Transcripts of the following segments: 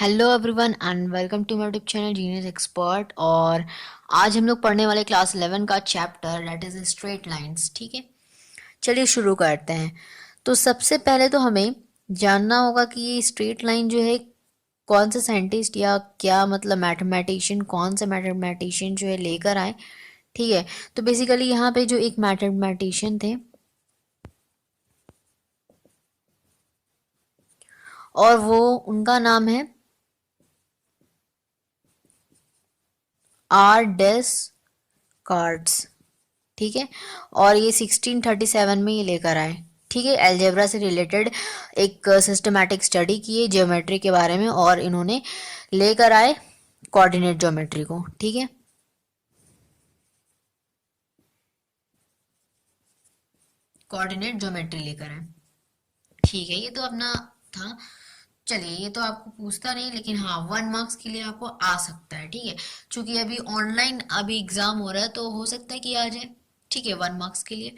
Hello everyone and welcome to my YouTube channel genius expert. और आज हम लोग पढ़ने वाले क्लास 11 का chapter that is straight lines. ठीक है, चलिए शुरू करते हैं। तो सबसे पहले तो हमें जानना होगा कि ये स्ट्रेट लाइन जो है कौन से साइंटिस्ट या क्या मतलब मैथमेटिशियन, कौन से मैथमेटिशियन जो है लेकर आए। ठीक है, तो बेसिकली यहाँ पे जो एक मैथमेटिशियन थे और वो उनका नाम है आर डेस कार्ड्स। ठीक है, और ये 1637 में ये लेकर आए। ठीक है, अलजेब्रा से रिलेटेड एक सिस्टमैटिक स्टडी की है ज्योमेट्री के बारे में, और इन्होंने लेकर आए कोऑर्डिनेट ज्योमेट्री को। ठीक है, कोऑर्डिनेट ज्योमेट्री लेकर आए। ठीक है, ये तो अपना था। चलिए, ये तो आपको पूछता नहीं, लेकिन हाँ 1 मार्क्स के लिए आपको आ सकता है। ठीक है, क्योंकि अभी ऑनलाइन अभी एग्जाम हो रहा है तो हो सकता है कि आ जाए। ठीक है, 1 मार्क्स के लिए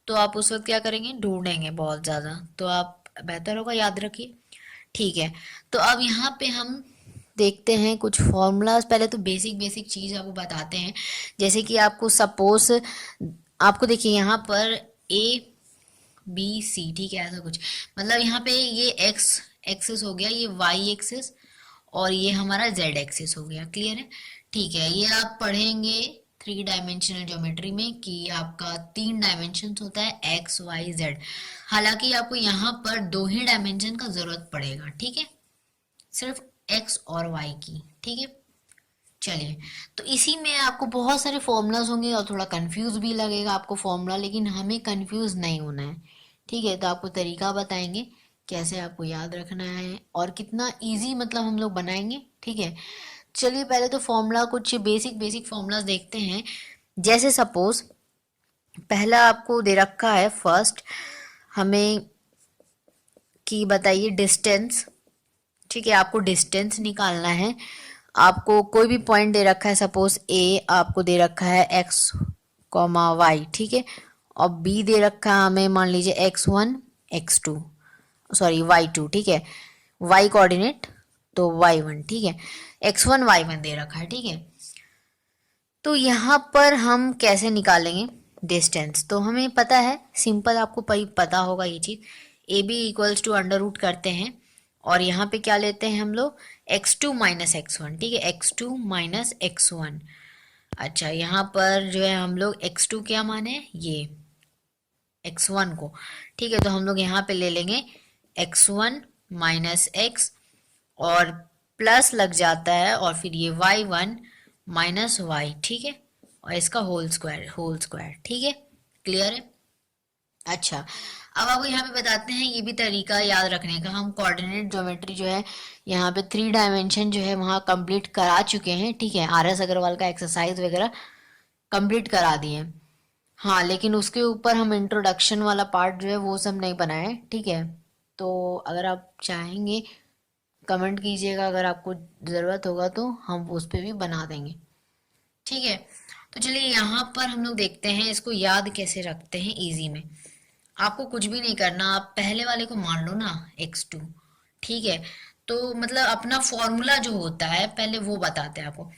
तो आप उस वक्त क्या करेंगे, ढूंढेंगे बहुत ज़्यादा, तो आप बेहतर होगा याद रखिए। ठीक है, तो अब यहाँ पे हम देखते हैं कुछ फॉर्मूलाज। पहले तो बेसिक बेसिक चीज़ आपको बताते हैं, जैसे कि आपको सपोज आपको देखिए यहाँ पर ए बी सी, ठीक है, ऐसा कुछ मतलब यहाँ पे ये एक्स एक्सिस हो गया, ये वाई एक्सिस, और ये हमारा जेड एक्सिस हो गया। क्लियर है? ठीक है, ये आप पढ़ेंगे 3 डायमेंशनल ज्योमेट्री में कि आपका 3 डायमेंशन होता है एक्स वाई जेड। हालांकि आपको यहाँ पर 2 ही डायमेंशन का जरूरत पड़ेगा। ठीक है, सिर्फ एक्स और वाई की। ठीक है, चलिए, तो इसी में आपको बहुत सारे फॉर्मूलाज होंगे और थोड़ा कंफ्यूज भी लगेगा आपको फॉर्मूला, लेकिन हमें कंफ्यूज नहीं होना है। ठीक है, तो आपको तरीका बताएंगे कैसे आपको याद रखना है और कितना इजी मतलब हम लोग बनाएंगे। ठीक है, चलिए पहले तो फॉर्मूला कुछ बेसिक बेसिक फॉर्मूलाज देखते हैं। जैसे सपोज पहला आपको दे रखा है फर्स्ट, हमें कि बताइए डिस्टेंस। ठीक है, आपको डिस्टेंस निकालना है। आपको कोई भी पॉइंट दे रखा है, सपोज ए आपको दे रखा है एक्स कॉमा वाई। ठीक है, और बी दे रखा है हमें, मान लीजिए x1 x2, सॉरी y2। ठीक है, y कोऑर्डिनेट तो y1। ठीक है, x1 y1 दे रखा है। ठीक है, तो यहाँ पर हम कैसे निकालेंगे डिस्टेंस, तो हमें पता है सिंपल, आपको पता होगा ये चीज़। A B equals to under root करते हैं, और यहाँ पे क्या लेते हैं हम लोग, x2 माइनस x1। ठीक है, x2 माइनस x1। अच्छा, यहाँ पर जो है हम लोग x2 क्या माने, ये x1 को। ठीक है, तो हम लोग यहाँ पे ले लेंगे x1 माइनस x, और प्लस लग जाता है, और फिर ये y1 माइनस वाई। ठीक है, और इसका होल स्क्वायर, होल स्क्वायर। ठीक है, क्लियर है? अच्छा, अब आपको यहाँ पे बताते हैं ये भी तरीका याद रखने का। हम कोऑर्डिनेट ज्योमेट्री जो है यहाँ पे 3 डायमेंशन जो है वहाँ कंप्लीट करा चुके हैं। ठीक है, आर एस अग्रवाल का एक्सरसाइज वगैरह कंप्लीट करा दिए हैं। हाँ, लेकिन उसके ऊपर हम इंट्रोडक्शन वाला पार्ट जो है वो सब नहीं बनाए। ठीक है, तो अगर आप चाहेंगे कमेंट कीजिएगा, अगर आपको ज़रूरत होगा तो हम उस पर भी बना देंगे। ठीक है, तो चलिए यहाँ पर हम लोग देखते हैं इसको याद कैसे रखते हैं इजी में। आपको कुछ भी नहीं करना, आप पहले वाले को मान लो ना x2। ठीक है, तो मतलब अपना फॉर्मूला जो होता है पहले वो बताते हैं आपको।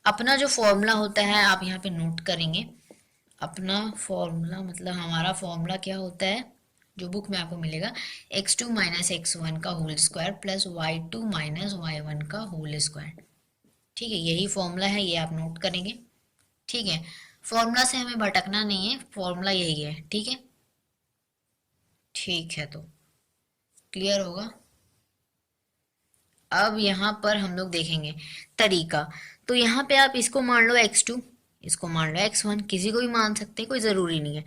अपना जो फॉर्मूला होता है आप यहाँ पे नोट करेंगे। अपना फॉर्मूला मतलब हमारा फॉर्मूला क्या होता है जो बुक में आपको मिलेगा, x2 माइनस x1 का whole square plus y2 minus y1 का होल स्क्वायर। ठीक है, यही फॉर्मूला है, ये आप नोट करेंगे। ठीक है, फॉर्मूला से हमें भटकना नहीं है, फॉर्मूला यही है। ठीक है, ठीक है, तो क्लियर होगा। अब यहाँ पर हम लोग देखेंगे तरीका। तो यहाँ पे आप इसको मान लो x2, इसको मान लो x1, किसी को भी मान सकते हैं, कोई ज़रूरी नहीं है।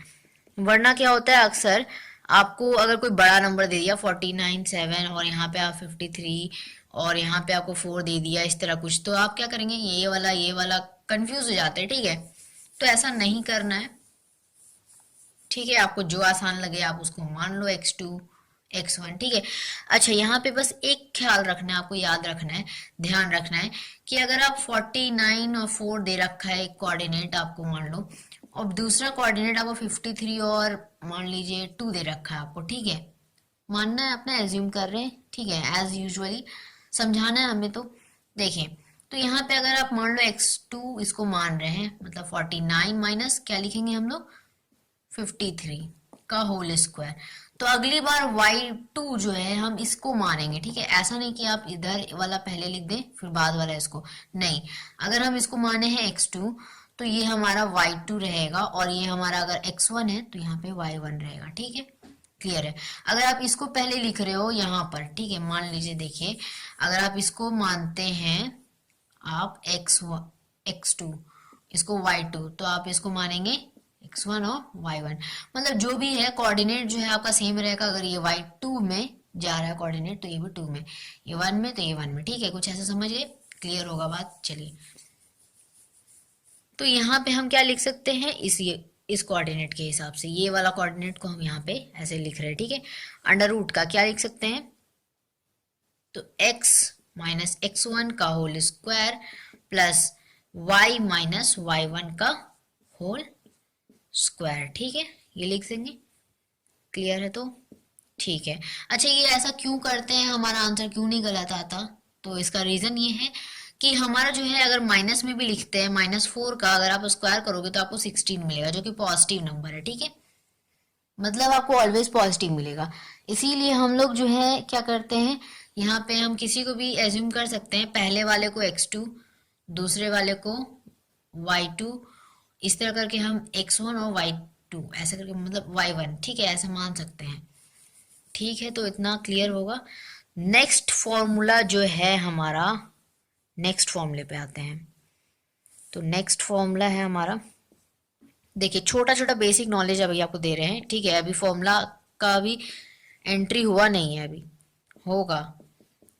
वरना क्या होता है, अक्सर आपको अगर कोई बड़ा नंबर दे दिया 49 7, और यहाँ पे आप 53, और यहाँ पे आपको 4 दे दिया, इस तरह कुछ, तो आप क्या करेंगे, ये वाला कंफ्यूज हो जाते हैं। ठीक है, तो ऐसा नहीं करना है। ठीक है, आपको जो आसान लगे आप उसको मान लो, x2 x1। ठीक है, अच्छा यहाँ पे बस एक ख्याल रखना है, आपको याद रखना है, ध्यान रखना है कि अगर आप 49 और 4 दे रखा है एक कोऑर्डिनेट आपको, मान लो, और दूसरा कोऑर्डिनेट आपको 53 और मान लीजिए 2 दे रखा है आपको। ठीक है, मानना है, अपना एज्यूम कर रहे हैं। ठीक है, एज यूजुअली समझाना है हमें। तो देखिए, तो यहाँ पे अगर आप मान लो x2 इसको मान रहे हैं, मतलब 49 माइनस क्या लिखेंगे हम लोग, 53 का होल स्क्वायर। तो अगली बार y2 जो है हम इसको मानेंगे, ठीक है। ऐसा नहीं कि आप इधर वाला पहले लिख दें फिर बाद वाला इसको, नहीं। अगर हम इसको माने हैं x2 तो ये हमारा y2 रहेगा, और ये हमारा अगर x1 है तो यहाँ पे y1 रहेगा, ठीक है। क्लियर है। अगर आप इसको पहले लिख रहे हो यहाँ पर, ठीक है, मान लीजिए, देखिए अगर आप इसको मानते हैं आप x2, इसको y2, तो आप इसको मानेंगे x1 और y1, मतलब जो भी है कोऑर्डिनेट जो है आपका सेम रहेगा। अगर ये y2 में जा रहा है कोऑर्डिनेट तो ये भी 2 में, ये 1 में तो ये 1 में, ठीक है। कुछ ऐसा समझिए, क्लियर होगा बात। चलिए, तो यहाँ पे हम क्या लिख सकते हैं, इस कोऑर्डिनेट के हिसाब से, ये वाला कोऑर्डिनेट को हम यहाँ पे ऐसे लिख रहे हैं, ठीक है। अंडर रूट का क्या लिख सकते हैं, तो x माइनस x1 का whole square plus y minus y1 का होल स्क्वायर, ठीक है, ये लिख देंगे। क्लियर है? तो ठीक है। अच्छा, ये ऐसा क्यों करते हैं, हमारा आंसर क्यों नहीं गलत आता, तो इसका रीजन ये है कि हमारा जो है, अगर माइनस में भी लिखते हैं, -4 का अगर आप स्क्वायर करोगे तो आपको 16 मिलेगा, जो कि पॉजिटिव नंबर है, ठीक है। मतलब आपको ऑलवेज पॉजिटिव मिलेगा। इसीलिए हम लोग जो है क्या करते हैं, यहाँ पे हम किसी को भी एज्यूम कर सकते हैं, पहले वाले को x2, दूसरे वाले को y2, इस तरह करके हम x1 और y2 ऐसे करके, मतलब y1, ठीक है, ऐसे मान सकते हैं। ठीक है, तो इतना क्लियर होगा। नेक्स्ट फॉर्मूला जो है हमारा, नेक्स्ट फॉर्मूले पे आते हैं। तो नेक्स्ट फॉर्मूला है हमारा, देखिए छोटा छोटा बेसिक नॉलेज अभी आपको दे रहे हैं, ठीक है। अभी फॉर्मूला का अभी एंट्री हुआ नहीं है, अभी होगा।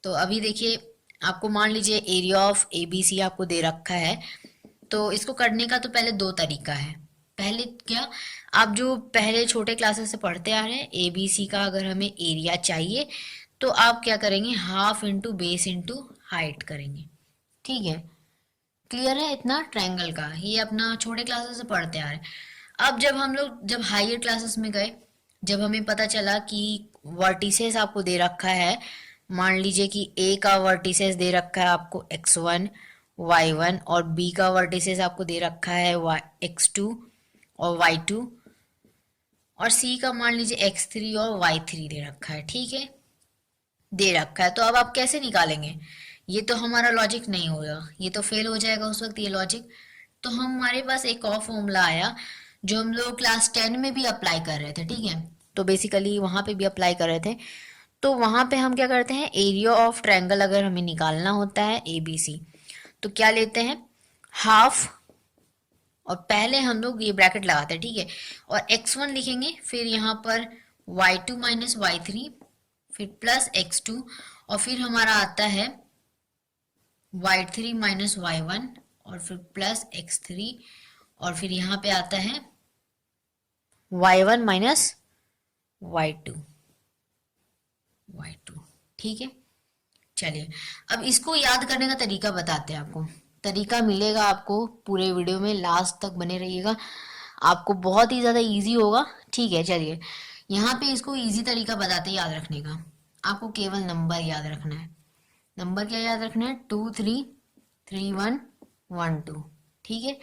तो अभी देखिए, आपको मान लीजिए एरिया ऑफ ABC आपको दे रखा है, तो इसको करने का तो पहले 2 तरीका है। पहले क्या, आप जो पहले छोटे क्लासेस से पढ़ते आ रहे हैं, ABC का अगर हमें एरिया चाहिए तो आप क्या करेंगे, half into base into height करेंगे, ठीक है। क्लियर है इतना, ट्रायंगल का ये अपना छोटे क्लासेस से पढ़ते आ रहे हैं। अब जब हम लोग जब हायर क्लासेस में गए, जब हमें पता चला कि वर्टिसेस आपको दे रखा है, मान लीजिए कि A का वर्टिसेस दे रखा है आपको x1 y1, और B का वर्टिसेस आपको दे रखा है x2 और y2, और C का मान लीजिए x3 और y3 दे रखा है, ठीक है, दे रखा है। तो अब आप कैसे निकालेंगे, ये तो हमारा लॉजिक नहीं होगा, ये तो फेल हो जाएगा उस वक्त ये लॉजिक। तो हमारे पास एक और फॉर्मूला आया जो हम लोग क्लास 10 में भी अप्लाई कर रहे थे, ठीक है। तो बेसिकली वहां पे भी अप्लाई कर रहे थे। तो वहां पे हम क्या करते हैं, एरिया ऑफ ट्रायंगल अगर हमें निकालना होता है ABC, तो क्या लेते हैं, हाफ, और पहले हम लोग ये ब्रैकेट लगाते हैं, ठीक है, और x1 लिखेंगे, फिर यहाँ पर y2 माइनस y3, फिर प्लस x2, और फिर हमारा आता है y3 माइनस y1, और फिर प्लस x3, और फिर यहाँ पे आता है y1 माइनस y2, ठीक है। चलिए, अब इसको याद करने का तरीका बताते हैं आपको। तरीका मिलेगा आपको पूरे वीडियो में, लास्ट तक बने रहिएगा, आपको बहुत ही ज़्यादा इजी होगा, ठीक है। चलिए, यहाँ पे इसको इजी तरीका बताते हैं याद रखने का। आपको केवल नंबर याद रखना है। नंबर क्या याद रखना है, 2 3 3 1 1 2, ठीक है,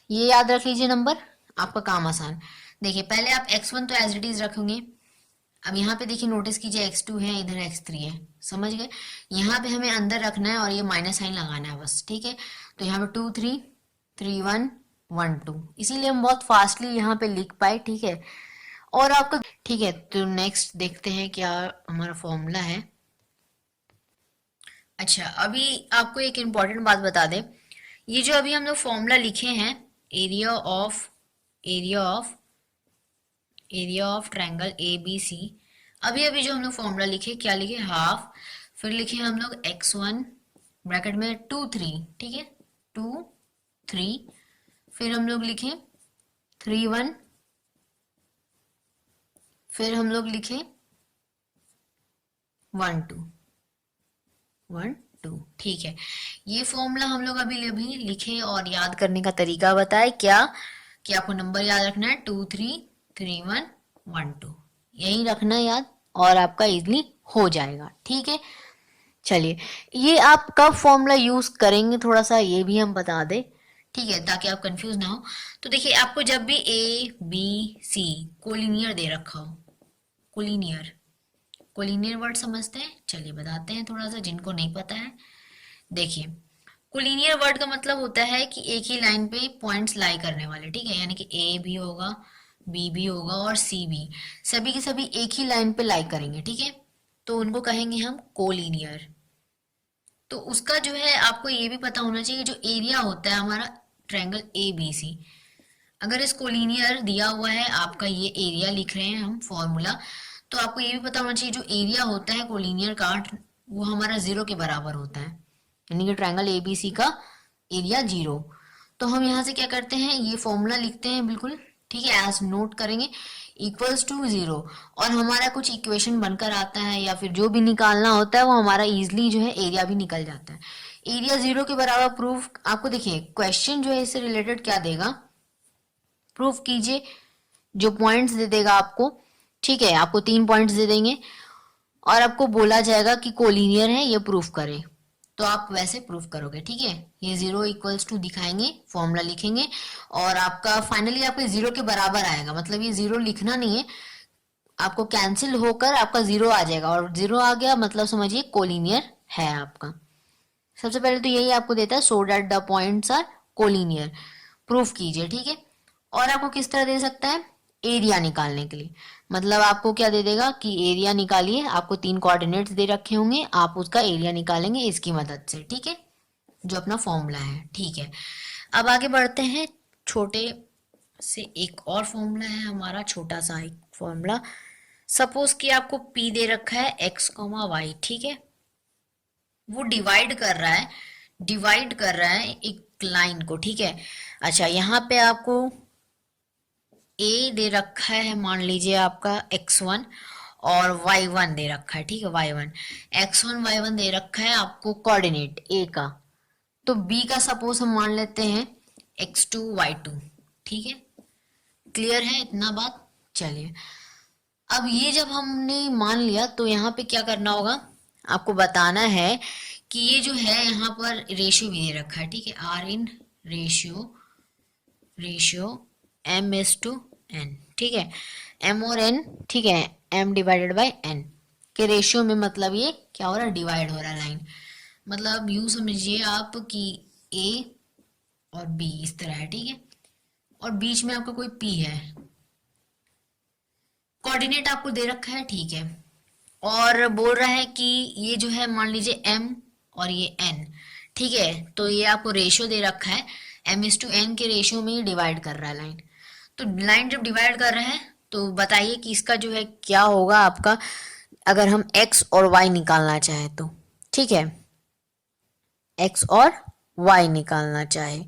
ये याद रख लीजिए नंबर, आपका काम आसान। देखिए, पहले आप x1 तो एज इट इज रखेंगे। अब यहाँ पे देखिए, नोटिस कीजिए x2 है, इधर x3 है, समझ गए। यहाँ पे हमें अंदर रखना है और ये माइनस साइन लगाना है बस, ठीक है। तो यहाँ पे 2 3 3 1 1 2, इसीलिए हम बहुत फास्टली यहाँ पे लिख पाए, ठीक है। और आपका, ठीक है, तो नेक्स्ट देखते हैं क्या हमारा फॉर्मूला है। अच्छा, अभी आपको एक इम्पॉर्टेंट बात बता दें, ये जो अभी हम लोग फॉर्मूला लिखे हैं, एरिया ऑफ ट्रायंगल ABC, अभी अभी जो हम लोग फॉर्मूला लिखे, क्या लिखे, हाफ, फिर लिखे हम लोग x1 ब्रैकेट में 2 3, ठीक है, 2 3, फिर हम लोग लिखे 3 1, फिर हम लोग लिखे 1 2, ठीक है। ये फॉर्मूला हम लोग अभी अभी लिखे और याद करने का तरीका बताए, क्या कि आपको नंबर याद रखना है 2 3 3 1 1 2, यही रखना है याद, और आपका इजली हो जाएगा, ठीक है। चलिए, ये आप कब फॉर्मूला यूज करेंगे थोड़ा सा ये भी हम बता दें, ठीक है, ताकि आप कंफ्यूज ना हो। तो देखिए, आपको जब भी ए बी सी कोलिनियर दे रखा हो, कोलिनियर, कोलिनियर वर्ड समझते हैं, चलिए बताते हैं थोड़ा सा जिनको नहीं पता है। देखिए, कोलिनियर वर्ड का मतलब होता है कि एक ही लाइन पे पॉइंट्स लाई करने वाले, ठीक है, यानी कि ए भी होगा, बी भी होगा और सी भी, सभी के सभी एक ही लाइन पे लाई करेंगे, ठीक है, तो उनको कहेंगे हम कोलिनियर। तो उसका जो है आपको ये भी पता होना चाहिए, जो एरिया होता है हमारा ट्रायंगल ए बी सी, अगर इस कोलिनियर दिया हुआ है, आपका ये एरिया लिख रहे हैं हम फॉर्मूला, तो आपको ये भी पता होना चाहिए जो एरिया होता है कोलिनियर का वो हमारा 0 के बराबर होता है, यानी कि ट्रायंगल ए बी सी का एरिया 0। तो हम यहाँ से क्या करते हैं, ये फॉर्मूला लिखते हैं बिल्कुल, ठीक है, एज नोट करेंगे इक्वल्स टू 0, और हमारा कुछ इक्वेशन बनकर आता है या फिर जो भी निकालना होता है वो हमारा इजिली जो है एरिया भी निकल जाता है। एरिया 0 के बराबर प्रूफ, आपको देखिए क्वेश्चन जो है इससे रिलेटेड क्या देगा, प्रूफ कीजिए, जो पॉइंट्स दे देगा आपको, ठीक है, आपको 3 पॉइंट्स दे देंगे और आपको बोला जाएगा कि कोलिनियर है, ये प्रूफ करें, तो आप वैसे प्रूफ करोगे, ठीक है, ये 0 इक्वल्स टू दिखाएंगे, फॉर्मूला लिखेंगे और आपका फाइनली आपके 0 के बराबर आएगा, मतलब ये 0 लिखना नहीं है, आपको कैंसिल होकर आपका 0 आ जाएगा, और 0 आ गया मतलब समझिए कोलिनियर है आपका। सबसे पहले तो यही आपको देता है, so that the points are collinear, proof कीजिए, ठीक है। और आपको किस तरह दे सकता है, एरिया निकालने के लिए, मतलब आपको क्या दे देगा कि एरिया निकालिए, आपको 3 कोऑर्डिनेट्स दे रखे होंगे, आप उसका एरिया निकालेंगे इसकी मदद से, ठीक है, जो अपना फॉर्मूला है, ठीक है। अब आगे बढ़ते हैं, छोटे से एक और फॉर्मूला है हमारा, छोटा सा एक फॉर्मूला। सपोज कि आपको P दे रखा है x, y, ठीक है, वो डिवाइड कर रहा है एक लाइन को, ठीक है। अच्छा, यहाँ पे आपको ए दे रखा है, मान लीजिए आपका x1 और y1 दे रखा है, ठीक है, y1 x1 y1 दे रखा है आपको कोऑर्डिनेट ए का, तो बी का सपोज हम मान लेते हैं x2 y2, ठीक है, क्लियर है इतना बात। चलिए, अब ये जब हमने मान लिया तो यहाँ पे क्या करना होगा, आपको बताना है कि ये जो है यहाँ पर रेशियो भी दे रखा है, ठीक है, are in ratio M is to N, ठीक है, एम और एन, ठीक है, एम डिवाइडेड बाय एन के रेशियो में, मतलब ये क्या हो रहा है, डिवाइड हो रहा है लाइन, मतलब यूं समझिए आप कि ए और बी इस तरह है, ठीक है, और बीच में आपका कोई पी है, कोऑर्डिनेट आपको दे रखा है, ठीक है, और बोल रहा है कि ये जो है मान लीजिए एम और ये एन, ठीक है, तो ये आपको रेशियो दे रखा है, एम इज टू एन के रेशियो में ही डिवाइड कर रहा है लाइन। तो लाइन जब डिवाइड कर रहा है तो बताइए कि इसका जो है क्या होगा आपका, अगर हम x और y निकालना चाहे तो, ठीक है, x और y निकालना चाहे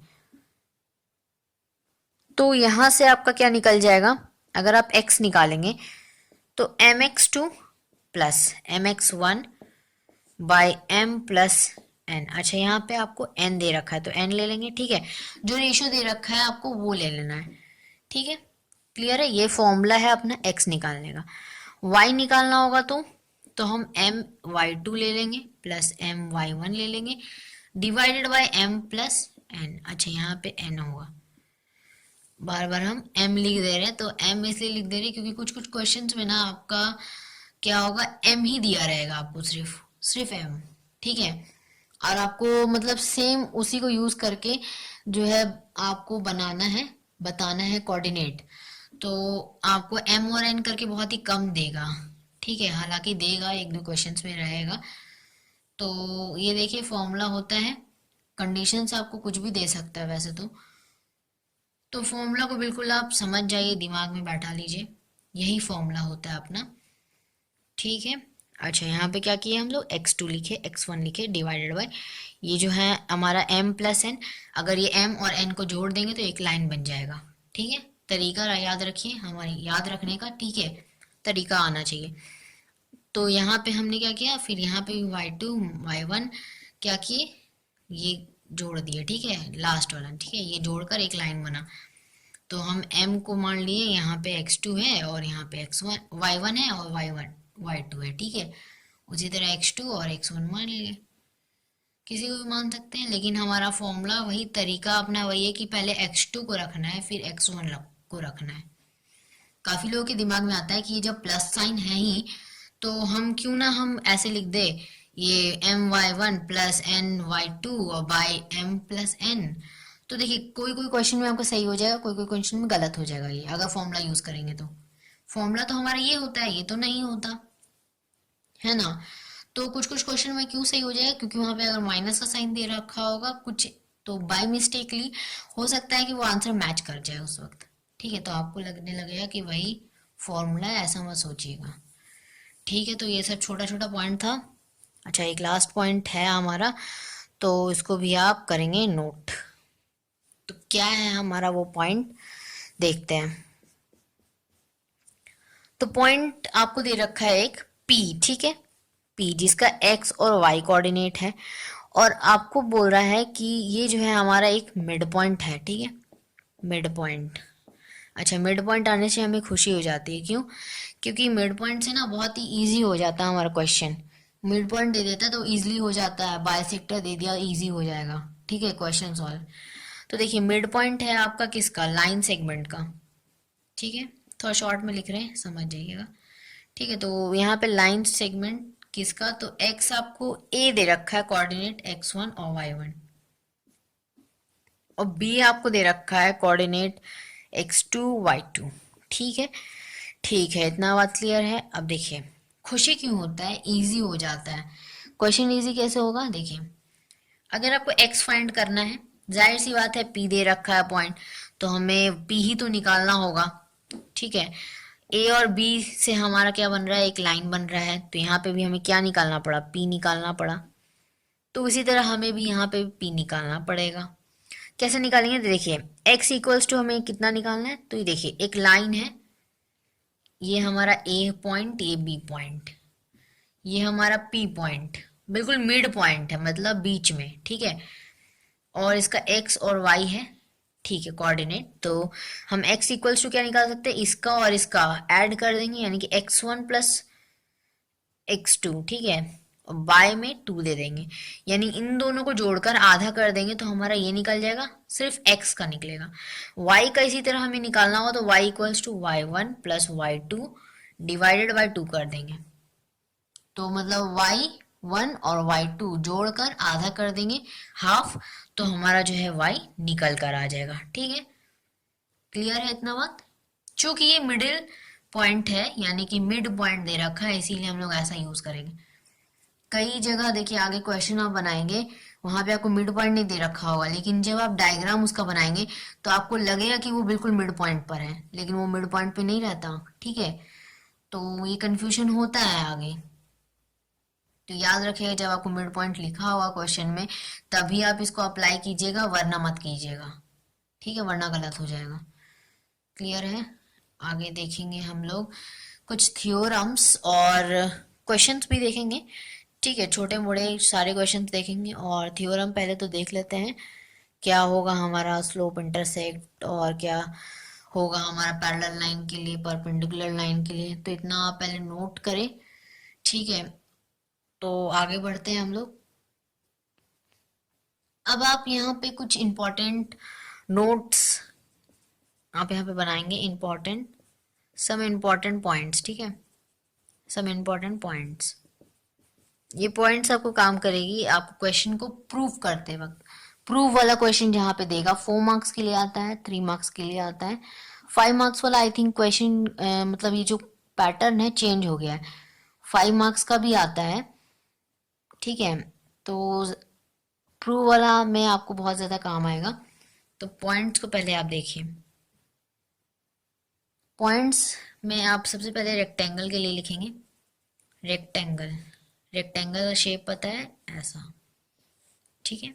तो यहां से आपका क्या निकल जाएगा, अगर आप x निकालेंगे तो mx2 plus mx1 by m plus n। अच्छा, यहाँ पे आपको n दे रखा है तो n ले लेंगे, ठीक है, जो रेशियो दे रखा है आपको वो ले लेना है, ठीक है, क्लियर है, ये फॉर्मूला है अपना x निकालने का। y निकालना होगा तो हम m y2 ले लेंगे प्लस m y1 ले लेंगे divided by m plus n। अच्छा, यहाँ पे n होगा, बार बार हम m लिख दे रहे हैं, तो m इसलिए लिख दे रहे हैं क्योंकि कुछ कुछ क्वेश्चंस में ना आपका क्या होगा, m ही दिया रहेगा आपको, सिर्फ m, ठीक है, और आपको मतलब सेम उसी को यूज करके जो है आपको बताना है कोऑर्डिनेट, तो आपको m और n करके बहुत ही कम देगा, ठीक है, हालांकि देगा, एक दो क्वेश्चंस में रहेगा। तो ये देखिए फॉर्मूला होता है, कंडीशंस आपको कुछ भी दे सकता है वैसे तो फॉर्मूला को बिल्कुल आप समझ जाइए, दिमाग में बैठा लीजिए, यही फॉर्मूला होता है अपना, ठीक है। अच्छा, यहाँ पे क्या किया हम लोग, x2 लिखे, x1 लिखे डिवाइडेड बाय ये जो है हमारा m प्लस n, अगर ये m और n को जोड़ देंगे तो एक लाइन बन जाएगा, ठीक है, तरीका याद रखिए, हमारे याद रखने का, ठीक है, तरीका आना चाहिए। तो यहाँ पे हमने क्या किया, फिर यहाँ पे y2 y1 क्या किए, ये जोड़ दिए, ठीक है, लास्ट वाला, ठीक है, ये जोड़कर एक लाइन बना, तो हम m को मान लिए, यहाँ पे x2 है और यहाँ पे x1 y1 है और y2 है, ठीक है, उसी तरह x2 और x1 मान लिए, किसी को भी मान सकते हैं, लेकिन हमारा फॉर्मूला वही, तरीका अपना वही है कि पहले x2 को रखना है फिर x1 को रखना है। काफी लोगों के दिमाग में आता है कि ये जब प्लस साइन है ही तो हम क्यों ना हम ऐसे लिख दे, ये my1 प्लस ny2 और बाय m प्लस n। तो देखिए कोई कोई क्वेश्चन में आपका सही हो जाएगा, कोई कोई क्वेश्चन में गलत हो जाएगा, ये अगर फॉर्मूला यूज करेंगे तो। फॉर्मूला तो हमारा ये होता है, ये तो नहीं होता है ना। तो कुछ कुछ क्वेश्चन में क्यों सही हो जाएगा, क्योंकि वहां पे अगर माइनस का साइन दे रखा होगा कुछ, तो बाय मिस्टेकली हो सकता है कि वो आंसर मैच कर जाए उस वक्त। ठीक है, तो आपको लगने लगेगा कि वही फॉर्मूला है, ऐसा मत सोचिएगा। ठीक है, तो ये सब छोटा छोटा पॉइंट था। अच्छा, एक लास्ट पॉइंट है हमारा, तो इसको भी आप करेंगे नोट। तो क्या है हमारा वो पॉइंट, देखते हैं। तो पॉइंट आपको दे रखा है एक P, ठीक है, P जिसका x और y कोऑर्डिनेट है, और आपको बोल रहा है कि ये जो है हमारा एक मिड पॉइंट है, ठीक है, मिड पॉइंट। अच्छा, मिड पॉइंट आने से हमें खुशी हो जाती है, क्यों? क्योंकि मिड पॉइंट से ना बहुत ही इजी हो जाता है हमारा क्वेश्चन। मिड पॉइंट दे देता है तो इजीली हो जाता है, बाइसेक्टर दे दिया इजी हो जाएगा, ठीक है, क्वेश्चन सॉल्व। तो देखिए मिड पॉइंट है आपका किसका, लाइन सेगमेंट का, ठीक है, थोड़ा शॉर्ट में लिख रहे हैं, समझ जाइएगा। ठीक है, तो यहाँ पे लाइन सेगमेंट किसका, तो x आपको a दे रखा है कोऑर्डिनेट x1 और y1, और b आपको दे रखा है कोऑर्डिनेट x2 y2। ठीक है, ठीक है, इतना बात क्लियर है। अब देखिए खुशी क्यों होता है, इजी हो जाता है क्वेश्चन। इजी कैसे होगा, देखिए अगर आपको x फाइंड करना है, जाहिर सी बात है p दे रखा है पॉइंट, तो हमें p ही तो निकालना होगा। ठीक है, a और b से हमारा क्या बन रहा है, एक लाइन बन रहा है, तो यहाँ पे भी हमें क्या निकालना पड़ा, p निकालना पड़ा। तो इसी तरह हमें भी यहाँ पे p निकालना पड़ेगा। कैसे निकालेंगे, तो देखिए x इक्वल्स टू हमें कितना निकालना है, तो ये देखिए एक लाइन है, ये हमारा a पॉइंट, ये b पॉइंट, ये हमारा p पॉइंट, बिल्कुल मिड पॉइंट है, मतलब बीच में, ठीक है, और इसका x और y है, ठीक है, कोऑर्डिनेट। तो हम x इक्वल्स टू क्या निकाल सकते हैं, इसका और इसका ऐड कर देंगे, यानी कि x1 प्लस x2, ठीक है, और y में 2 दे देंगे, यानी इन दोनों को जोड़कर आधा कर देंगे तो हमारा ये निकल जाएगा, सिर्फ x का निकलेगा। y का इसी तरह हमें निकालना होगा, तो y equals to y1 plus y2 divided by 2 कर देंगे, तो मतलब y1 और y2 जोड़कर आधा कर देंगे, हाफ, तो हमारा जो है y निकल कर आ जाएगा। ठीक है, क्लियर है इतना बात। चूंकि ये मिडिल पॉइंट है, यानी कि मिड पॉइंट दे रखा है, इसीलिए हम लोग ऐसा यूज करेंगे। कई जगह देखिए आगे क्वेश्चन आप बनाएंगे, वहां पे आपको मिड पॉइंट नहीं दे रखा होगा, लेकिन जब आप डायग्राम उसका बनाएंगे तो आपको लगेगा कि वो बिल्कुल मिड पॉइंट पर है, लेकिन वो मिड पॉइंट पे नहीं रहता। ठीक है, तो ये कंफ्यूजन होता है आगे, तो याद रखिएगा जब आपको मिड पॉइंट लिखा होगा क्वेश्चन में, तभी आप इसको अप्लाई कीजिएगा, वरना मत कीजिएगा, ठीक है, वरना गलत हो जाएगा। क्लियर है, आगे देखेंगे हम लोग कुछ थ्योरम्स और क्वेश्चंस भी देखेंगे। ठीक है, छोटे मोटे सारे क्वेश्चंस देखेंगे, और थ्योरम पहले तो देख लेते हैं, क्या होगा हमारा स्लोप इंटरसेक्ट, और क्या होगा हमारा पैरेलल लाइन के लिए, परपेंडिकुलर लाइन के लिए, तो इतना आप पहले नोट करें। ठीक है, तो आगे बढ़ते हैं हम लोग। अब आप यहाँ पे कुछ इम्पोर्टेंट नोट्स आप यहाँ पे बनाएंगे, इम्पोर्टेंट, सम इम्पोर्टेंट पॉइंट्स, ठीक है, सम इम्पोर्टेंट पॉइंट्स। ये पॉइंट्स आपको काम करेगी आपको क्वेश्चन को प्रूव करते वक्त। प्रूव वाला क्वेश्चन जहाँ पे देगा 4 मार्क्स के लिए आता है, 3 मार्क्स के लिए आता है, 5 मार्क्स वाला आई थिंक क्वेश्चन, मतलब ये जो पैटर्न है चेंज हो गया है, 5 मार्क्स का भी आता है। ठीक है, तो प्रूव वाला में आपको बहुत ज़्यादा काम आएगा। तो पॉइंट्स को पहले आप देखिए, पॉइंट्स में आप सबसे पहले रेक्टेंगल के लिए लिखेंगे, रेक्टेंगल, रेक्टेंगल का शेप पता है ऐसा। ठीक है,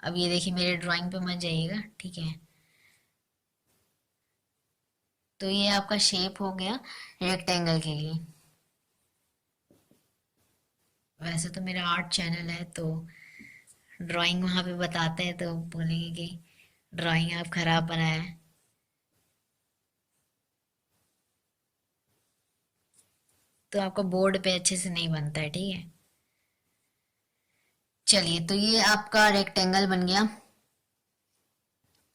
अब ये देखिए मेरे ड्राइंग पे मत जाइएगा, ठीक है, तो ये आपका शेप हो गया रेक्टेंगल के लिए। वैसे तो मेरा आर्ट चैनल है, तो ड्राइंग वहाँ पे बताते हैं तो बोलेंगे कि ड्राइंग आप खराब बनाया है। तो आपका बोर्ड पे अच्छे से नहीं बनता है, ठीक है। चलिए, तो ये आपका रेक्टेंगल बन गया।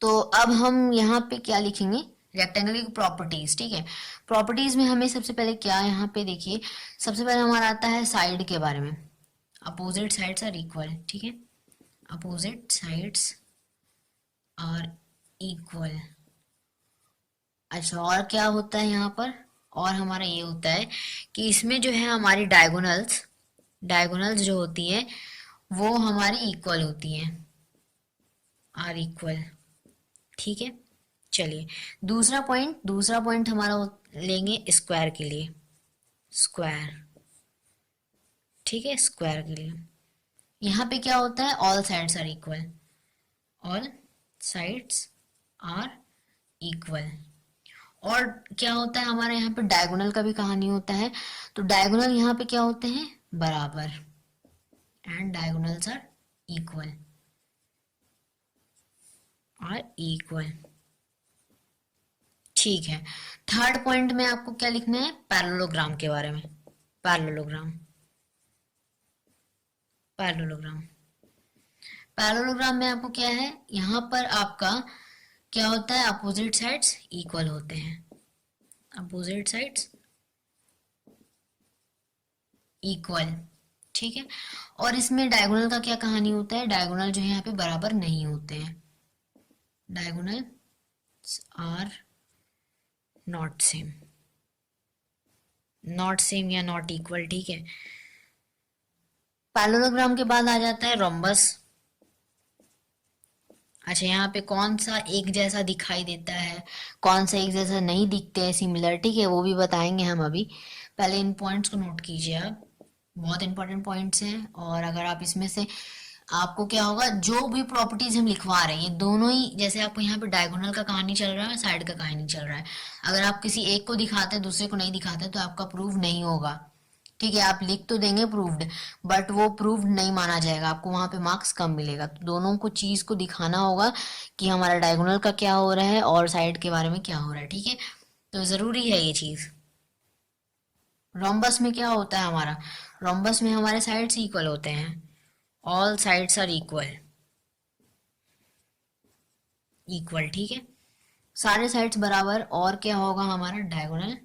तो अब हम यहाँ पे क्या लिखेंगे, रेक्टेंगल की प्रॉपर्टीज, ठीक है। प्रॉपर्टीज में हमें सबसे पहले क्या, यहाँ पे देखिए सबसे पहले हमारा आता है साइड के बारे में। अपोजिट साइड्स आर इक्वल, ठीक है। Opposite sides are equal. अच्छा, और क्या होता है यहाँ पर, और हमारा ये होता है कि इसमें जो है हमारी डायगोनल्स, डायगोनल्स जो होती है वो हमारी इक्वल होती हैं, आर इक्वल, ठीक है। चलिए, दूसरा पॉइंट हमारा लेंगे स्क्वायर के लिए, स्क्वायर, ठीक है। स्क्वायर के लिए यहाँ पे क्या होता है, all sides are equal, all sides are equal. और क्या होता है हमारे यहाँ पे डायगोनल का भी कहानी होता है। तो डायगोनल यहाँ पे क्या होते हैं, बराबर, एंड डायगोनल्स आर इक्वल, ठीक है। थर्ड पॉइंट में आपको क्या लिखना है, पैरेललोग्राम के बारे में। पैरेललोग्राम, पैरेललोग्राम, पैरेललोग्राम में आपको क्या है, यहाँ पर आपका क्या होता है, अपोजिट साइड्स इक्वल होते हैं, अपोजिट साइड्स इक्वल, ठीक है। और इसमें डायगोनल का क्या कहानी होता है, डायगोनल जो है यहाँ पे बराबर नहीं होते हैं, diagonal are not same, not same या नॉट इक्वल, ठीक है। पैरेललोग्राम के बाद आ जाता है रोम्बस। अच्छा, यहाँ पे कौन सा एक जैसा दिखाई देता है, कौन सा एक जैसा नहीं दिखते हैं सिमिलर, ठीक है, वो भी बताएंगे हम अभी। पहले इन पॉइंट्स को नोट कीजिए आप, बहुत इंपॉर्टेंट पॉइंट्स हैं। और अगर आप इसमें से, आपको क्या होगा, जो भी प्रॉपर्टीज हम लिखवा रहे हैं ये दोनों ही, जैसे आपको यहाँ पे डायगोनल का कहानी चल रहा है, साइड का कहानी चल रहा है, अगर आप किसी एक को दिखाते हैं दूसरे को नहीं दिखाते तो आपका प्रूव नहीं होगा, ठीक है। आप लिख तो देंगे प्रूव्ड, बट वो प्रूव्ड नहीं माना जाएगा, आपको वहां पे मार्क्स कम मिलेगा। तो दोनों को चीज को दिखाना होगा कि हमारा डायगोनल का क्या हो रहा है और साइड के बारे में क्या हो रहा है, ठीक है। तो जरूरी है ये चीज। रोम्बस में क्या होता है हमारा, रोम्बस में हमारे साइड्स इक्वल होते हैं, all sides are equal, equal, ठीक है, सारे साइड्स बराबर। और क्या होगा हमारा, diagonal,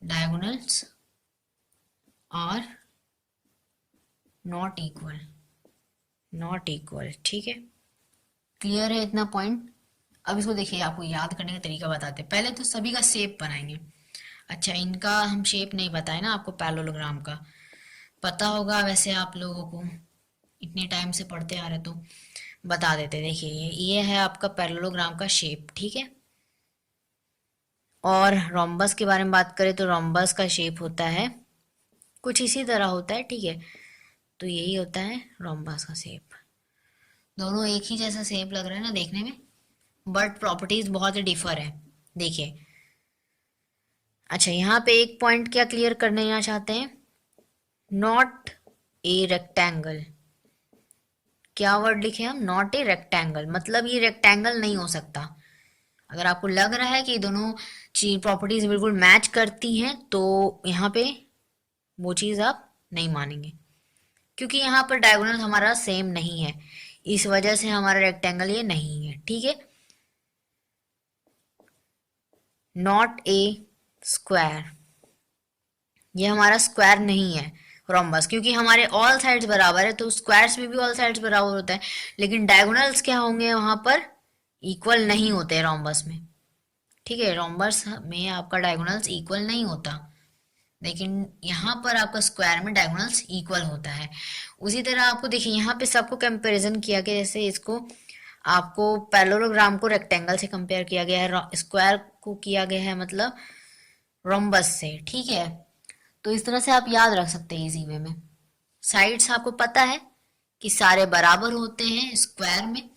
diagonals are not equal, not equal, ठीक है। क्लियर है इतना पॉइंट। अब इसको देखिए, आपको याद करने का तरीका बताते हैं। पहले तो सभी का शेप बनाएंगे। अच्छा, इनका हम शेप नहीं बताए ना आपको, पैरेललोग्राम का पता होगा वैसे आप लोगों को, इतने टाइम से पढ़ते आ रहे तो बता देते। देखिए, ये है आपका पैरेललोग्राम का शेप, ठीक है। और रोम्बस के बारे में बात करें तो रोम्बस का शेप होता है कुछ इसी तरह होता है, ठीक है। तो यही होता है रोम्बस का शेप। दोनों एक ही जैसा शेप लग रहा है ना देखने में, बट प्रॉपर्टीज बहुत ही डिफर है, देखिए। अच्छा, यहाँ पे एक पॉइंट क्या क्लियर करना यहाँ चाहते हैं, नॉट ए रेक्टेंगल। क्या वर्ड लिखे हम, नॉट ए रेक्टेंगल, मतलब ये रेक्टेंगल नहीं हो सकता। अगर आपको लग रहा है कि दोनों प्रॉपर्टीज बिल्कुल मैच करती हैं तो यहाँ पे वो चीज आप नहीं मानेंगे, क्योंकि यहाँ पर डायगोनल हमारा सेम नहीं है, इस वजह से हमारा रेक्टेंगल ये नहीं है, ठीक है। नॉट ए स्क्वायर, ये हमारा स्क्वायर नहीं है रोम्बस, क्योंकि हमारे ऑल साइड्स बराबर है, तो स्क्वायर्स में भी ऑल साइड्स बराबर होता है, लेकिन डायगोनल्स क्या होंगे वहां पर, इक्वल नहीं होते रोम्बस में, ठीक है। रोम्बस में आपका डायगोनल्स इक्वल नहीं होता, लेकिन यहाँ पर आपका स्क्वायर में डायगोनल्स इक्वल होता है। उसी तरह आपको देखिए, यहाँ पे सबको कंपैरिजन किया गया, जैसे इसको आपको पैरेललोग्राम को रेक्टेंगल से कंपेयर किया गया है, स्क्वायर को किया गया है मतलब रोम्बस से, ठीक है। तो इस तरह से आप याद रख सकते हैं इजी वे में। साइड्स आपको पता है कि सारे बराबर होते हैं स्क्वायर में,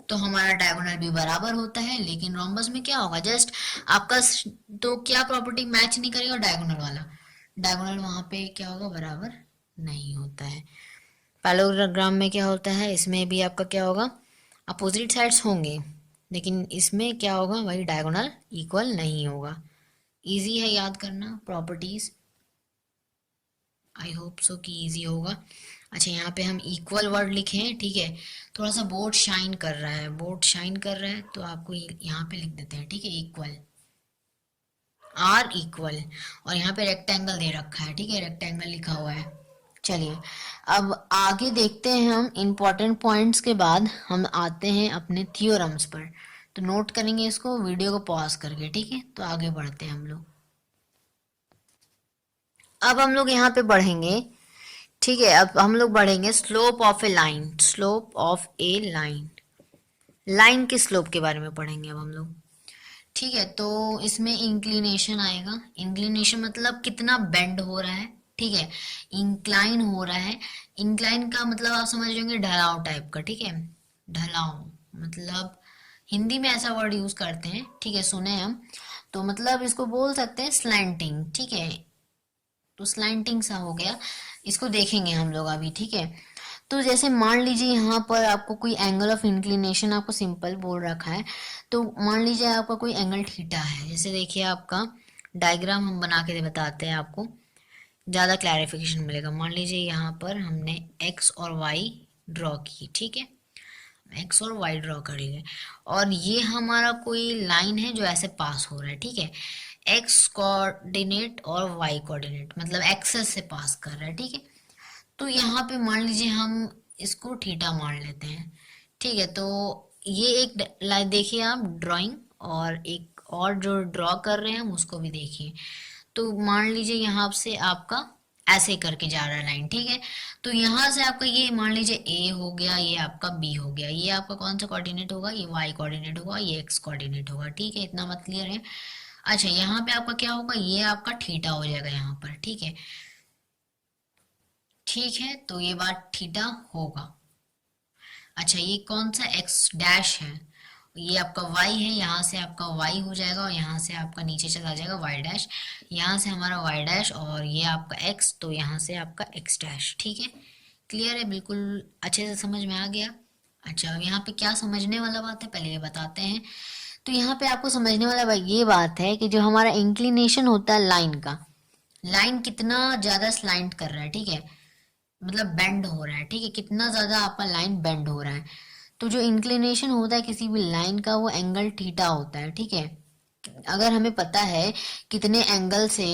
तो हमारा डायगोनल भी बराबर होता है, लेकिन रोम्बस में क्या होगा, जस्ट आपका तो क्या प्रॉपर्टी मैच नहीं करेगा, डायगोनल वाला, डायगोनल वहां पे क्या होगा, बराबर नहीं होता है। पैरेललोग्राम में क्या होता है, इसमें भी आपका क्या होगा, अपोजिट साइड्स होंगे, लेकिन इसमें क्या होगा, वही डायगोनल इक्वल नहीं होगा। इजी है याद करना प्रॉपर्टीज। आई होप सो कि इजी होगा। अच्छा, यहाँ पे हम इक्वल वर्ड लिखे हैं, ठीक है। थोड़ा सा बोर्ड शाइन कर रहा है, बोर्ड शाइन कर रहा है, तो आपको यहाँ पे लिख देते हैं, ठीक है, इक्वल, आर इक्वल। और यहाँ पे रेक्टेंगल दे रखा है, ठीक है, रेक्टेंगल लिखा हुआ है। चलिए, अब आगे देखते हैं हम इम्पोर्टेंट पॉइंट्स के बाद हम आते हैं अपने थियोरम्स पर। तो नोट करेंगे इसको वीडियो को पॉज करके, ठीक है। तो आगे बढ़ते हैं हम लोग। अब हम लोग यहाँ पे बढ़ेंगे, ठीक है। अब हम लोग बढ़ेंगे slope of a line, slope of a line, line के स्लोप के बारे में पढ़ेंगे अब हम लोग, ठीक है। तो इसमें इंक्लिनेशन आएगा, इंक्लिनेशन मतलब कितना बेंड हो रहा है, ठीक है। इंक्लाइन हो रहा है, इंक्लाइन का मतलब आप समझ रहे होंगे ढलाव टाइप का, ठीक है। ढलाव मतलब हिंदी में ऐसा वर्ड यूज करते हैं, ठीक है, सुने हम। तो मतलब इसको बोल सकते हैं स्लैंटिंग, ठीक है। तो स्लैंटिंग सा हो गया, इसको देखेंगे हम लोग अभी, ठीक है। तो जैसे मान लीजिए यहाँ पर आपको कोई एंगल ऑफ इंक्लिनेशन आपको सिंपल बोल रखा है। तो मान लीजिए आपका कोई एंगल थीटा है, जैसे देखिए आपका डायग्राम हम बना के बताते हैं, आपको ज़्यादा क्लैरिफिकेशन मिलेगा। मान लीजिए यहाँ पर हमने एक्स और वाई ड्रॉ की, ठीक है, एक्स और वाई ड्रॉ कर लिए, और ये हमारा कोई लाइन है जो ऐसे पास हो रहा है, ठीक है। एक्स कोऑर्डिनेट और वाई कोऑर्डिनेट मतलब एक्सेस से पास कर रहा है, ठीक है। तो यहाँ पे मान लीजिए हम इसको थीटा मान लेते हैं, ठीक है। तो ये एक लाइन देखिए आप ड्राइंग, और एक और जो ड्रॉ कर रहे हैं हम उसको भी देखिए। तो मान लीजिए यहाँ से आपका ऐसे करके जा रहा है लाइन, ठीक है। तो यहाँ से आपका ये मान लीजिए ए हो गया, ये आपका बी हो गया, ये आपका कौन सा कोऑर्डिनेट होगा, ये वाई कोऑर्डिनेट होगा, ये एक्स कोऑर्डिनेट होगा, ठीक है। इतना मत क्लियर है। अच्छा, यहाँ पे आपका क्या होगा, ये आपका थीटा हो जाएगा यहाँ पर, ठीक है। ठीक है, तो ये बात थीटा होगा। अच्छा, ये कौन सा एक्स डैश है, ये आपका वाई है, यहाँ से आपका वाई हो जाएगा, और यहाँ से आपका नीचे चला जाएगा वाई डैश, यहाँ से हमारा वाई डैश, और ये आपका एक्स, तो यहाँ से आपका एक्स डैश, ठीक है। क्लियर है, बिल्कुल अच्छे से समझ में आ गया। अच्छा, अब यहाँ पे क्या समझने वाला बात है पहले ये बताते हैं। तो यहाँ पे आपको समझने वाला ये बात है कि जो हमारा इंक्लिनेशन होता है लाइन का, लाइन कितना ज्यादा स्लाइंट कर रहा है, ठीक है, मतलब बेंड हो रहा है, ठीक है, कितना ज्यादा आपका लाइन बेंड हो रहा है। तो जो इंक्लिनेशन होता है किसी भी लाइन का वो एंगल थीटा होता है, ठीक है। अगर हमें पता है कितने एंगल से,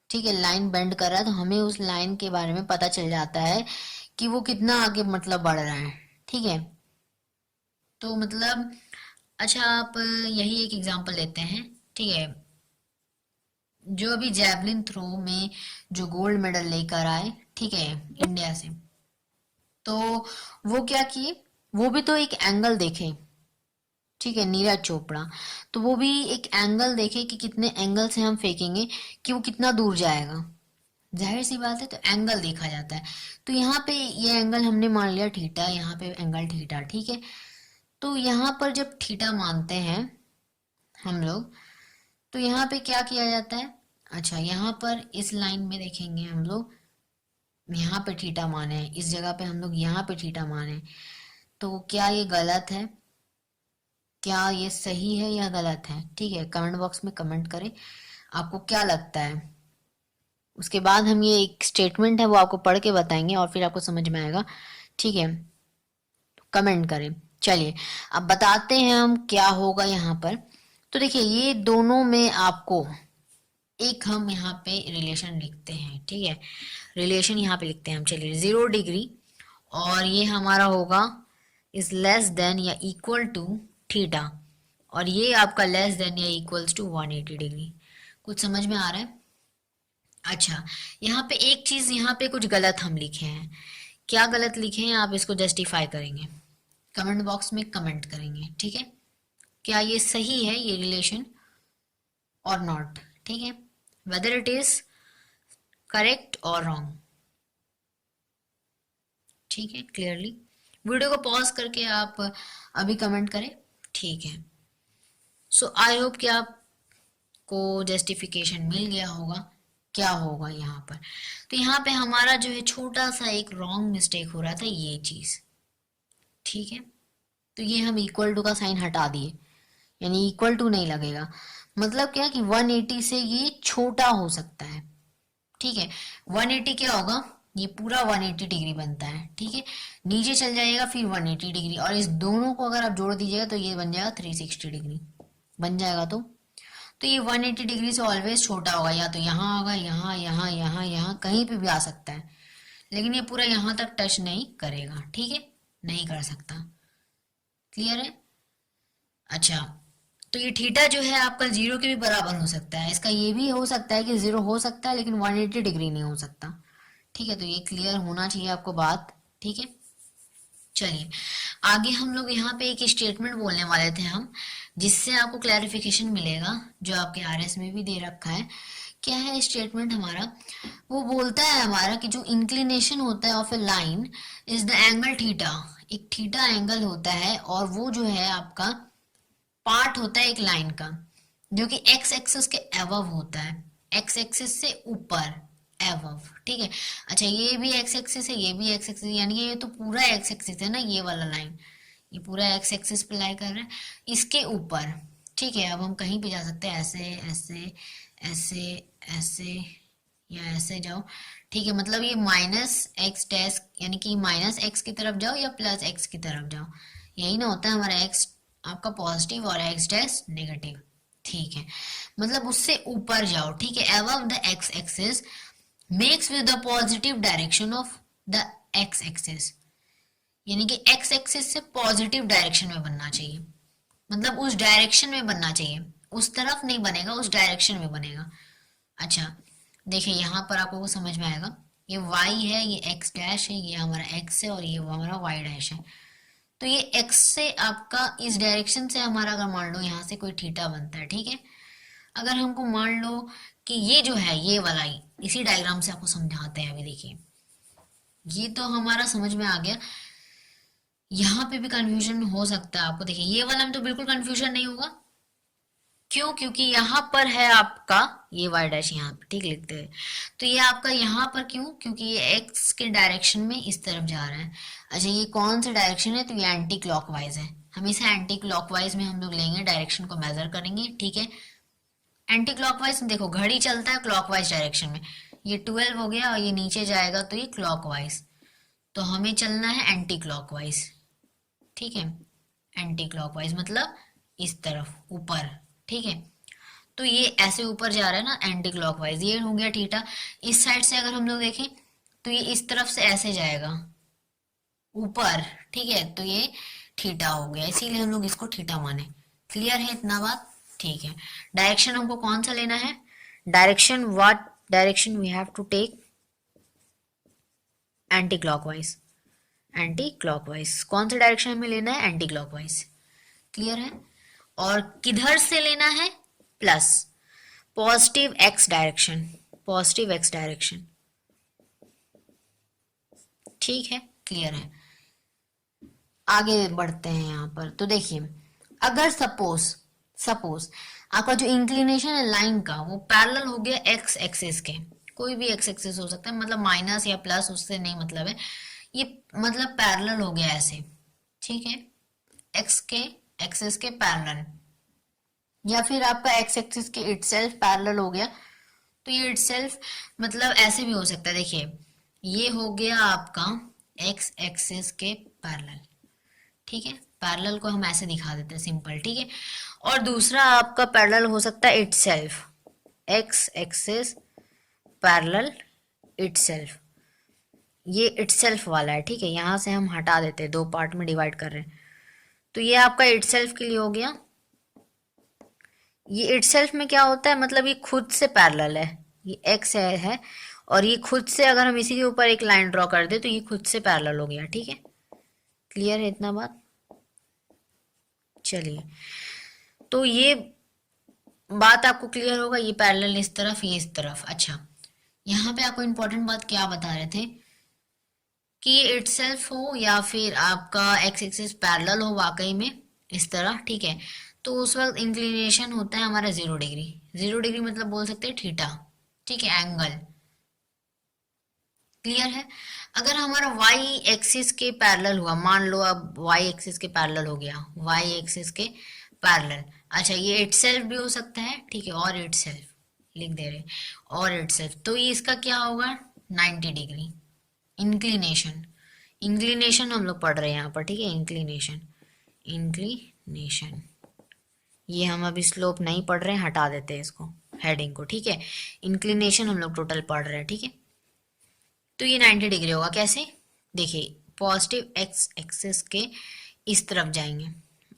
ठीक है, लाइन बेंड कर रहा है, तो हमें उस लाइन के बारे में पता चल जाता है कि वो कितना आगे मतलब बढ़ रहा है, ठीक है। तो मतलब अच्छा, आप यही एक एग्जांपल लेते हैं, ठीक है। जो अभी जैवलिन थ्रो में जो गोल्ड मेडल लेकर आए, ठीक है, इंडिया से, तो वो क्या किए, वो भी तो एक एंगल देखे, ठीक है, नीरज चोपड़ा। तो वो भी एक एंगल देखे कि कितने एंगल से हम फेंकेंगे कि वो कितना दूर जाएगा। जाहिर सी बात है, तो एंगल देखा जाता है। तो यहाँ पे ये एंगल हमने मान लिया थीटा, यहाँ पे एंगल थीटा, ठीक है। तो यहाँ पर जब थीटा मानते हैं हम लोग, तो यहाँ पे क्या किया जाता है। अच्छा, यहाँ पर इस लाइन में देखेंगे हम लोग, यहाँ पे थीटा माने हैं, इस जगह पे हम लोग यहाँ पे थीटा माने, तो क्या ये गलत है, क्या ये सही है या गलत है, ठीक है। कमेंट बॉक्स में कमेंट करें आपको क्या लगता है। उसके बाद हम ये एक स्टेटमेंट है वो आपको पढ़ के बताएंगे और फिर आपको समझ में आएगा, ठीक है। कमेंट करें। चलिए, अब बताते हैं हम क्या होगा यहाँ पर। तो देखिए, ये दोनों में आपको एक हम यहाँ पे रिलेशन लिखते हैं, ठीक है, रिलेशन यहाँ पे लिखते हैं हम। चलिए, 0 डिग्री, और ये हमारा होगा इज लेस देन या इक्वल टू थीटा, और ये आपका लेस देन या इक्वल्स टू 180 डिग्री। कुछ समझ में आ रहा है। अच्छा, यहाँ पे एक चीज, यहाँ पे कुछ गलत हम लिखे हैं। क्या गलत लिखे हैं आप इसको जस्टिफाई करेंगे, कमेंट बॉक्स में कमेंट करेंगे, ठीक है। क्या ये सही है ये रिलेशन और नॉट, ठीक है, वेदर इट इज करेक्ट और रॉन्ग, ठीक है। क्लियरली वीडियो को पॉज करके आप अभी कमेंट करें, ठीक है। सो आई होप कि आपको जस्टिफिकेशन मिल गया होगा क्या होगा यहाँ पर। तो यहाँ पे हमारा जो है छोटा सा एक रॉन्ग मिस्टेक हो रहा था, ये चीज, ठीक है। तो ये हम इक्वल टू का साइन हटा दिए, यानी इक्वल टू नहीं लगेगा। मतलब क्या कि 180 से ये छोटा हो सकता है, ठीक है। 180 क्या होगा, ये पूरा 180 डिग्री बनता है, ठीक है। नीचे चल जाएगा फिर 180 डिग्री, और इस दोनों को अगर आप जोड़ दीजिएगा तो ये बन जाएगा 360 डिग्री बन जाएगा। तो ये 180 डिग्री से ऑलवेज छोटा होगा, या तो यहाँ होगा, यहाँ यहाँ यहाँ यहाँ कहीं पे भी आ सकता है, लेकिन ये पूरा यहाँ तक टच नहीं करेगा, ठीक है, नहीं कर सकता। क्लियर है? अच्छा, तो ये थीटा जो है आपका 0 के भी बराबर हो सकता है, इसका ये भी हो सकता है कि 0 हो सकता है लेकिन 180 डिग्री नहीं हो सकता, ठीक है। तो ये क्लियर होना चाहिए आपको बात, ठीक है। चलिए आगे हम लोग यहाँ पे एक स्टेटमेंट बोलने वाले थे हम, जिससे आपको क्लैरिफिकेशन मिलेगा, जो आपके आरएस में भी दे रखा है। क्या है स्टेटमेंट हमारा, वो बोलता है हमारा कि जो इंक्लिनेशन होता है of a line is the angle theta, एक थीटा एंगल होता है, और वो जो है आपका पार्ट होता है एक लाइन का, जो कि एक्स एक्सिस के अबव होता है, एक्स एक्सिस से ऊपर अबव, ठीक है। अच्छा, ये भी एक्स एक्सिस है, ये भी एक्स एक्सिस, यानी कि ये तो पूरा एक्स एक्सिस है ना, ये वाला लाइन, ये पूरा एक्स एक्सिस पे लाई कर रहा है, इसके ऊपर, ठीक है। अब हम कहीं पे जा सकते हैं, ऐसे ऐसे ऐसे ऐसे या ऐसे जाओ, ठीक है। मतलब ये माइनस एक्स डैश, यानी कि माइनस एक्स की तरफ जाओ या प्लस एक्स की तरफ जाओ, यही ना होता है हमारा एक्स आपका पॉजिटिव और एक्स डैश नेगेटिव, ठीक है। मतलब उससे ऊपर जाओ, ठीक है, above the x axis makes with the positive direction of the x axis, यानी कि एक्स एक्सिस से पॉजिटिव डायरेक्शन में बनना चाहिए, मतलब उस डायरेक्शन में बनना चाहिए, उस तरफ नहीं बनेगा, उस डायरेक्शन में बनेगा। अच्छा देखिए यहाँ पर आपको समझ में आएगा, ये y है, ये x डैश है, ये हमारा x है, और ये हमारा y डैश है। तो ये x से आपका इस डायरेक्शन से हमारा अगर मान लो यहाँ से कोई थीटा बनता है, ठीक है। अगर हमको मान लो कि ये जो है ये वाला ही, इसी डायग्राम से आपको समझाते हैं। अभी देखिए ये तो हमारा समझ में आ गया, यहाँ पे भी कंफ्यूजन हो सकता है आपको। देखिए ये वाला में तो बिल्कुल कंफ्यूजन नहीं होगा, क्यों? क्योंकि यहाँ पर है आपका ये y डैश, यहाँ पे ठीक लिखते हैं, तो ये आपका यहाँ पर क्यों? क्योंकि ये x के डायरेक्शन में इस तरफ जा रहा है। अच्छा ये कौन सा डायरेक्शन है? तो ये एंटी क्लॉकवाइज है, हमेशा एंटी क्लॉकवाइज में हम लोग लेंगे, डायरेक्शन को मेजर करेंगे, ठीक है। एंटी क्लॉकवाइज देखो घड़ी चलता है क्लॉकवाइज डायरेक्शन में, ये 12 हो गया और ये नीचे जाएगा तो ये क्लॉकवाइज, तो हमें चलना है एंटी क्लॉकवाइज, ठीक है। एंटी क्लॉकवाइज मतलब इस तरफ ऊपर, ठीक है। तो ये ऐसे ऊपर जा रहा है ना एंटी क्लॉकवाइज, ये हो गया थीटा। इस साइड से अगर हम लोग देखें तो ये इस तरफ से ऐसे जाएगा ऊपर, ठीक है, तो ये थीटा हो गया, इसीलिए हम लोग इसको थीटा माने। क्लियर है इतना बात? ठीक है। डायरेक्शन हमको कौन सा लेना है? Direction, what direction we have to take? Anti clockwise, anti clockwise. कौन सा डायरेक्शन हमें लेना है? Anti clockwise. क्लियर है? और किधर से लेना है? Plus positive x direction, positive x direction, ठीक है। क्लियर है? आगे बढ़ते हैं यहाँ पर। तो देखिए अगर सपोज सपोज आपका जो इंक्लिनेशन है लाइन का वो पैरेलल हो गया एक्स एक्सिस के, कोई भी एक्स एक्सिस हो सकता है, मतलब माइनस या प्लस उससे नहीं मतलब है, ये मतलब पैरेलल हो गया ऐसे, ठीक है, एक्स के एक्सिस के पैरेलल, या फिर आपका एक्स एक्सिस के इटसेल्फ पैरेलल हो गया, तो ये इटसेल्फ मतलब ऐसे भी हो सकता है। देखिए ये हो गया आपका एक्स एक्सिस के पैरेलल, ठीक है, पैरेलल को हम ऐसे दिखा देते हैं सिंपल, ठीक है। और दूसरा आपका पैरेलल हो सकता है itself, x axis parallel itself, ये इटसेल्फ वाला है, ठीक है, यहां से हम हटा देते हैं, दो पार्ट में डिवाइड कर रहे हैं, तो ये आपका इटसेल्फ के लिए हो गया। ये इटसेल्फ में क्या होता है, मतलब ये खुद से पैरेलल है, ये एक्स है और ये खुद से अगर हम इसी के ऊपर एक लाइन ड्रॉ कर दे तो ये खुद से पैरेलल हो गया, ठीक है। क्लियर है इतना बात? चलिए तो ये बात आपको क्लियर होगा, ये पैरेलल इस तरफ, ये इस तरफ। अच्छा यहाँ पे आपको इंपॉर्टेंट बात क्या बता रहे थे कि ये इटसेल्फ हो या फिर आपका एक्स एक्सिस पैरेलल हो वाकई में इस तरह, ठीक है, तो उस वक्त इंक्लिनेशन होता है हमारा 0 डिग्री। 0 डिग्री मतलब बोल सकते हैं थीटा, ठीक है, एंगल। क्लियर है? अगर हमारा y एक्सिस के पैरेलल हुआ, मान लो अब y एक्सिस के पैरेलल हो गया, y एक्सिस के पैरेलल, अच्छा ये इटसेल्फ भी हो सकता है, ठीक है, और इटसेल्फ, लिख दे रहे, और इटसेल्फ, तो ये इसका क्या होगा 90 डिग्री। इंक्लिनेशन, इंक्लिनेशन हम लोग पढ़ रहे हैं यहाँ पर, ठीक है, इंक्लिनेशन, इंक्लिनेशन, ये हम अभी स्लोप नहीं पढ़ रहे हैं, हटा देते हैं इसको, हेडिंग को, ठीक है। इंक्लिनेशन हम लोग टोटल पढ़ रहे हैं, ठीक है। तो ये 90 डिग्री होगा, कैसे, देखिए पॉजिटिव एक्स एक्सिस के इस तरफ जाएंगे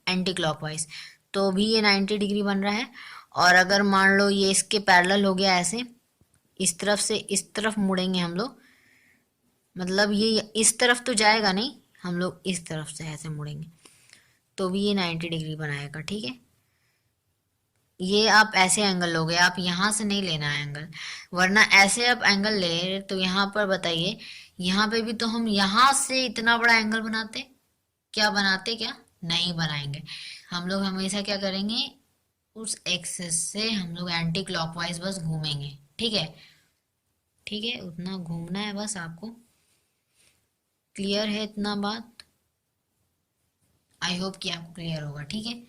एंटी क्लॉकवाइज, तो भी ये 90 डिग्री बन रहा है। और अगर मान लो ये इसके पैरेलल हो गया ऐसे, इस तरफ से इस तरफ मुड़ेंगे हम लोग, मतलब ये इस तरफ तो जाएगा नहीं, हम लोग इस तरफ से ऐसे मुड़ेंगे, तो भी ये 90 डिग्री बनाएगा, ठीक है। ये आप ऐसे एंगल लोगे, आप यहाँ से नहीं लेना है एंगल, वरना ऐसे आप एंगल ले तो यहाँ पर बताइए, यहाँ पे भी तो हम यहाँ से इतना बड़ा एंगल बनाते, क्या बनाते, क्या नहीं बनाएंगे। हम लोग हमेशा क्या करेंगे, उस एक्सिस से हम लोग एंटी क्लॉकवाइज बस घूमेंगे, ठीक है, ठीक है, उतना घूमना है बस आपको। क्लियर है इतना बात, आई होप कि आपको क्लियर होगा, ठीक है।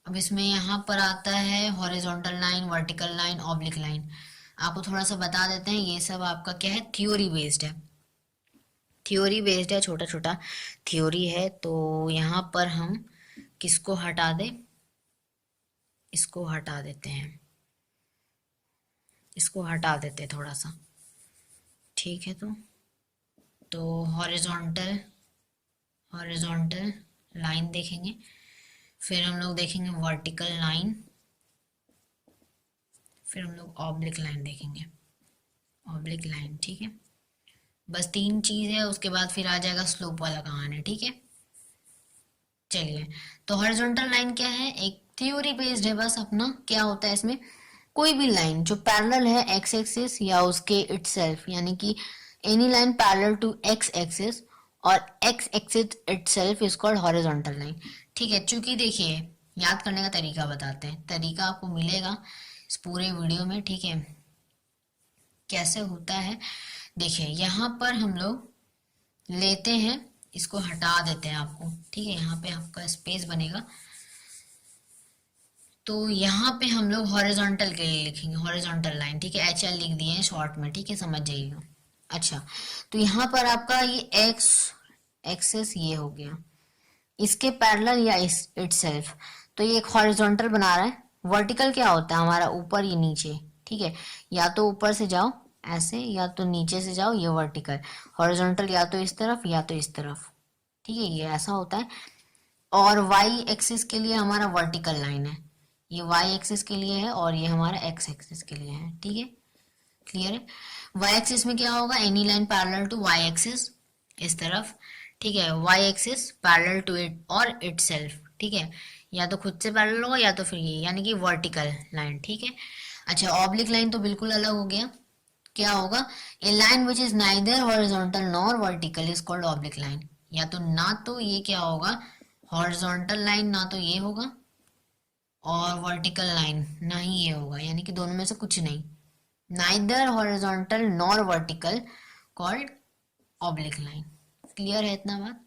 अब इसमें यहाँ पर आता है horizontal line, vertical line, oblique line. आपको थोड़ा सा बता देते हैं, ये सब आपका क्या है, थ्योरी बेस्ड है, थ्योरी बेस्ड है, छोटा छोटा थ्योरी है। तो यहाँ पर हम किसको हटा दें, इसको हटा देते हैं, इसको हटा देते हैं थोड़ा सा, ठीक है। तो हॉरिजॉन्टल, हॉरिजॉन्टल लाइन देखेंगे, फिर हम लोग देखेंगे वर्टिकल लाइन, फिर हम लोग ऑब्लिक लाइन देखेंगे, ऑब्लिक लाइन, ठीक है। बस 3 चीज है, उसके बाद फिर आ जाएगा स्लोप वाला कहानी, ठीक है। चलिए, तो हॉरिजॉन्टल लाइन क्या है, एक थ्योरी बेस्ड है बस अपना। क्या होता है इसमें, कोई भी लाइन जो पैरेलल है एक्स एक्सिस या उसके इटसेल्फ, यानी कि any line parallel to X axis और X axis itself is called horizontal line, ठीक है। चूंकि देखिए, याद करने का तरीका बताते हैं, तरीका आपको मिलेगा इस पूरे वीडियो में, ठीक है। कैसे होता है, देखिए यहाँ पर हम लोग लेते हैं, इसको हटा देते हैं आपको, ठीक है, यहाँ पे आपका स्पेस बनेगा, तो यहाँ पे हम लोग हॉरिजॉन्टल के लिए लिखेंगे हॉरिजॉन्टल लाइन, ठीक है, HL लिख दिए हैं शॉर्ट में, ठीक है, समझ जाइएगा। अच्छा, तो यहाँ पर आपका ये एक्स एक्सिस ये हो गया, इसके पैरेलल या इटसेल्फ, तो ये एक हॉरिजॉन्टल बना रहा है। वर्टिकल क्या होता है हमारा, ऊपर या नीचे, ठीक है, या तो ऊपर से जाओ ऐसे, या तो नीचे से जाओ, ये वर्टिकल। हॉरिजॉन्टल या तो इस तरफ या तो इस तरफ, ठीक है, ये ऐसा होता है। और वाई एक्सिस के लिए हमारा वर्टिकल लाइन है, ये वाई एक्सिस के लिए है और ये हमारा एक्स एक्सिस के लिए है, ठीक है, क्लियर है। वाई एक्सिस में क्या होगा, any line parallel to Y axis, इस तरफ, ठीक है, Y axis parallel to it और इटसेल्फ, ठीक है, या तो खुद से पैरेलल होगा या तो फिर ये, यानी कि वर्टिकल लाइन, ठीक है। अच्छा, ऑब्लिक लाइन तो बिल्कुल अलग हो गया, क्या होगा, a line which is neither horizontal nor vertical is called oblique line, या तो ना तो ये क्या होगा हॉरिजॉन्टल लाइन, ना तो ये होगा, और वर्टिकल लाइन ना ही ये होगा, यानी कि दोनों में से कुछ नहीं, neither horizontal nor vertical called oblique line. Clear है इतना बात।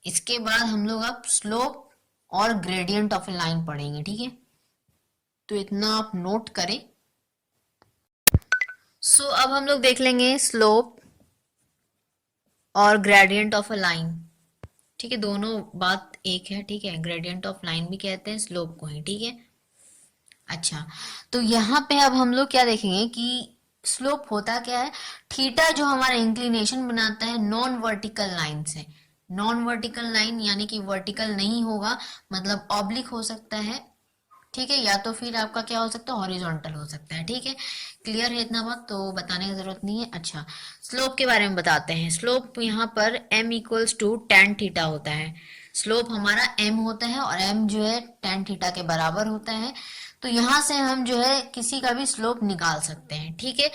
इसके बाद हम लोग अब स्लोप और ग्रेडियंट ऑफ ए लाइन पढ़ेंगे, ठीक है, तो इतना आप नोट करें। सो अब हम लोग देख लेंगे स्लोप और ग्रेडियंट ऑफ अ लाइन, ठीक है, दोनों बात एक है, ठीक है, ग्रेडियंट ऑफ लाइन भी कहते हैं स्लोप को ही, ठीक है। अच्छा, तो यहाँ पे अब हम लोग क्या देखेंगे कि स्लोप होता क्या है, थीटा जो हमारा इंक्लिनेशन बनाता है नॉन वर्टिकल लाइन से, नॉन वर्टिकल लाइन यानी कि वर्टिकल नहीं होगा, मतलब ऑब्लिक हो सकता है, ठीक है, या तो फिर आपका क्या हो सकता है हॉरिजॉन्टल हो सकता है, ठीक है। क्लियर है इतना बात, तो बताने की जरूरत नहीं है। अच्छा, स्लोप के बारे में बताते हैं। स्लोप यहाँ पर m equals to tan theta होता है, स्लोप हमारा m होता है और m जो है टेन थीटा के बराबर होता है, तो यहाँ से हम जो है किसी का भी स्लोप निकाल सकते हैं, ठीक है।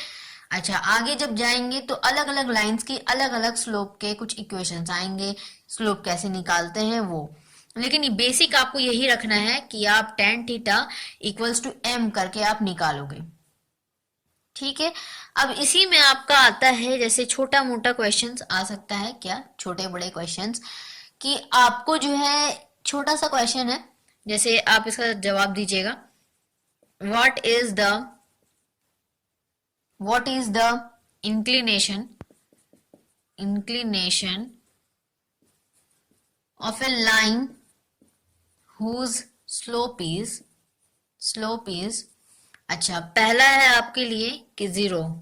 अच्छा, आगे जब जाएंगे तो अलग अलग लाइंस की अलग अलग स्लोप के कुछ इक्वेशंस आएंगे, स्लोप कैसे निकालते हैं वो, लेकिन ये बेसिक आपको यही रखना है कि आप tan theta equals to m करके आप निकालोगे, ठीक है। अब इसी में आपका आता है जैसे छोटा मोटा क्वेश्चंस आ सकता है, क्या छोटे बड़े क्वेश्चंस, कि आपको जो है छोटा सा क्वेश्चन है, जैसे आप इसका जवाब दीजिएगा, what is the what is the inclination inclination of a line whose slope is अच्छा, पहला है आपके लिए कि जीरो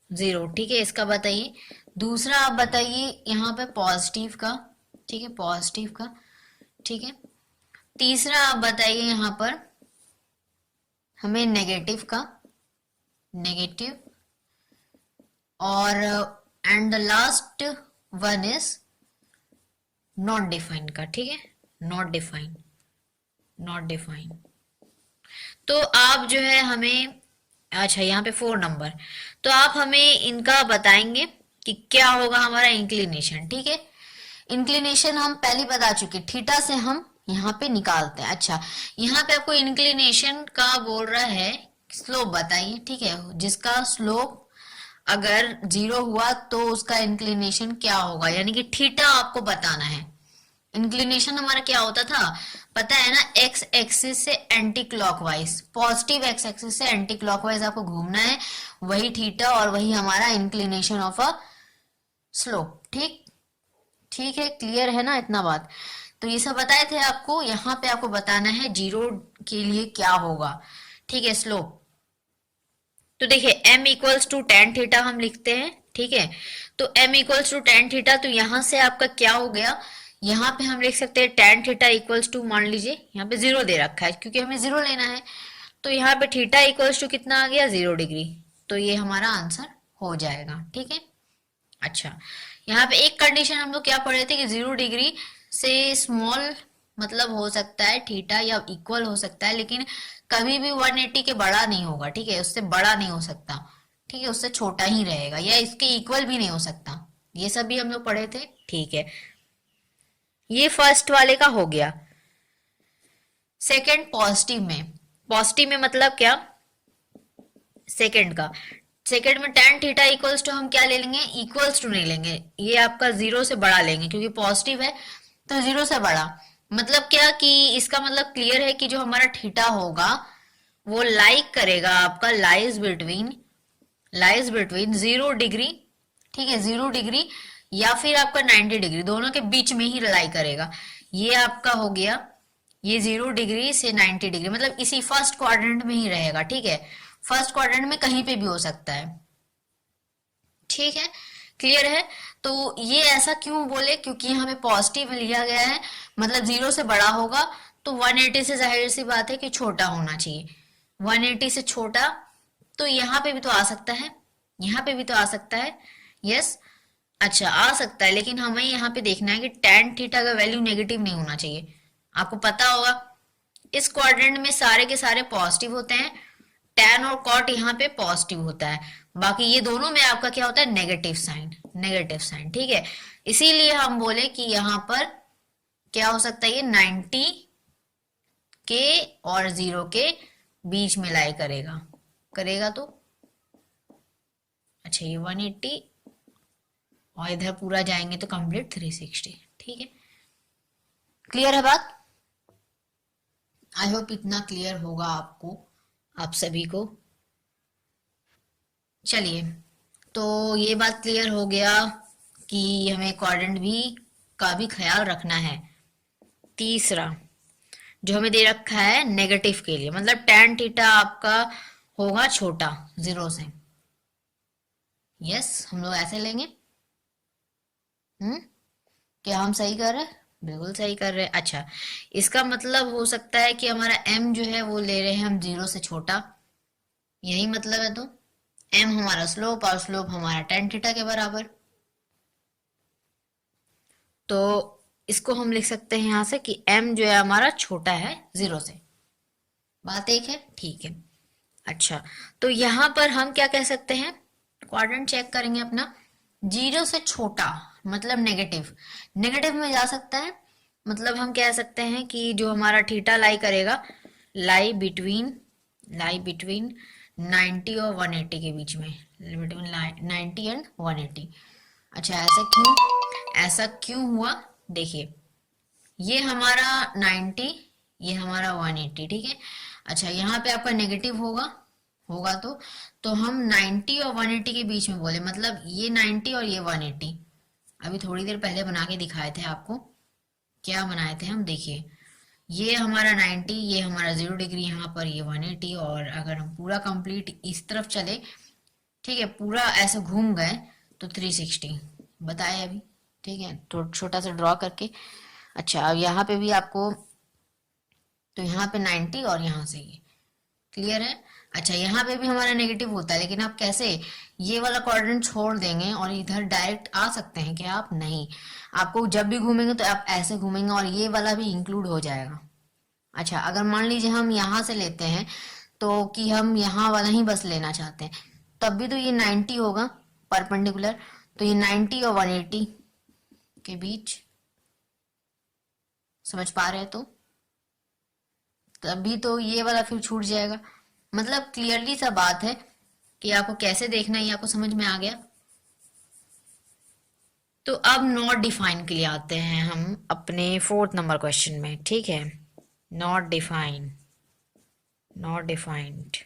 जीरो, ठीक है, इसका बताइए। दूसरा आप बताइए यहाँ पे पॉजिटिव का, ठीक है, पॉजिटिव का, ठीक है। तीसरा आप बताइए यहाँ पर हमें नेगेटिव का, नेगेटिव, और and the last one is not define का, ठीक है, नॉट डिफाइन, नॉट डिफाइन। तो आप जो है हमें, अच्छा यहाँ पे 4 नंबर, तो आप हमें इनका बताएंगे कि क्या होगा हमारा इंक्लिनेशन, ठीक है। इंक्लिनेशन हम पहले बता चुके, थीटा से हम यहाँ पे निकालते हैं। अच्छा, यहाँ पे आपको इंक्लिनेशन का बोल रहा है, स्लोप बताइए, ठीक है, जिसका स्लोप अगर 0 हुआ तो उसका इंक्लिनेशन क्या होगा, यानी कि थीटा आपको बताना है। इंक्लिनेशन हमारा क्या होता था पता है ना, एक्स एक्सिस से anti clockwise, positive x axis से एंटी क्लॉकवाइज आपको घूमना है, वही थीटा और वही हमारा इंक्लिनेशन ऑफ अ स्लोप। ठीक, ठीक है, क्लियर है ना इतना बात। तो ये सब बताए थे आपको, यहाँ पे आपको बताना है 0 के लिए क्या होगा, ठीक है, स्लोप। तो देखिए m equals to tan theta हम लिखते हैं, ठीक है। तो m equals to tan theta, तो यहां से आपका क्या हो गया, यहाँ पे हम लिख सकते हैं टेन थीटा इक्वल्स टू, मान लीजिए यहाँ पे 0 दे रखा है क्योंकि हमें 0 लेना है, तो यहाँ पे थीटा इक्वल्स टू कितना आ गया, 0 डिग्री। तो ये हमारा आंसर हो जाएगा, ठीक है। अच्छा, यहाँ पे एक कंडीशन हम लोग क्या पढ़े थे कि 0 डिग्री से स्मॉल मतलब हो सकता है थीटा या इक्वल हो सकता है, लेकिन कभी भी 180 के बड़ा नहीं होगा, ठीक है, उससे बड़ा नहीं हो सकता, ठीक है, उससे छोटा ही रहेगा, या इसके इक्वल भी नहीं हो सकता। ये सब भी हम लोग पढ़े थे, ठीक है। ये फर्स्ट वाले का हो गया। सेकंड पॉजिटिव में, पॉजिटिव में मतलब क्या, सेकंड का, सेकंड में टेन थीटा इक्वल्स टू हम क्या ले लेंगे, इक्वल्स टू नहीं लेंगे, ये आपका 0 से बड़ा लेंगे क्योंकि पॉजिटिव है, तो 0 से बड़ा। मतलब क्या कि इसका मतलब क्लियर है कि जो हमारा थीटा होगा वो लाइक करेगा आपका, लाइज बिटवीन 0 डिग्री, ठीक है, 0 डिग्री या फिर आपका 90 डिग्री, दोनों के बीच में ही लाई करेगा। ये आपका हो गया, ये 0 डिग्री से 90 डिग्री, मतलब इसी फर्स्ट क्वाड्रेंट में ही रहेगा, ठीक है, फर्स्ट क्वाड्रेंट में कहीं पे भी हो सकता है, ठीक है, क्लियर है। तो ये ऐसा क्यों बोले, क्योंकि यहाँ पे पॉजिटिव लिया गया है, मतलब 0 से बड़ा होगा, तो 180 से जाहिर सी बात है कि छोटा होना चाहिए, 180 से छोटा, तो यहाँ पे भी तो आ सकता है, यहाँ पे भी तो आ सकता है, यस, अच्छा आ सकता है, लेकिन हमें यहाँ पे देखना है कि टेन थीटा का वैल्यू नेगेटिव नहीं होना चाहिए। आपको पता होगा इस क्वाड्रेंट में सारे के सारे पॉजिटिव होते हैं, टेन और कॉट यहाँ पे पॉजिटिव होता है, बाकी ये दोनों में आपका क्या होता है, नेगेटिव साइन, नेगेटिव साइन, ठीक है। इसीलिए हम बोले कि यहाँ पर क्या हो सकता है, ये 90 के और 0 के बीच में लाई करेगा, करेगा तो अच्छा ये 180 और इधर पूरा जाएंगे तो कंप्लीट 360, ठीक है, क्लियर है बात। आई होप इतना क्लियर होगा आपको, आप सभी को। चलिए, तो ये बात क्लियर हो गया कि हमें क्वाड्रेंट भी का भी ख्याल रखना है। तीसरा जो हमें दे रखा है नेगेटिव के लिए, मतलब टेन थीटा आपका होगा छोटा 0 से, यस, हम लोग ऐसे लेंगे। क्या हम सही कर रहे हैं, बिल्कुल सही कर रहे हैं। अच्छा, इसका मतलब हो सकता है कि हमारा m जो है वो ले रहे हैं हम 0 से छोटा, यही मतलब है। तो m हमारा स्लोप और स्लोप हमारा टेन थीटा के बराबर, तो इसको हम लिख सकते हैं यहां से कि m जो है हमारा छोटा है 0 से, बात एक है, ठीक है। अच्छा, तो यहां पर हम क्या कह सकते हैं, क्वाड्रेंट चेक करेंगे अपना, 0 से छोटा मतलब नेगेटिव, नेगेटिव में जा सकता है, मतलब हम कह सकते हैं कि जो हमारा थीटा लाई करेगा, लाई बिटवीन 90 और 180 के बीच में, बिटवीन 90 एंड 180। अच्छा, ऐसा क्यों हुआ, देखिए ये हमारा 90, ये हमारा 180, ठीक है। अच्छा, यहाँ पे आपका नेगेटिव होगा, होगा तो हम 90 और 180 के बीच में बोले, मतलब ये 90 और ये 180। अभी थोड़ी देर पहले बना के दिखाए थे आपको, क्या बनाए थे हम, देखिए ये हमारा 90, ये हमारा 0 डिग्री, यहाँ पर ये 180, और अगर हम पूरा कंप्लीट इस तरफ चले, ठीक है, पूरा ऐसे घूम गए तो 360 बताए अभी, ठीक है, तो छोटा सा ड्रॉ करके। अच्छा, अब यहाँ पे भी आपको, तो यहाँ पे 90 और यहाँ से ये क्लियर है। अच्छा, यहाँ पे भी हमारा नेगेटिव होता है, लेकिन आप कैसे ये वाला क्वाड्रेंट छोड़ देंगे और इधर डायरेक्ट आ सकते हैं क्या आप? नहीं, आपको जब भी घूमेंगे तो आप ऐसे घूमेंगे और ये वाला भी इंक्लूड हो जाएगा। अच्छा, अगर मान लीजिए हम यहाँ से लेते हैं, तो कि हम यहाँ वाला ही बस लेना चाहते हैं, तब भी तो ये 90 होगा परपेंडिकुलर, तो ये 90 और 180 के बीच, समझ पा रहे हैं? तो तभी तो ये वाला फिर छूट जाएगा। मतलब क्लियरली सा बात है कि आपको कैसे देखना है, ये आपको समझ में आ गया। तो अब नॉट डिफाइन के लिए आते हैं हम अपने 4th नंबर क्वेश्चन में, ठीक है। Not define, not defined,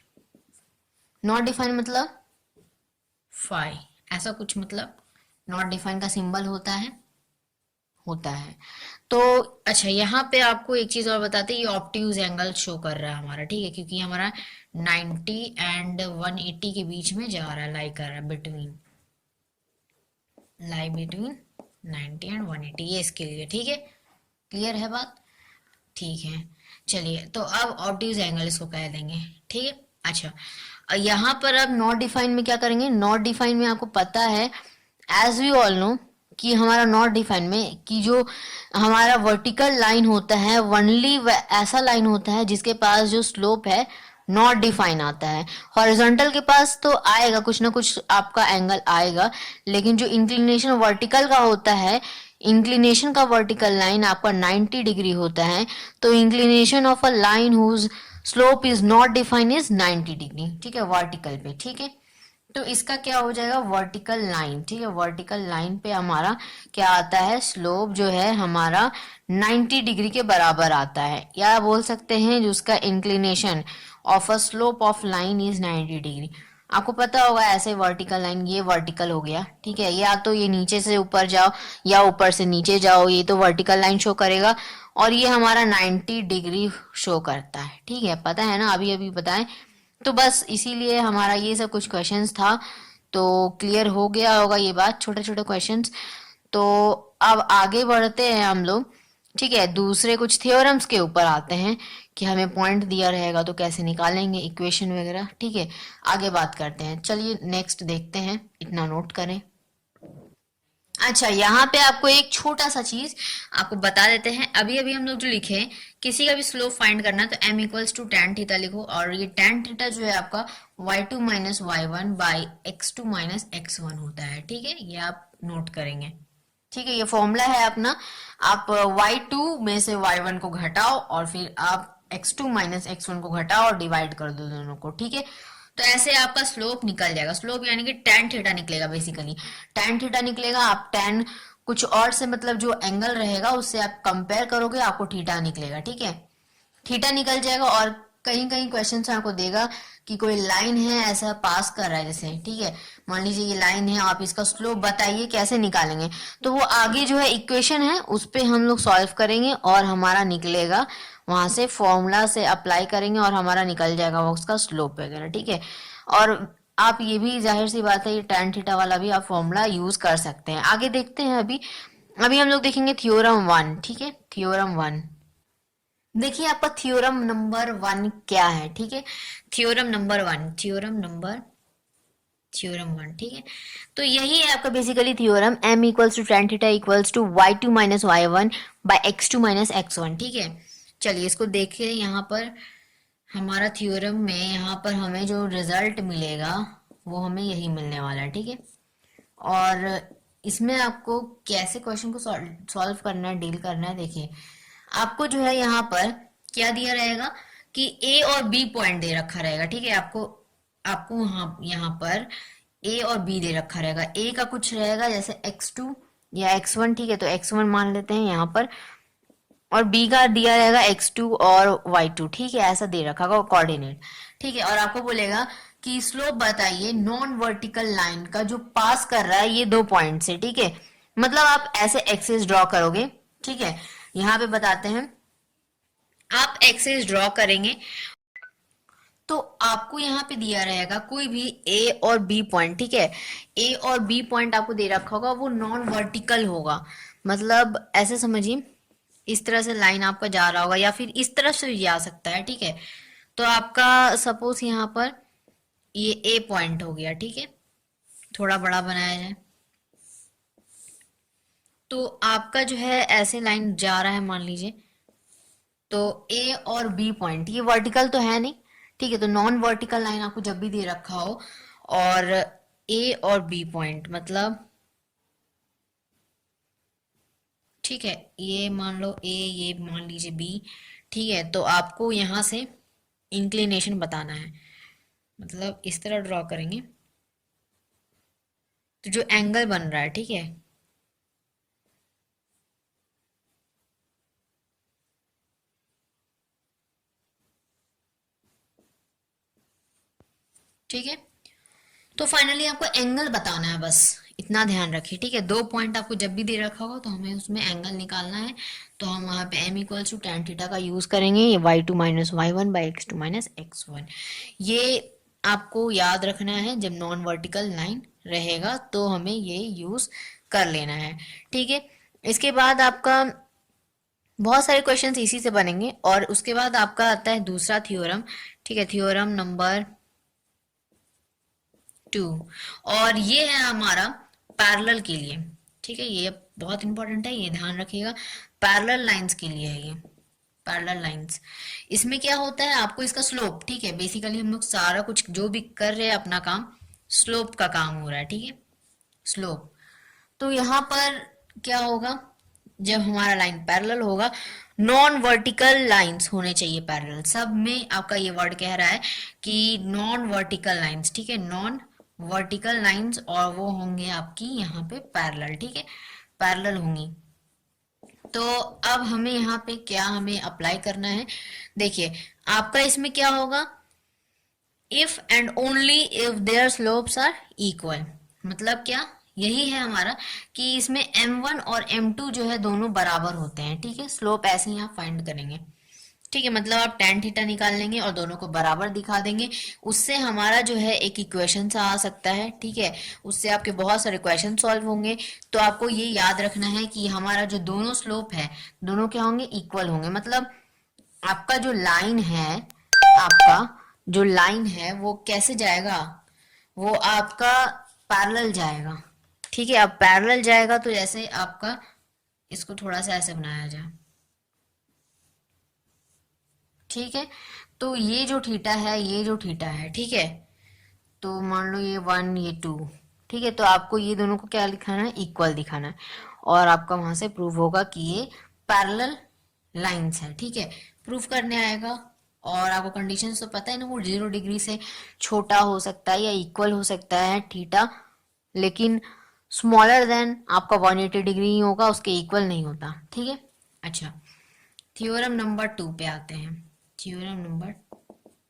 not define मतलब फाई, ऐसा कुछ, मतलब नॉट डिफाइन का सिंबल होता है। तो अच्छा, यहाँ पे आपको एक चीज और बताते हैं, ये ऑब्ट्यूज एंगल शो कर रहा है हमारा, ठीक है, क्योंकि हमारा 90 एंड 180 के बीच में जा रहा है, लाई कर रहा है बिटवीन, लाई बिटवीन 90 एंड 180, ये इसके लिए, ठीक है। क्लियर है बात? ठीक है, चलिए, तो अब ऑब्ट्यूज एंगल इसको कह देंगे, ठीक है। अच्छा, यहाँ पर अब नॉट डिफाइन में क्या करेंगे, नॉट डिफाइन में आपको पता है, एज वी ऑल नो, कि हमारा नॉट डिफाइन में कि जो हमारा वर्टिकल लाइन होता है, वनली ऐसा लाइन होता है जिसके पास जो स्लोप है नॉट डिफाइन आता है। हॉरिजॉन्टल के पास तो आएगा कुछ ना कुछ आपका एंगल आएगा, लेकिन जो इंक्लिनेशन वर्टिकल का होता है, इंक्लिनेशन का वर्टिकल लाइन आपका 90 डिग्री होता है, तो inclination of a line whose slope is not define is 90 degree, ठीक है, वर्टिकल पे, ठीक है। तो इसका क्या हो जाएगा, वर्टिकल लाइन, ठीक है, वर्टिकल लाइन पे हमारा क्या आता है, स्लोप जो है हमारा 90 डिग्री के बराबर आता है, या बोल सकते हैं जो उसका inclination of a slope of line is 90 degree. आपको पता होगा ऐसे वर्टिकल लाइन, ये वर्टिकल हो गया, ठीक है, या तो ये नीचे से ऊपर जाओ या ऊपर से नीचे जाओ, ये तो वर्टिकल लाइन शो करेगा, और ये हमारा 90 डिग्री शो करता है, ठीक है, पता है ना, अभी अभी बताएं। तो बस इसीलिए हमारा ये सब कुछ क्वेश्चंस था, तो क्लियर हो गया होगा ये बात, छोटे छोटे क्वेश्चंस। तो अब आगे बढ़ते हैं हम लोग, ठीक है, दूसरे कुछ थ्योरम्स के ऊपर आते हैं कि हमें पॉइंट दिया रहेगा तो कैसे निकालेंगे इक्वेशन वगैरह, ठीक है, आगे बात करते हैं। चलिए नेक्स्ट देखते हैं, इतना नोट करें। अच्छा, यहाँ पे आपको एक छोटा सा चीज आपको बता देते हैं, अभी अभी हम लोग जो लिखे हैं, किसी का भी स्लोप फाइंड करना है तो m equals to tan theta लिखो, और ये tan थीटा जो है आपका y2 minus y1 by x2 minus x1 होता है, ठीक है, ये आप नोट करेंगे, ठीक है, ये फॉर्मूला है अपना। आप y2 में से y1 को घटाओ और फिर आप x2 माइनस x1 को घटाओ और डिवाइड कर दो दोनों को, ठीक है। तो ऐसे आपका स्लोप निकल जाएगा, स्लोप यानी कि tan थीटा निकलेगा, बेसिकली tan थीटा निकलेगा। आप tan कुछ और से, मतलब जो एंगल रहेगा उससे आप कंपेयर करोगे, आपको थीटा निकलेगा, ठीक है, थीटा निकल जाएगा। और कहीं कहीं क्वेश्चन से आपको देगा कि कोई लाइन है ऐसा पास कर रहा है जैसे, ठीक है, मान लीजिए ये लाइन है, आप इसका स्लोप बताइए कैसे निकालेंगे, तो वो आगे जो है इक्वेशन है उस पे हम लोग सॉल्व करेंगे और हमारा निकलेगा, वहां से फॉर्मूला से अप्लाई करेंगे और हमारा निकल जाएगा वो उसका स्लोप वगैरह, ठीक है। और आप ये भी जाहिर सी बात है, ये tan थीटा वाला भी आप फॉर्मूला यूज कर सकते हैं। आगे देखते हैं, अभी अभी हम लोग देखेंगे थ्योरम 1, ठीक है, थ्योरम 1। देखिए आपका थ्योरम नंबर 1 क्या है, ठीक है, थ्योरम नंबर 1, थ्योरम 1, ठीक है। तो यही है आपका basically theorem, m equals to tan theta equals to y2 minus y1 by x2 minus x1, ठीक है। चलिए इसको देखिए, यहाँ पर हमारा थ्योरम में यहाँ पर हमें जो रिजल्ट मिलेगा वो हमें यही मिलने वाला है, ठीक है। और इसमें आपको कैसे क्वेश्चन को सॉल्व करना है, डील करना है, देखिए आपको जो है यहाँ पर क्या दिया रहेगा कि ए और बी पॉइंट दे रखा रहेगा, ठीक है, आपको आपको यहाँ पर ए और बी दे रखा रहेगा। ए का कुछ रहेगा जैसे x2 या x1, ठीक है, तो x1 मान लेते हैं यहाँ पर, और बी का दिया रहेगा x2 और y2, ठीक है, ऐसा दे रखा होगा कोऑर्डिनेट, ठीक है, और आपको बोलेगा कि स्लोप बताइए नॉन वर्टिकल लाइन का जो पास कर रहा है ये 2 पॉइंट से, ठीक है। मतलब आप ऐसे एक्सिस ड्रॉ करोगे, ठीक है। यहाँ पे बताते हैं, आप एक्सिस ड्रॉ करेंगे तो आपको यहाँ पे दिया रहेगा कोई भी ए और बी पॉइंट, ठीक है। ए और बी पॉइंट आपको दे रखा होगा, वो नॉन वर्टिकल होगा। मतलब ऐसे समझिए, इस तरह से लाइन आपका जा रहा होगा या फिर इस तरफ से भी जा सकता है, ठीक है। तो आपका सपोज यहाँ पर ये ए पॉइंट हो गया, ठीक है। थोड़ा बड़ा बनाया जाए तो आपका जो है ऐसे लाइन जा रहा है मान लीजिए, तो ए और बी पॉइंट ये वर्टिकल तो है नहीं, ठीक है। तो नॉन वर्टिकल लाइन आपको जब भी दे रखा हो और ए और बी पॉइंट मतलब, ठीक है, ये मान लो ए, ये मान लीजिए बी, ठीक है। तो आपको यहाँ से इंक्लिनेशन बताना है, मतलब इस तरह ड्रॉ करेंगे तो जो एंगल बन रहा है, ठीक है, ठीक है। तो फाइनली आपको एंगल बताना है, बस इतना ध्यान रखिए, ठीक है। 2 पॉइंट आपको जब भी दे रखा होगा तो हमें उसमें एंगल निकालना है। तो हम वहाँ पे m equals to tan theta का यूज करेंगे, ये y2 minus y1 by x2 minus x1। ये आपको याद रखना है, जब नॉन वर्टिकल लाइन रहेगा तो हमें ये यूज कर लेना है, ठीक है। इसके बाद आपका बहुत सारे क्वेश्चंस इसी से बनेंगे और उसके बाद आपका आता है दूसरा थ्योरम, ठीक है, थ्योरम नंबर 2। और ये है हमारा पैरेलल के लिए, ठीक है। ये बहुत इंपॉर्टेंट है, ये ध्यान रखिएगा। पैरेलल लाइंस के लिए है ये, पैरेलल लाइंस। इसमें क्या होता है, आपको इसका स्लोप, ठीक है, बेसिकली हम लोग सारा कुछ जो भी कर रहे हैं अपना काम, स्लोप का काम हो रहा है, ठीक है, स्लोप। तो यहाँ पर क्या होगा, जब हमारा लाइन पैरेलल होगा, नॉन वर्टिकल लाइंस होने चाहिए पैरेलल, सब में आपका ये वर्ड कह रहा है कि नॉन वर्टिकल लाइंस, ठीक है, नॉन वर्टिकल लाइंस, और वो होंगे आपकी यहाँ पे पैरेलल, ठीक है, पैरेलल होंगी। तो अब हमें यहाँ पे क्या हमें अप्लाई करना है, देखिए आपका इसमें क्या होगा, if and only if their slopes are equal. मतलब क्या, यही है हमारा कि इसमें m1 और m2 जो है दोनों बराबर होते हैं, ठीक है। स्लोप ऐसे ही आप फाइंड करेंगे, ठीक है। मतलब आप tan थीटा निकाल लेंगे और दोनों को बराबर दिखा देंगे, उससे हमारा जो है एक इक्वेशन सा आ सकता है, ठीक है। उससे आपके बहुत सारे क्वेश्चन सॉल्व होंगे। तो आपको ये याद रखना है कि हमारा जो दोनों स्लोप है, दोनों क्या होंगे, इक्वल होंगे। मतलब आपका जो लाइन है, आपका जो लाइन है वो कैसे जाएगा, वो आपका पैरेलल जाएगा, ठीक है। अब पैरेलल जाएगा तो जैसे आपका, इसको थोड़ा सा ऐसे बनाया जाए, ठीक है। तो ये जो थीटा है, ये जो थीटा है, ठीक है, तो मान लो ये 1 ये 2, ठीक है। तो आपको ये दोनों को क्या दिखाना है, इक्वल दिखाना है, और आपका वहां से प्रूव होगा कि ये पैरेलल लाइंस है, ठीक है। प्रूफ करने आएगा और आपको कंडीशन तो पता है ना, वो 0 डिग्री से छोटा हो सकता है या इक्वल हो सकता है थीटा, लेकिन स्मॉलर देन आपका 180 डिग्री ही होगा, उसके इक्वल नहीं होता, ठीक है। अच्छा, थ्योरम नंबर 2 पे आते हैं। थ्योरम नंबर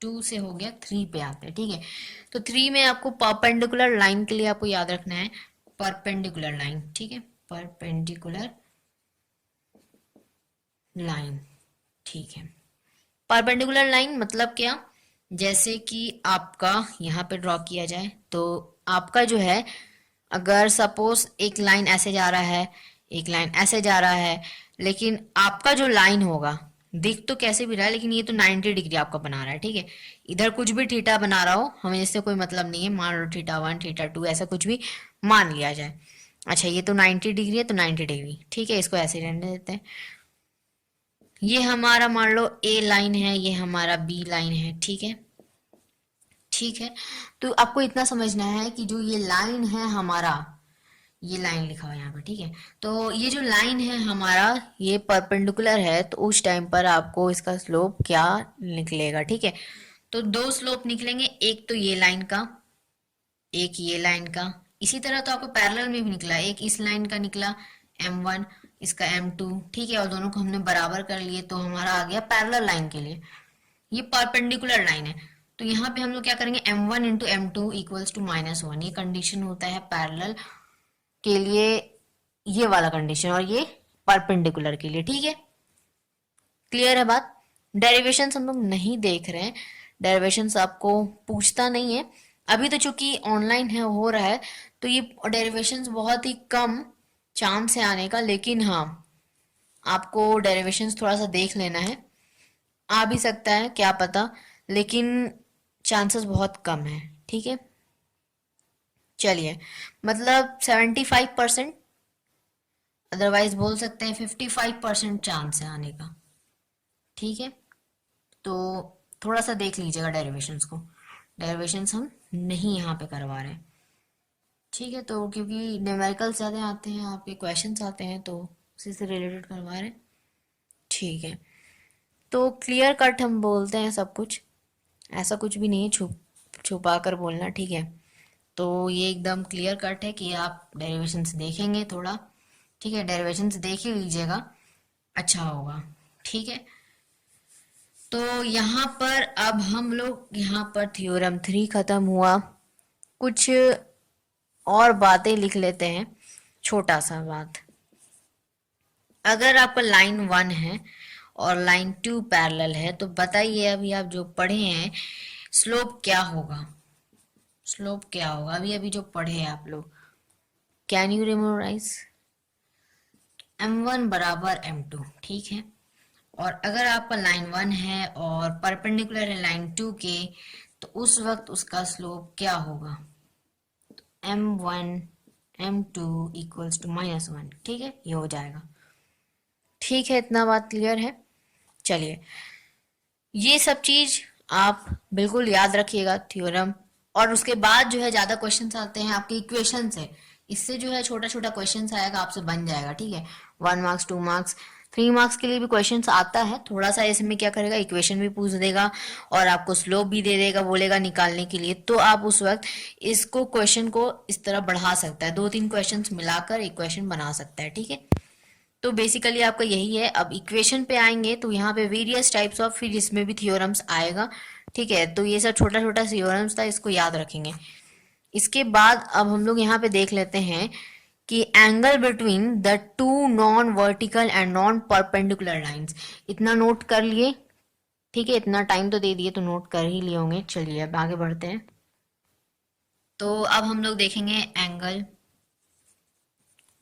2 से हो गया, 3 पे आते हैं, ठीक है। तो 3 में आपको परपेंडिकुलर लाइन के लिए आपको याद रखना है, परपेंडिकुलर लाइन, ठीक है, परपेंडिकुलर लाइन, ठीक है। परपेंडिकुलर लाइन मतलब क्या, जैसे कि आपका यहाँ पे ड्रॉ किया जाए तो आपका जो है, अगर सपोज एक लाइन ऐसे जा रहा है, एक लाइन ऐसे जा रहा है, लेकिन आपका जो लाइन होगा, दिख तो कैसे भी रहा है लेकिन ये तो 90 डिग्री आपका बना रहा है, ठीक है। इधर कुछ भी थीटा बना रहा हो, हमें इससे कोई मतलब नहीं है, मान लो थीटा 1 थीटा 2 ऐसा कुछ भी मान लिया जाए। अच्छा, ये तो 90 डिग्री है तो 90 डिग्री, ठीक है, इसको ऐसे रहने देते हैं। ये हमारा मान लो ए लाइन है, ये हमारा बी लाइन है, ठीक है, ठीक है। तो आपको इतना समझना है कि जो ये लाइन है हमारा, ये लाइन लिखा हुआ है यहाँ पर, ठीक है। तो ये जो लाइन है हमारा, ये परपेंडिकुलर है, तो उस टाइम पर आपको इसका स्लोप क्या निकलेगा, ठीक है। तो 2 स्लोप निकलेंगे, एक तो ये लाइन का, एक ये लाइन का। इसी तरह तो आपको पैरेलल में भी निकला, एक इस लाइन का निकला m1, इसका m2, ठीक है, और दोनों को हमने बराबर कर लिए तो हमारा आ गया पैरेलल लाइन के लिए। ये परपेंडिकुलर लाइन है। तो यहाँ पे हम लोग क्या करेंगे, m1 into M two equals to -1, ये कंडीशन होता है पैरेलल के लिए, ये वाला कंडीशन, और ये परपेंडिकुलर के लिए। ठीक है, क्लियर है बात। डेरिवेशंस हम लोग नहीं देख रहे हैं, डेरिवेशंस आपको पूछता नहीं है अभी, तो चूंकि ऑनलाइन है हो रहा है, तो ये डेरिवेशंस बहुत ही कम चांस है आने का, लेकिन हाँ आपको डेरिवेशंस थोड़ा सा देख लेना है, आ भी सकता है क्या पता, लेकिन चांसेस बहुत कम है। ठीक है, चलिए, मतलब 75%, अदरवाइज बोल सकते हैं 55% चांस है आने का। ठीक है, तो थोड़ा सा देख लीजिएगा डेरिवेशंस को, डेरिवेशंस हम नहीं यहाँ पे करवा रहे हैं। ठीक है, तो क्योंकि न्यूमेरिकल ज़्यादा आते हैं, आपके क्वेश्चंस आते हैं, तो उसी से रिलेटेड करवा रहे हैं। ठीक है, तो क्लियर कट हम बोलते हैं सब कुछ, ऐसा कुछ भी नहीं है छुपा कर बोलना। ठीक है, तो ये एकदम क्लियर कट है कि आप डेरिवेशंस देखेंगे थोड़ा। ठीक है, डेरिवेशंस देख ही लीजिएगा, अच्छा होगा। ठीक है, तो यहाँ पर अब हम लोग, यहाँ पर थ्योरम 3 खत्म हुआ, कुछ और बातें लिख लेते हैं, छोटा सा बात। अगर आपका लाइन 1 है और लाइन 2 पैरेलल है, तो बताइए अभी आप जो पढ़े हैं स्लोप क्या होगा, स्लोप क्या होगा, अभी अभी जो पढ़े हैं आप लोग, कैन यू मेमोराइज। m1 बराबर m2, ठीक है, और अगर आपका लाइन 1 है और परपेंडिकुलर है लाइन 2 के, तो उस वक्त उसका स्लोप क्या होगा, m1 m2 इक्वल्स टू -1। ठीक है, ये हो जाएगा। ठीक है, इतना बात क्लियर है। चलिए, ये सब चीज आप बिल्कुल याद रखिएगा थ्योरम, और उसके बाद जो है ज्यादा क्वेश्चंस आते हैं आपके इक्वेशन से, इससे जो है छोटा छोटा क्वेश्चंस आएगा, आपसे बन जाएगा। ठीक है, 1 मार्क्स 2 मार्क्स 3 मार्क्स के लिए भी क्वेश्चंस आता है थोड़ा सा, इसमें क्या करेगा, इक्वेशन भी पूछ देगा और आपको स्लोप भी दे देगा, बोलेगा निकालने के लिए, तो आप उस वक्त इसको क्वेश्चन को इस तरह बढ़ा सकता है, 2-3 क्वेश्चन मिलाकर इक्वेशन बना सकता है। ठीक है, तो बेसिकली आपका यही है। अब इक्वेशन पे आएंगे तो यहाँ पे वेरियस टाइप्स ऑफ, फिर इसमें भी थ्योरम्स आएगा। ठीक है, तो ये सब छोटा छोटा थ्योरम्स था, इसको याद रखेंगे। इसके बाद अब हम लोग यहाँ पे देख लेते हैं कि angle between the two non vertical and non perpendicular lines, इतना नोट कर लिए। ठीक है, इतना टाइम तो दे दिए, तो नोट कर ही लिए होंगे। चलिए अब आगे बढ़ते हैं। तो अब हम लोग देखेंगे angle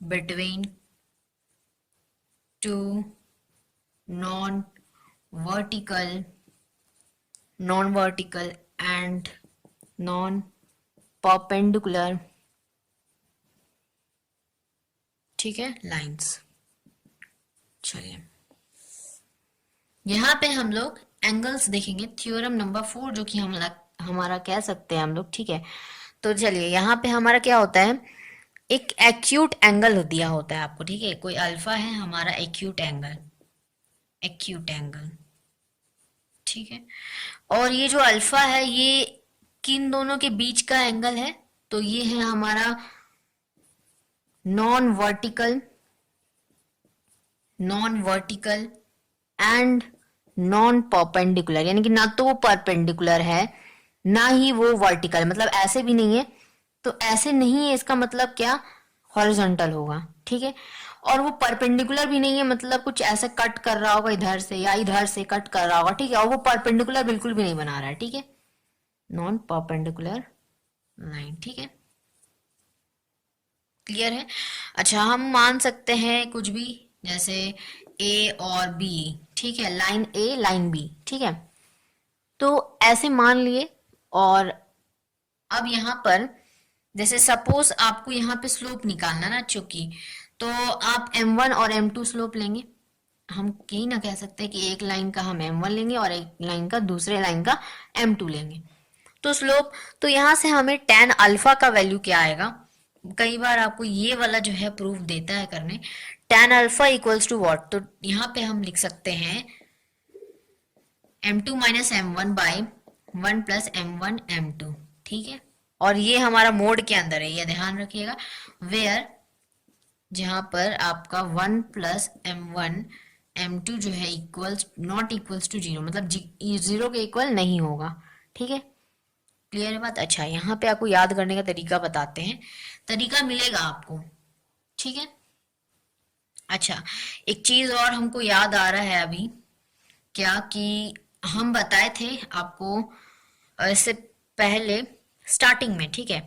between two non vertical and non perpendicular, ठीक है, लाइंस। चलिए, यहाँ पे हम लोग एंगल्स देखेंगे, थ्योरम नंबर 4 जो कि हमारा कह सकते हैं हम लोग। ठीक है, तो चलिए यहाँ पे हमारा क्या होता है, एक एक्यूट एंगल दिया होता है आपको। ठीक है, कोई अल्फा है हमारा एक्यूट एंगल, एक्यूट एंगल। ठीक है, और ये जो अल्फा है ये किन दोनों के बीच का एंगल है, तो ये है हमारा non vertical and non perpendicular, यानी कि ना तो वो परपेंडिकुलर है ना ही वो वर्टिकल, मतलब ऐसे भी नहीं है, तो ऐसे नहीं है इसका मतलब क्या, हॉरिजॉन्टल होगा। ठीक है, और वो परपेंडिकुलर भी नहीं है, मतलब कुछ ऐसे कट कर रहा होगा इधर से या इधर से कट कर रहा होगा। ठीक है, और वो परपेंडिकुलर बिल्कुल भी नहीं बना रहा है। ठीक है, नॉन परपेंडिकुलर लाइन। ठीक है, क्लियर है। अच्छा, हम मान सकते हैं कुछ भी, जैसे ए और बी। ठीक है, लाइन ए लाइन बी। ठीक है, तो ऐसे मान लिए, और अब यहाँ पर जैसे सपोज आपको यहाँ पे स्लोप निकालना ना, चूंकि तो आप m1 और m2 स्लोप लेंगे। हम यही ना कह सकते हैं कि एक लाइन का हम m1 लेंगे और एक लाइन का, दूसरे लाइन का m2 लेंगे, तो स्लोप, तो यहाँ से हमें tan अल्फा का वैल्यू क्या आएगा, कई बार आपको ये वाला जो है प्रूफ देता है करने, tan alpha equals to what, तो यहाँ पे हम लिख सकते हैं m2 minus m1 by 1 plus m1 m2। ठीक है, और ये हमारा मोड के अंदर है, ये ध्यान रखिएगा, वेयर, जहां पर आपका 1 प्लस m1 m2 जो है इक्वल्स, नॉट इक्वल्स टू 0, मतलब 0 के इक्वल नहीं होगा। ठीक है, क्लियर है बात। अच्छा, यहाँ पे आपको याद करने का तरीका बताते हैं, तरीका मिलेगा आपको, ठीक है। अच्छा, एक चीज और हमको याद आ रहा है अभी, क्या कि हम बताए थे आपको इससे पहले स्टार्टिंग में, ठीक है,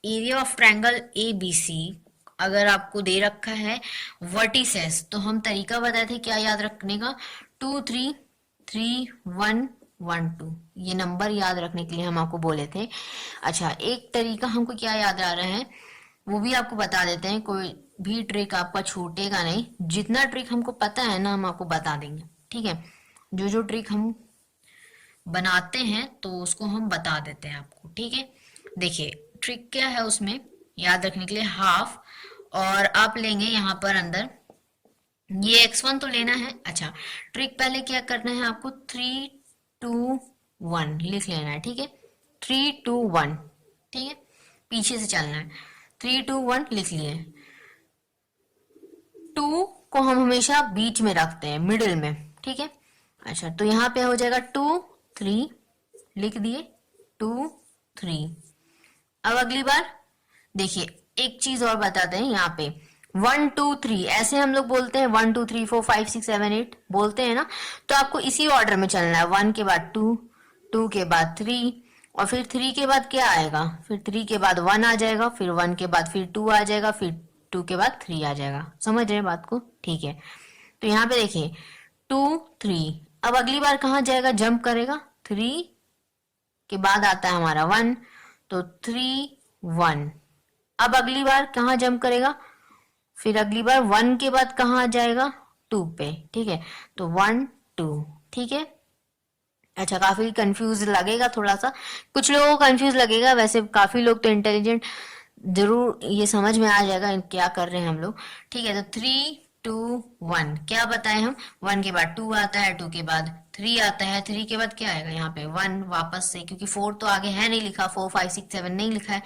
area of triangle A B C अगर आपको दे रखा है वर्टिसेस, तो हम तरीका बताए थे क्या याद रखने का, 2 3 3 1 1 2, ये नंबर याद रखने के लिए हम आपको बोले थे। अच्छा, एक तरीका हमको क्या याद आ रहा है वो भी आपको बता देते हैं, कोई भी ट्रिक आपका छूटेगा नहीं, जितना ट्रिक हमको पता है ना हम आपको बता देंगे, ठीक है। जो जो ट्रिक हम बनाते हैं तो उसको हम बता देते हैं आपको, ठीक है। देखिए ट्रिक क्या है उसमें याद रखने के लिए, हाफ, और आप लेंगे यहाँ पर अंदर ये x1 तो लेना है। अच्छा, ट्रिक पहले क्या करना है आपको, 3 2 1 लिख लेना है, ठीक है, 3 2 1, ठीक है, पीछे से चलना है, 3 2 1 लिख लिए। 2 को हम हमेशा बीच में रखते हैं, मिडिल में, ठीक है। अच्छा, तो यहाँ पे हो जाएगा 2 3 लिख दिए, 2 3। अब अगली बार देखिए एक चीज और बताते हैं, यहाँ पे 1 2 3 ऐसे हम लोग बोलते हैं, 1 2 3 4 5 6 7 8 बोलते हैं ना, तो आपको इसी ऑर्डर में चलना है, 1 के बाद 2, 2 के बाद 3, और फिर 3 के बाद क्या आएगा, फिर 3 के बाद 1 आ जाएगा, फिर 1 के बाद फिर 2 आ जाएगा, फिर 2 के बाद 3 आ जाएगा। समझ रहे हैं बात को, ठीक है। तो यहाँ पे देखिए 2 3, अब अगली बार कहाँ जाएगा, जंप करेगा, 3 के बाद आता है हमारा 1, तो 3 1। अब अगली बार कहाँ जंप करेगा, फिर अगली बार 1 के बाद कहाँ आ जाएगा, 2 पे, ठीक है, तो 1 2, ठीक है। अच्छा, काफी कंफ्यूज लगेगा थोड़ा सा, कुछ लोगों को कंफ्यूज लगेगा, वैसे काफी लोग तो इंटेलिजेंट, जरूर ये समझ में आ जाएगा क्या कर रहे हैं हम लोग, ठीक है। तो 3 2 1 क्या बताए हम, 1 के बाद 2 आता है, 2 के बाद 3 आता है, 3 के बाद क्या आएगा यहाँ पे 1 वापस से, क्योंकि 4 तो आगे है नहीं लिखा, 4 5 6 7 नहीं लिखा है,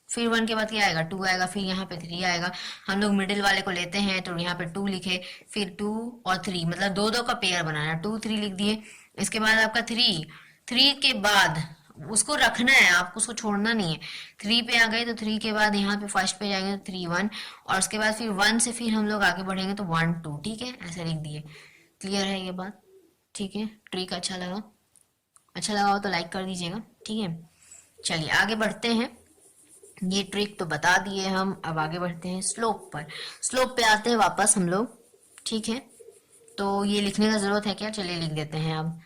फिर 1 के बाद क्या आएगा 2 आएगा, फिर यहाँ पे 3 आएगा। हम लोग मिडिल वाले को लेते हैं तो यहाँ पे 2 लिखे, फिर 2 और 3, मतलब दो दो का पेयर बनाना, 2 3 लिख दिए। इसके बाद आपका 3 के बाद उसको रखना है आपको, उसको छोड़ना नहीं है। 3 पे आ गए तो 3 के बाद यहाँ पे फर्स्ट पे जाएंगे तो 3 1, और उसके बाद फिर 1 से फिर हम लोग आगे बढ़ेंगे तो 1 2, ठीक है, ऐसे लिख दिए। क्लियर है ये बात, ठीक है। ट्रिक अच्छा लगा, अच्छा लगा हो तो लाइक कर दीजिएगा, ठीक है। चलिए आगे बढ़ते हैं, ये ट्रिक तो बता दिए हम, अब आगे बढ़ते हैं स्लोप पर। स्लोप पे आते हैं वापस हम लोग, ठीक है। तो ये लिखने का जरूरत है क्या, चलिए लिख देते हैं अब,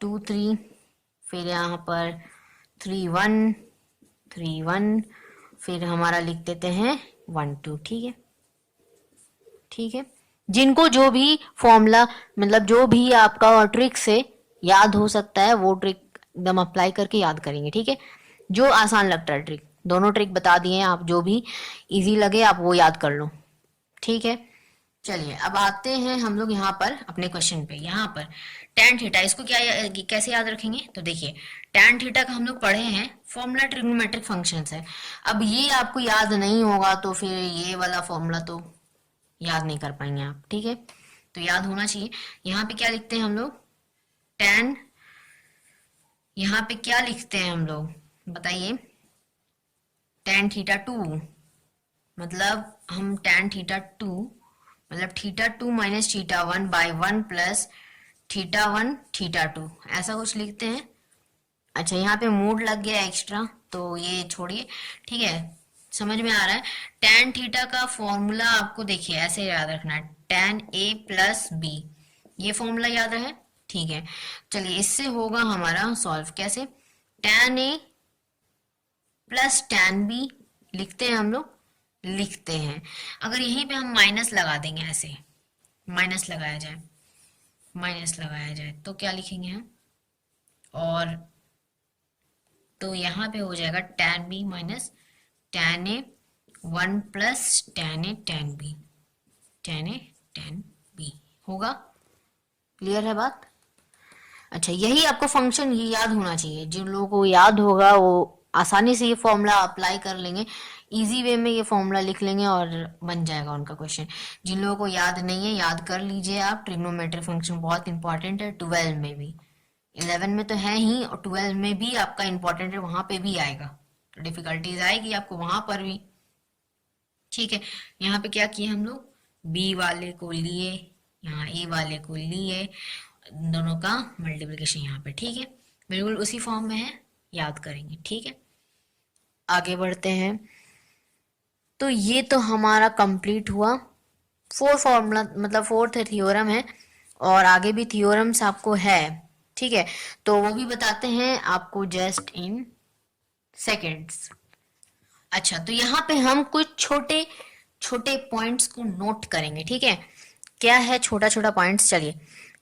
2 3, फिर यहाँ पर 3 1 3 1, फिर हमारा लिख देते हैं 1 2, ठीक है, ठीक है। जिनको जो भी फॉर्मूला, मतलब जो भी आपका ट्रिक से याद हो सकता है वो ट्रिक एकदम अप्लाई करके याद करेंगे, ठीक है। जो आसान लगता है ट्रिक, दोनों ट्रिक बता दिए हैं, आप जो भी इजी लगे आप वो याद कर लो, ठीक है। चलिए अब आते हैं हम लोग यहाँ पर अपने क्वेश्चन पे, यहाँ पर tan थीटा, इसको क्या कैसे याद रखेंगे, तो देखिए tan थीटा का हम लोग पढ़े हैं, फॉर्मूला ट्रिग्नोमेट्रिक फंक्शंस है। अब ये आपको याद नहीं होगा तो फिर ये वाला फॉर्मूला तो याद नहीं कर पाएंगे आप, ठीक है, तो याद होना चाहिए। यहाँ पे क्या लिखते हैं हम लोग, tan, यहाँ पे क्या लिखते हैं हम लोग बताइए, tan थीटा 2, मतलब हम tan थीटा 2 मतलब θ2 माइनस θ1 बाई 1 प्लस θ1 θ2, ऐसा कुछ लिखते हैं। अच्छा, यहाँ पे मोड लग गया एक्स्ट्रा तो ये छोड़िए, ठीक है, समझ में आ रहा है। tan थीटा का फॉर्मूला आपको देखिए ऐसे याद रखना है, tan a प्लस बी, ये फॉर्मूला याद रहे, ठीक है। चलिए इससे होगा हमारा सॉल्व, कैसे, tan a plus tan b लिखते हैं हम लोग, लिखते हैं। अगर यहीं पे हम माइनस लगा देंगे, ऐसे माइनस लगाया जाए, माइनस लगाया जाए तो क्या लिखेंगे हम, और तो यहाँ पे हो जाएगा tan b minus tan a 1 plus tan a tan b, tan a tan b होगा। क्लियर है बात। अच्छा, यही आपको फंक्शन ये याद होना चाहिए, जिन लोगों को याद होगा वो आसानी से ये फॉर्मूला अप्लाई कर लेंगे, इजी वे में ये फॉर्मूला लिख लेंगे और बन जाएगा उनका क्वेश्चन। जिन लोगों को याद नहीं है याद कर लीजिए आप, ट्रिग्नोमेट्रिक फंक्शन बहुत इंपॉर्टेंट है 12 में भी, 11 में तो है ही, और 12 में भी आपका इंपॉर्टेंट है, वहां पे भी आएगा, तो डिफिकल्टीज आएगी आपको वहां पर भी। ठीक है, यहाँ पे क्या किए हम लोग, बी वाले को लिए, यहाँ ए वाले को लिए, दोनों का मल्टीप्लिकेशन यहाँ पे। ठीक है, बिल्कुल उसी फॉर्म में है, याद करेंगे। ठीक है, आगे बढ़ते हैं। तो ये तो हमारा कंप्लीट हुआ, फोर फॉर्मूला मतलब फोर्थ थ्योरम है, और आगे भी थ्योरम्स आपको है। ठीक है, तो वो भी बताते हैं आपको जस्ट इन सेकेंड्स। अच्छा, तो यहाँ पे हम कुछ छोटे छोटे पॉइंट्स को नोट करेंगे। ठीक है, क्या है छोटा छोटा पॉइंट्स, चलिए।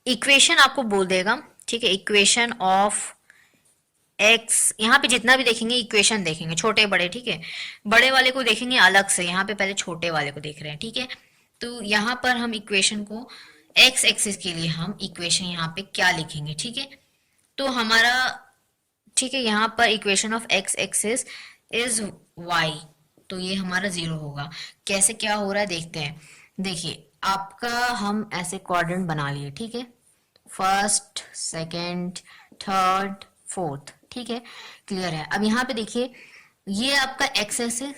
इक्वेशन आपको बोल देगा, ठीक है, इक्वेशन ऑफ एक्स, यहाँ पे जितना भी देखेंगे इक्वेशन देखेंगे छोटे बड़े। ठीक है, बड़े वाले को देखेंगे अलग से, यहाँ पे पहले छोटे वाले को देख रहे हैं। ठीक है, तो यहाँ पर हम इक्वेशन को एक्स एक्सिस के लिए हम इक्वेशन यहाँ पे क्या लिखेंगे। ठीक है, तो हमारा, ठीक है, यहाँ पर equation of X axis is Y, तो ये हमारा 0 होगा। कैसे क्या हो रहा है देखते हैं। देखिए, आपका हम ऐसे क्वाड्रेंट बना लिए। ठीक है, फर्स्ट, सेकंड, थर्ड, फोर्थ। ठीक है, क्लियर है। अब यहाँ पे देखिए, ये आपका एक्सेस है,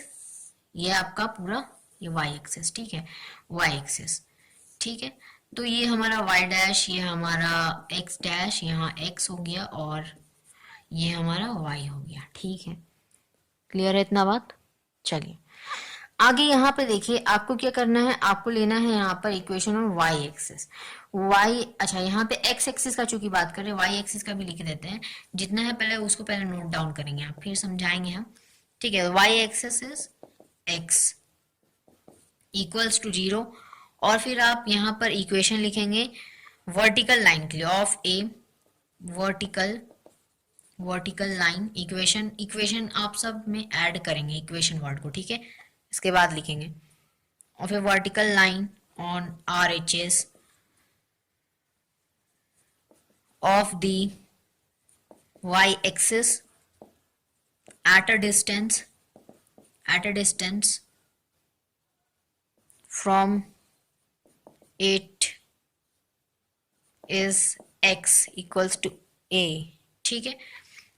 ये आपका पूरा ये वाई एक्सेस। ठीक है, वाई एक्सेस। ठीक है, तो ये हमारा वाई डैश, ये हमारा एक्स डैश, यहाँ एक्स हो गया, और ये हमारा वाई हो गया। ठीक है, क्लियर है इतना बात। चलिए आगे यहाँ पे देखिए, आपको क्या करना है, आपको लेना है यहाँ पर equation of Y axis. Y, अच्छा यहाँ पे एक्स एक्सिस का चूंकि बात करें, वाई एक्सिस का भी लिख देते हैं, जितना है पहले उसको पहले नोट डाउन करेंगे, आप फिर समझाएंगे हम। ठीक है, Y axis is X equals to 0, और फिर आप यहाँ पर इक्वेशन लिखेंगे वर्टिकल लाइन के लिए of A, vertical vertical line, equation, equation आप सब में ऐड करेंगे इक्वेशन वर्ड को। ठीक है, इसके बाद लिखेंगे, और फिर vertical line on R H S of the Y axis at a distance, at a distance from it is X equals to A. ठीक है,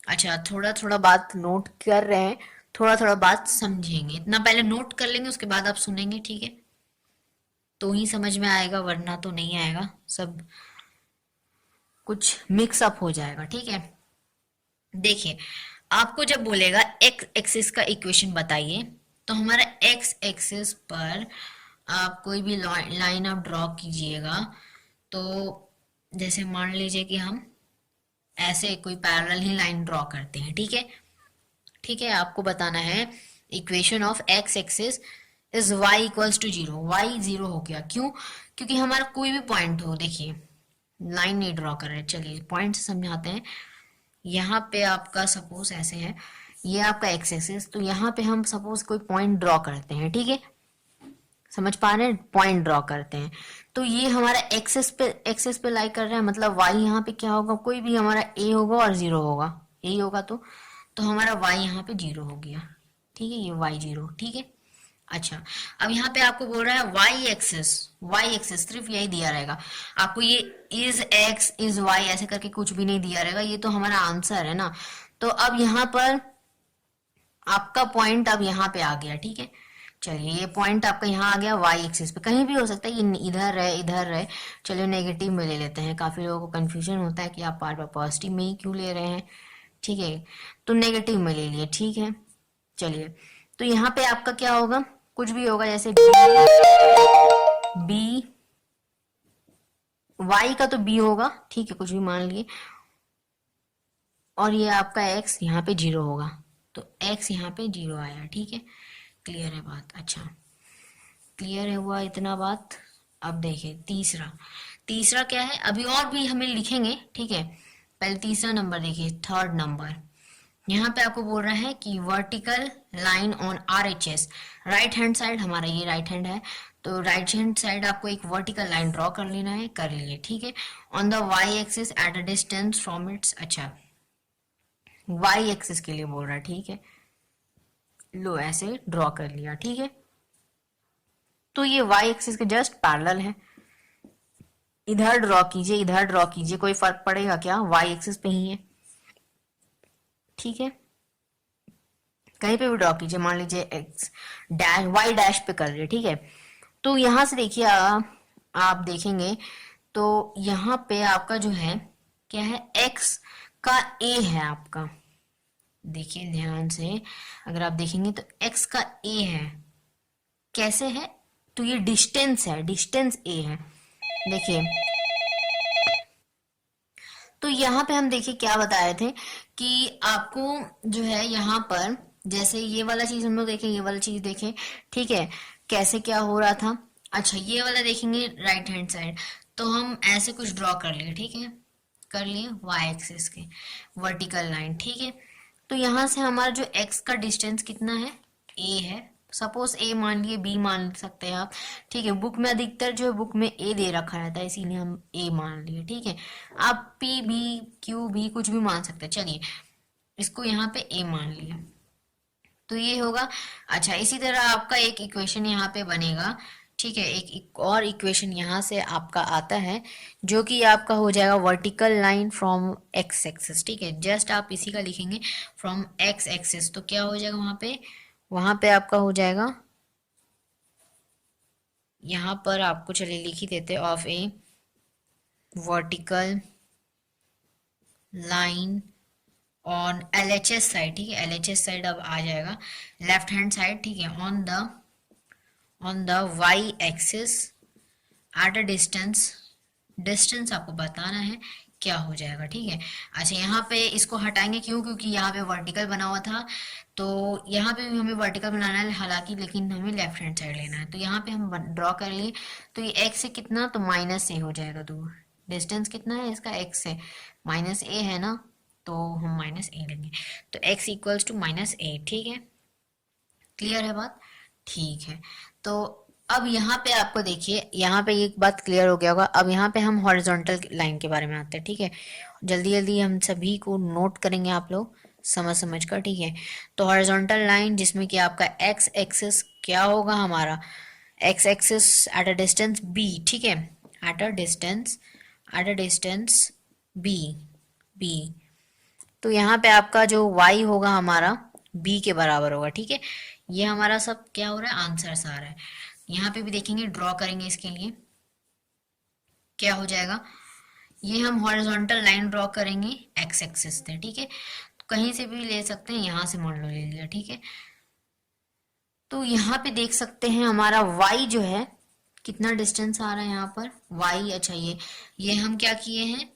अच्छा थोड़ा थोड़ा बात नोट कर रहे हैं, थोड़ा थोड़ा बात समझेंगे, इतना पहले नोट कर लेंगे, उसके बाद आप सुनेंगे। ठीक है, तो ही समझ में आएगा, वरना तो नहीं आएगा, सब कुछ मिक्स अप हो जाएगा। ठीक है, देखिए, आपको जब बोलेगा एक्स एक्सिस का इक्वेशन बताइए, तो हमारा एक्स एक्सिस पर आप कोई भी लाइन आप ड्रॉ कीजिएगा, तो जैसे मान लीजिए कि हम ऐसे कोई पैरेलल ही लाइन ड्रॉ करते हैं। ठीक है, ठीक है, आपको बताना है equation of X axis is Y equals to 0, Y 0 हो गया, क्यों, क्योंकि हमारा कोई भी पॉइंट हो, देखिए लाइन नहीं ड्रॉ कर रहे, चलिए पॉइंट से समझाते हैं। यहाँ पे आपका सपोज ऐसे है, ये आपका एक्स एक्सिस, तो यहाँ पे हम सपोज कोई पॉइंट ड्रॉ करते हैं। ठीक है, समझ पा रहे हैं, पॉइंट ड्रॉ करते हैं, तो ये हमारा एक्सेस पे लाई कर रहा है, मतलब वाई यहाँ पे क्या होगा, कोई भी हमारा ए होगा और 0 होगा, यही होगा, तो हमारा वाई यहाँ पे 0 हो गया। ठीक है, ये वाई 0। ठीक है, अच्छा अब यहाँ पे आपको बोल रहा है वाई एक्सेस, वाई एक्सेस सिर्फ यही दिया रहेगा आपको, ये इज एक्स इज वाई ऐसे करके कुछ भी नहीं दिया रहेगा, ये तो हमारा आंसर है ना। तो अब यहाँ पर आपका पॉइंट अब यहाँ पे आ गया। ठीक है, चलिए ये पॉइंट आपका यहाँ आ गया वाई एक्सिस पे, कहीं भी हो सकता है, ये इधर है इधर है, चलिए नेगेटिव में ले लेते हैं, काफी लोगों को कंफ्यूजन होता है कि आप बार बार पॉजिटिव में ही क्यों ले रहे हैं। ठीक है, तो नेगेटिव में ले लिए। ठीक है, चलिए, तो यहाँ पे आपका क्या होगा, कुछ भी होगा, जैसे बी वाई का तो बी होगा। ठीक है, कुछ भी मान लिए, और ये आपका एक्स यहाँ पे 0 होगा, तो एक्स यहाँ पे 0 आया। ठीक है, क्लियर है बात। अच्छा, क्लियर है हुआ इतना बात। अब देखिए तीसरा, तीसरा क्या है, अभी और भी हमें लिखेंगे। ठीक है, पहले तीसरा नंबर देखिए, थर्ड नंबर, यहाँ पे आपको बोल रहा है कि vertical line on R H S, right hand side, हमारा ये राइट हैंड है, तो राइट हैंड साइड आपको एक वर्टिकल लाइन ड्रॉ कर लेना है, कर लिए। ठीक है, on the Y axis at a distance from its, अच्छा वाई एक्सिस के लिए बोल रहा है। ठीक है, लो ऐसे ड्रॉ कर लिया। ठीक है, तो ये वाई एक्सिस के जस्ट पैरेलल है, इधर ड्रॉ कीजिए, इधर ड्रॉ कीजिए, कोई फर्क पड़ेगा क्या, वाई एक्सिस पे ही है, ठीक है। कहीं पे भी ड्रॉ कीजिए, मान लीजिए एक्स डैश वाई डैश पे कर लिए, ठीक है। तो यहां से देखिए आप देखेंगे तो यहाँ पे आपका जो है क्या है, एक्स का ए है आपका, देखिए ध्यान से, अगर आप देखेंगे तो एक्स का ए है, कैसे है, तो ये डिस्टेंस है, डिस्टेंस ए है, देखिए। तो यहाँ पे हम देखिए क्या बता रहे थे कि आपको जो है यहाँ पर, जैसे ये वाला चीज हम लोग देखें, ये वाला चीज देखें, ठीक है, कैसे क्या हो रहा था। अच्छा ये वाला देखेंगे राइट हैंड साइड, तो हम ऐसे कुछ ड्रॉ कर लिए, ठीक है, कर लिए वाई एक्सिस के वर्टिकल लाइन, ठीक है। तो यहाँ से हमारा जो एक्स का डिस्टेंस कितना है, ए है, सपोज ए मान लिए, बी मान सकते हैं आप, ठीक है। बुक में अधिकतर जो है बुक में ए दे रखा रहता है, इसीलिए हम ए मान लिए, ठीक है। आप पी भी क्यू भी कुछ भी मान सकते हैं, चलिए इसको यहाँ पे ए मान लिया, तो ये होगा। अच्छा इसी तरह आपका एक इक्वेशन यहाँ पे बनेगा, ठीक है, एक और इक्वेशन यहाँ से आपका आता है, जो कि आपका हो जाएगा vertical line from x axis, ठीक है। जस्ट आप इसी का लिखेंगे फ्रॉम एक्स एक्सिस, तो क्या हो जाएगा वहां पे आपका हो जाएगा, यहाँ पर आपको चलिए लिख ही देते, of A vertical line on LHS side, ठीक है, LHS साइड अब आ जाएगा लेफ्ट हैंड साइड, ठीक है, on the Y axis at a distance, distance आपको बताना है क्या हो जाएगा, ठीक है। अच्छा यहाँ पे इसको हटाएंगे, क्यों, क्योंकि यहाँ पे वर्टिकल बना हुआ था, तो यहाँ पे भी हमें वर्टिकल बनाना है हालांकि, लेकिन हमें लेफ्ट हैंड साइड लेना है, तो यहाँ पे हम ड्रॉ कर लिए, तो ये एक्स से कितना, तो माइनस ए हो जाएगा दूर, डिस्टेंस कितना है इसका एक्स से, माइनस ए है ना, तो हम माइनस ए लेंगे, तो एक्स इक्वल्स टू माइनस ए, ठीक है, क्लियर है बात, ठीक है। तो अब यहाँ पे आपको देखिए, यहाँ पे एक बात क्लियर हो गया होगा, अब यहाँ पे हम हॉरिजॉन्टल लाइन के बारे में आते हैं, ठीक है। जल्दी जल्दी हम सभी को नोट करेंगे आप लोग समझ समझ कर, ठीक है। तो हॉरिजॉन्टल लाइन जिसमें कि आपका एक्स एक्सिस क्या होगा हमारा, X axis at a distance B, ठीक है, at a distance B, B, तो यहाँ पे आपका जो y होगा हमारा b के बराबर होगा, ठीक है। ये हमारा सब क्या हो रहा है, आंसर आ रहा है। यहाँ पे भी देखेंगे, ड्रॉ करेंगे, इसके लिए क्या हो जाएगा, ये हम हॉरिजॉन्टल लाइन ड्रॉ करेंगे एक्स एक्सिस से, ठीक है, कहीं से भी ले सकते हैं, यहाँ से मान लो ले लिया, ठीक है। तो यहाँ पे देख सकते हैं हमारा y जो है कितना डिस्टेंस आ रहा है यहाँ पर y, अच्छा ये हम क्या किए हैं,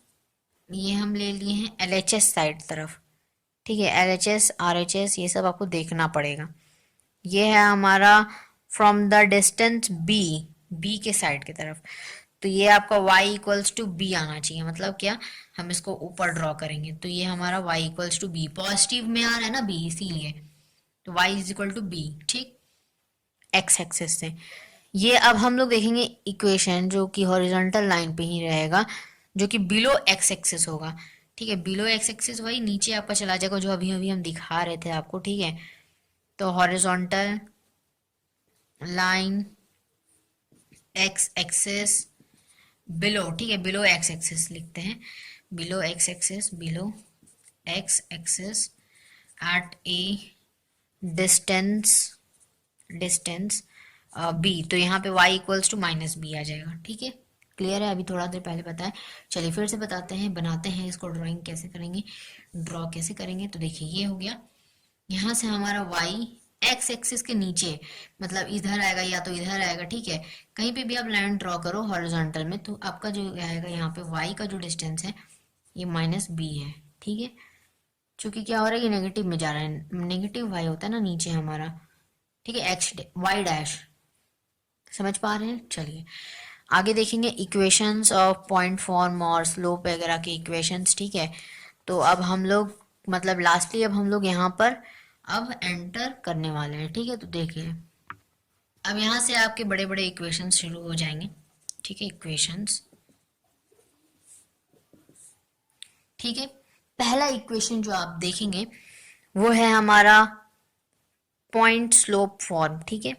ये हम ले लिए हैं LHS साइड तरफ, ठीक है, LHS RHS ये सब आपको देखना पड़ेगा। ये है हमारा फ्रॉम द डिस्टेंस बी के साइड की तरफ, तो ये आपका y इक्वल्स टू बी आना चाहिए, मतलब क्या, हम इसको ऊपर ड्रॉ करेंगे, तो ये हमारा y equals to B, positive में आ रहा है ना b, इसीलिए तो y is equal to B, ठीक, एक्स एक्सिस से। ये अब हम लोग देखेंगे इक्वेशन जो कि हॉरिजॉन्टल लाइन पे ही रहेगा, जो कि बिलो एक्स एक्सिस होगा, ठीक है, बिलो एक्स एक्सिस वही नीचे आपका चला जाएगा, जो अभी अभी हम दिखा रहे थे आपको, ठीक है। तो horizontal line X axis below, ठीक है, बिलो एक्स एक्सिस लिखते हैं, below X axis, below X axis at a distance, distance B, तो यहाँ पे y equals to minus B आ जाएगा, ठीक है, क्लियर है, अभी थोड़ा देर पहले बताया, चलिए फिर से बताते हैं, बनाते हैं इसको, ड्राइंग कैसे करेंगे, ड्रॉ कैसे करेंगे, तो देखिए ये हो गया, यहाँ से हमारा y एक्स एक्सिस के नीचे, मतलब इधर आएगा या तो इधर आएगा, ठीक है, कहीं पे भी आप लाइन ड्रॉ करो हॉरिजॉन्टल में, तो आपका जो आएगा यहाँ पे y का जो डिस्टेंस है ये माइनस बी है, ठीक है, क्योंकि क्या हो रहा है, ये नेगेटिव में जा रहा है, नेगेटिव y होता है ना नीचे हमारा, ठीक है, एक्स वाई डैश, समझ पा रहे हैं, चलिए आगे देखेंगे इक्वेशंस ऑफ पॉइंट फॉर्म और स्लोप वगैरह के इक्वेशंस, ठीक है। तो अब हम लोग मतलब लास्टली अब हम लोग यहाँ पर अब एंटर करने वाले हैं, ठीक है, तो देखिए अब यहाँ से आपके बड़े बड़े इक्वेशंस शुरू हो जाएंगे, ठीक है, इक्वेशंस, ठीक है। पहला इक्वेशन जो आप देखेंगे वो है हमारा पॉइंट स्लोप फॉर्म, ठीक है,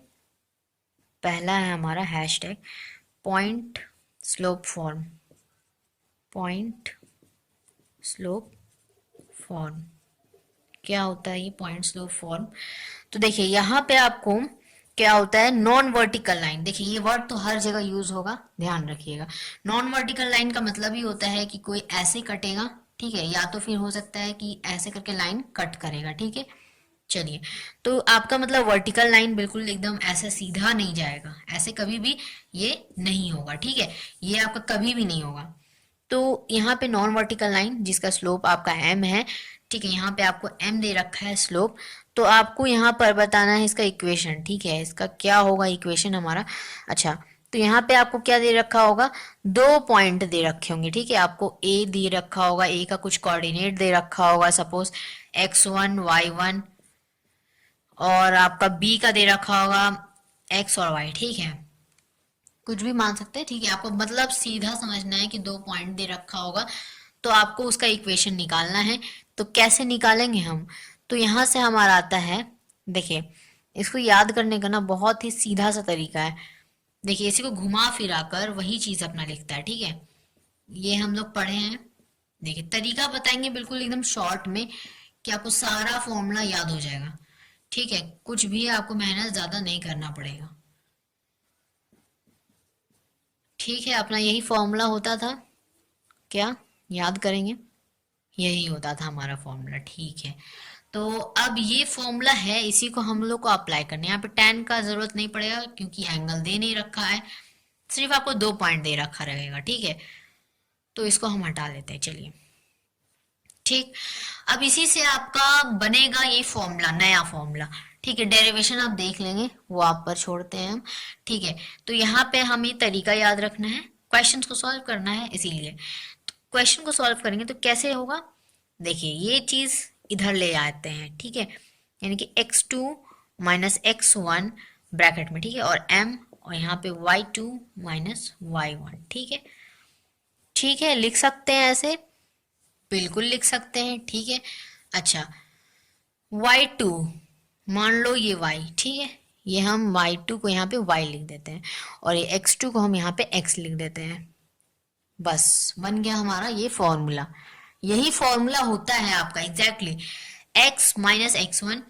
पहला है हमारा hashtag point slope form, point slope form. क्या होता है ये पॉइंट स्लोप फॉर्म? तो देखिए यहाँ पे आपको क्या होता है, नॉन वर्टिकल लाइन। देखिए ये वर्ड तो हर जगह यूज होगा, ध्यान रखिएगा। नॉन वर्टिकल लाइन का मतलब ही होता है कि कोई ऐसे कटेगा, ठीक है, या तो फिर हो सकता है कि ऐसे करके लाइन कट करेगा, ठीक है। चलिए, तो आपका मतलब वर्टिकल लाइन बिल्कुल एकदम ऐसा सीधा नहीं जाएगा, ऐसे कभी भी ये नहीं होगा, ठीक है, ये आपका कभी भी नहीं होगा। तो यहाँ पे नॉन वर्टिकल लाइन जिसका स्लोप आपका m है, ठीक है, यहाँ पे आपको m दे रखा है स्लोप, तो आपको यहाँ पर बताना है इसका इक्वेशन, ठीक है, इसका क्या होगा इक्वेशन हमारा। अच्छा, तो यहाँ पे आपको क्या दे रखा होगा, दो पॉइंट दे रखे होंगे, ठीक है, आपको a दे रखा होगा, a का कुछ कोऑर्डिनेट दे रखा होगा, सपोज x1 y1, और आपका b का दे रखा होगा x और y, ठीक है, कुछ भी मान सकते हैं, ठीक है, आपको मतलब सीधा समझना है कि दो पॉइंट दे रखा होगा तो आपको उसका इक्वेशन निकालना है। तो कैसे निकालेंगे हम, तो यहाँ से हमारा आता है, देखिए इसको याद करने का ना बहुत ही सीधा सा तरीका है। देखिए इसी को घुमा फिरा कर वही चीज अपना लिखता है, ठीक है, ये हम लोग पढ़े हैं। देखिए तरीका बताएंगे बिल्कुल एकदम शॉर्ट में कि आपको सारा फॉर्मूला याद हो जाएगा, ठीक है, कुछ भी आपको मेहनत ज्यादा नहीं करना पड़ेगा, ठीक है। अपना यही फॉर्मूला होता था, क्या याद करेंगे, यही होता था हमारा फॉर्मूला, ठीक है। तो अब ये फॉर्मूला है, इसी को हम लोग को अप्लाई करना है। यहाँ पे tan का जरूरत नहीं पड़ेगा क्योंकि एंगल दे नहीं रखा है, सिर्फ आपको दो पॉइंट दे रखा रहेगा, ठीक है, तो इसको हम हटा लेते हैं, चलिए, ठीक। अब इसी से आपका बनेगा ये फॉर्मूला, नया फॉर्मूला, ठीक है, डेरिवेशन आप देख लेंगे, वो आप पर छोड़ते हैं हम, ठीक है। तो यहाँ पे हमें तरीका याद रखना है, क्वेश्चंस को सॉल्व करना है, इसीलिए क्वेश्चन को सॉल्व करेंगे तो कैसे होगा, देखिए ये चीज इधर ले आते हैं, ठीक है, यानी कि x2 माइनस x1 ब्रैकेट में, ठीक है, और m, और यहाँ पे y2 माइनस y1, ठीक है, ठीक है, लिख सकते हैं ऐसे, बिल्कुल लिख सकते हैं, ठीक है। अच्छा, y2 मान लो ये y, ठीक है, ये हम y2 को यहाँ पे y लिख देते हैं, और ये x2 को हम यहाँ पे x लिख देते हैं, बस बन गया हमारा ये फॉर्मूला। यही फॉर्मूला होता है आपका exactly, x minus x1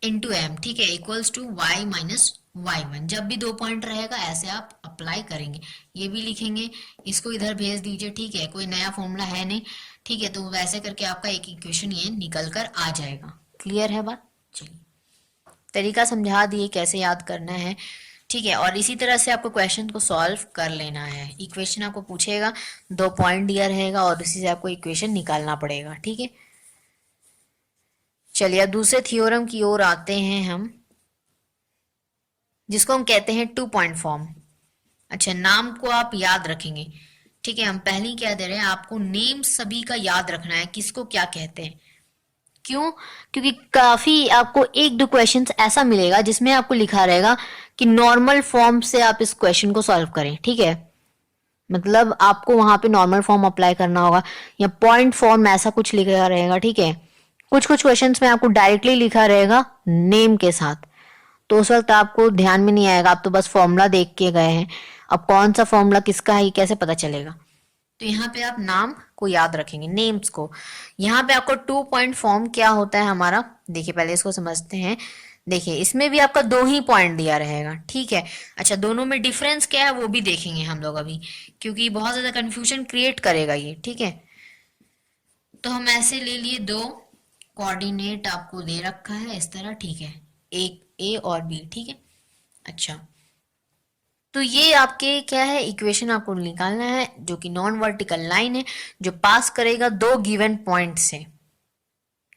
into M, ठीक है, equals to y minus y1। जब भी दो पॉइंट रहेगा ऐसे आप अप्लाई करेंगे, ये भी लिखेंगे, इसको इधर भेज दीजिए, ठीक है, कोई नया फॉर्मूला है नहीं, ठीक है, तो वैसे करके आपका एक इक्वेशन ये निकल कर आ जाएगा। क्लियर है बात? चलिए, तरीका समझा दिए कैसे याद करना है, ठीक है, और इसी तरह से आपको क्वेश्चन को सॉल्व कर लेना है। इक्वेशन आपको पूछेगा, दो पॉइंट दिया रहेगा और उसी से आपको इक्वेशन निकालना पड़ेगा, ठीक है। चलिए अब दूसरे थ्योरम की ओर आते हैं हम, जिसको हम कहते हैं टू पॉइंट फॉर्म। अच्छा, नाम को आप याद रखेंगे, ठीक है, हम पहले ही क्या दे रहे हैं, आपको नेम सभी का याद रखना है, किसको क्या कहते हैं। क्यों? क्योंकि काफी आपको एक दो क्वेश्चंस ऐसा मिलेगा जिसमें आपको लिखा रहेगा कि नॉर्मल फॉर्म से आप इस क्वेश्चन को सॉल्व करें, ठीक है, मतलब आपको वहां पे नॉर्मल फॉर्म अप्लाई करना होगा, या पॉइंट फॉर्म ऐसा कुछ लिखा रहेगा, ठीक है। कुछ कुछ क्वेश्चंस में आपको डायरेक्टली लिखा रहेगा नेम के साथ, तो उस वक्त आपको ध्यान में नहीं आएगा, आप तो बस फॉर्मूला देख के गए हैं, अब कौन सा फॉर्मूला किसका है ये कैसे पता चलेगा। तो यहाँ पे आप नाम को याद रखेंगे, नेम्स को। यहाँ पे आपको टू पॉइंट फॉर्म क्या होता है हमारा, देखिए पहले इसको समझते हैं। देखिए इसमें भी आपका दो ही पॉइंट दिया रहेगा, ठीक है। अच्छा, दोनों में डिफरेंस क्या है वो भी देखेंगे हम लोग अभी, क्योंकि बहुत ज्यादा कंफ्यूजन क्रिएट करेगा ये, ठीक है। तो हम ऐसे ले लिए, दो कोऑर्डिनेट आपको दे रखा है इस तरह, ठीक है, एक ए और बी, ठीक है। अच्छा, तो ये आपके क्या है, इक्वेशन आपको निकालना है, जो कि नॉन वर्टिकल लाइन है जो पास करेगा दो गिवन पॉइंट से,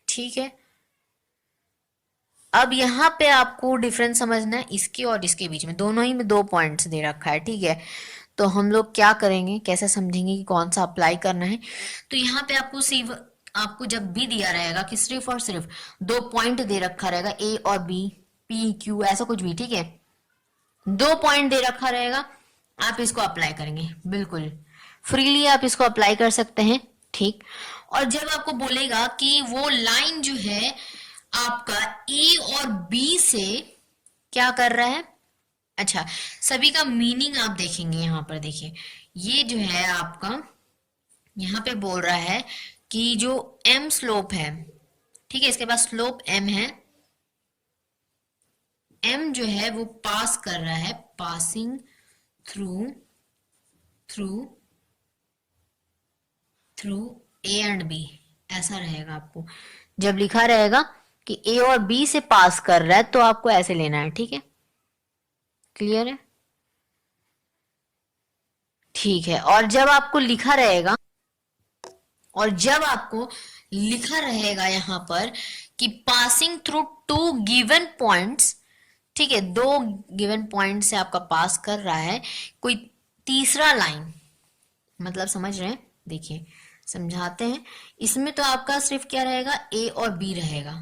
ठीक है। अब यहाँ पे आपको डिफरेंस समझना है, इसके और इसके बीच में, दोनों ही में दो पॉइंट्स दे रखा है, ठीक है। तो हम लोग क्या करेंगे, कैसे समझेंगे कि कौन सा अप्लाई करना है। तो यहाँ पे आपको सिर्फ, आपको जब भी दिया रहेगा कि सिर्फ और सिर्फ दो पॉइंट दे रखा रहेगा, ए और बी, पी क्यू, ऐसा कुछ भी, ठीक है, दो पॉइंट दे रखा रहेगा, आप इसको अप्लाई करेंगे, बिल्कुल फ्रीली आप इसको अप्लाई कर सकते हैं, ठीक। और जब आपको बोलेगा कि वो लाइन जो है आपका ए और बी से क्या कर रहा है, अच्छा सभी का मीनिंग आप देखेंगे यहाँ पर, देखिए ये जो है आपका यहाँ पे बोल रहा है कि जो m स्लोप है, ठीक है, इसके पास स्लोप m है, m जो है वो पास कर रहा है, passing through through through A and B, ऐसा रहेगा। आपको जब लिखा रहेगा कि ए और बी से पास कर रहा है तो आपको ऐसे लेना है, ठीक है, क्लियर है? ठीक है। और जब आपको लिखा रहेगा, और जब आपको लिखा रहेगा यहाँ पर कि passing through two given points, ठीक है, दो गिवन पॉइंट से आपका पास कर रहा है कोई तीसरा लाइन, मतलब समझ रहे हैं? देखिए समझाते हैं। इसमें तो आपका सिर्फ क्या रहेगा, ए और बी रहेगा,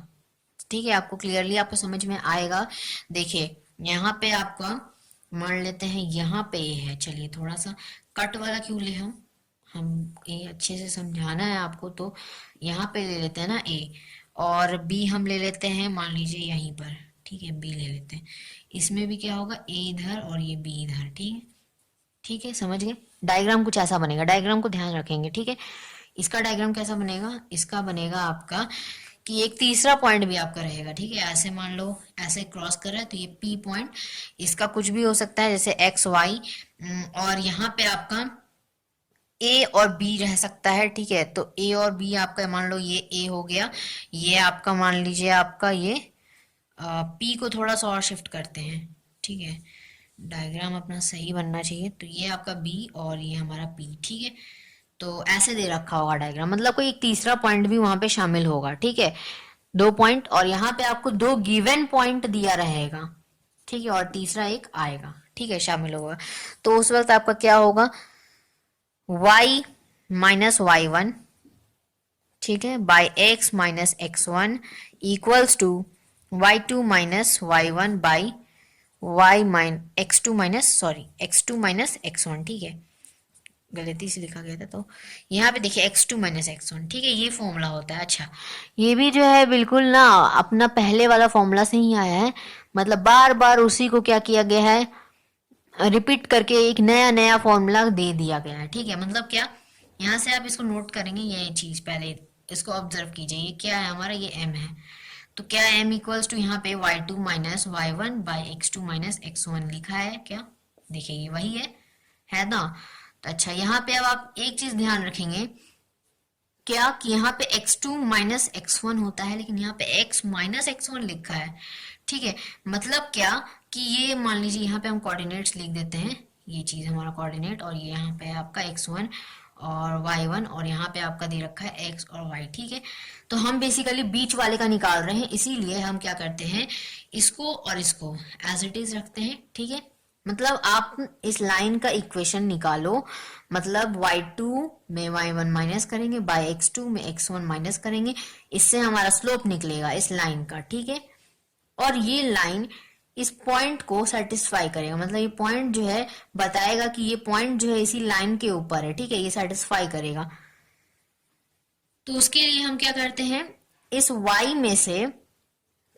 ठीक है, आपको क्लियरली आपको समझ में आएगा। देखिए यहाँ पे आपका मान लेते हैं यहाँ पे ए है, चलिए थोड़ा सा कट वाला क्यों ले, हम ए अच्छे से समझाना है आपको, तो यहाँ पे ले लेते हैं ना ए, और बी हम ले लेते हैं मान लीजिए यहीं पर, ठीक है, बी ले लेते हैं। इसमें भी क्या होगा, ए इधर और ये बी इधर, ठीक है, ठीक है, समझ गए? डायग्राम कुछ ऐसा बनेगा, डायग्राम को ध्यान रखेंगे, ठीक है। इसका डायग्राम कैसा बनेगा, इसका बनेगा आपका कि एक तीसरा पॉइंट भी आपका रहेगा, ठीक है, ऐसे मान लो ऐसे क्रॉस कर रहा है तो ये पी पॉइंट, इसका कुछ भी हो सकता है जैसे एक्स वाई, और यहाँ पे आपका ए और बी रह सकता है, ठीक है। तो ए और बी आपका मान लो ये ए हो गया, ये आपका मान लीजिए आपका ये पी को थोड़ा सा और शिफ्ट करते हैं, ठीक है, डायग्राम अपना सही बनना चाहिए। तो ये आपका बी और ये हमारा पी, ठीक है। तो ऐसे दे रखा होगा डायग्राम, मतलब कोई एक तीसरा पॉइंट भी वहां पे शामिल होगा, ठीक है, दो पॉइंट, और यहाँ पे आपको दो गिवन पॉइंट दिया रहेगा, ठीक है, और तीसरा एक आएगा, ठीक है, शामिल होगा। तो उस वक्त आपका क्या होगा, y माइनस वाई वन, ठीक है, by x minus x one equals to y two minus y one by y minus x two minus, sorry x two minus x one, ठीक है, गलती से लिखा गया था। तो यहाँ पे देखिए x two minus x one, ठीक है, ये फॉर्मूला होता है। अच्छा ये भी जो है बिल्कुल ना अपना पहले वाला फॉर्मूला से ही आया है, मतलब बार बार उसी को क्या किया गया है, रिपीट करके एक नया नया फॉर्मूला दे दिया गया है, ठीक है। मतलब क्या, यहाँ से आप इसको नोट करेंगे, ये चीज पहले इसको ऑब्जर्व कीजिए, ये क्या है हमारा, ये m है, तो क्या m इक्वल्स टू यहाँ पे y two minus y one by x two minus x one लिखा है क्या, देखिए ये वही है ना। तो अच्छा यहाँ पे अब आप एक चीज ध्यान रखेंगे क्या, कि यहाँ पे x2 माइनस एक्स वन होता है, लेकिन यहाँ पे x माइनस एक्स वन लिखा है, ठीक है। मतलब क्या कि ये मान लीजिए यहाँ पे हम कोऑर्डिनेट्स लिख देते हैं, ये चीज हमारा कोऑर्डिनेट, और ये यहाँ पे आपका x1 और y1, और यहाँ पे आपका दे रखा है x और y, ठीक है। तो हम बेसिकली बीच वाले का निकाल रहे हैं, इसीलिए हम क्या करते हैं, इसको और इसको एज इट इज रखते हैं, ठीक है। मतलब आप इस लाइन का इक्वेशन निकालो, मतलब y2 में y1 माइनस करेंगे बाय x2 में x1 माइनस करेंगे, इससे हमारा स्लोप निकलेगा इस लाइन का, ठीक है। और ये लाइन इस पॉइंट को सेटिस्फाई करेगा, मतलब ये पॉइंट जो है बताएगा कि ये पॉइंट जो है इसी लाइन के ऊपर है, ठीक है, ये सेटिस्फाई करेगा। तो उसके लिए हम क्या करते हैं, इस y में से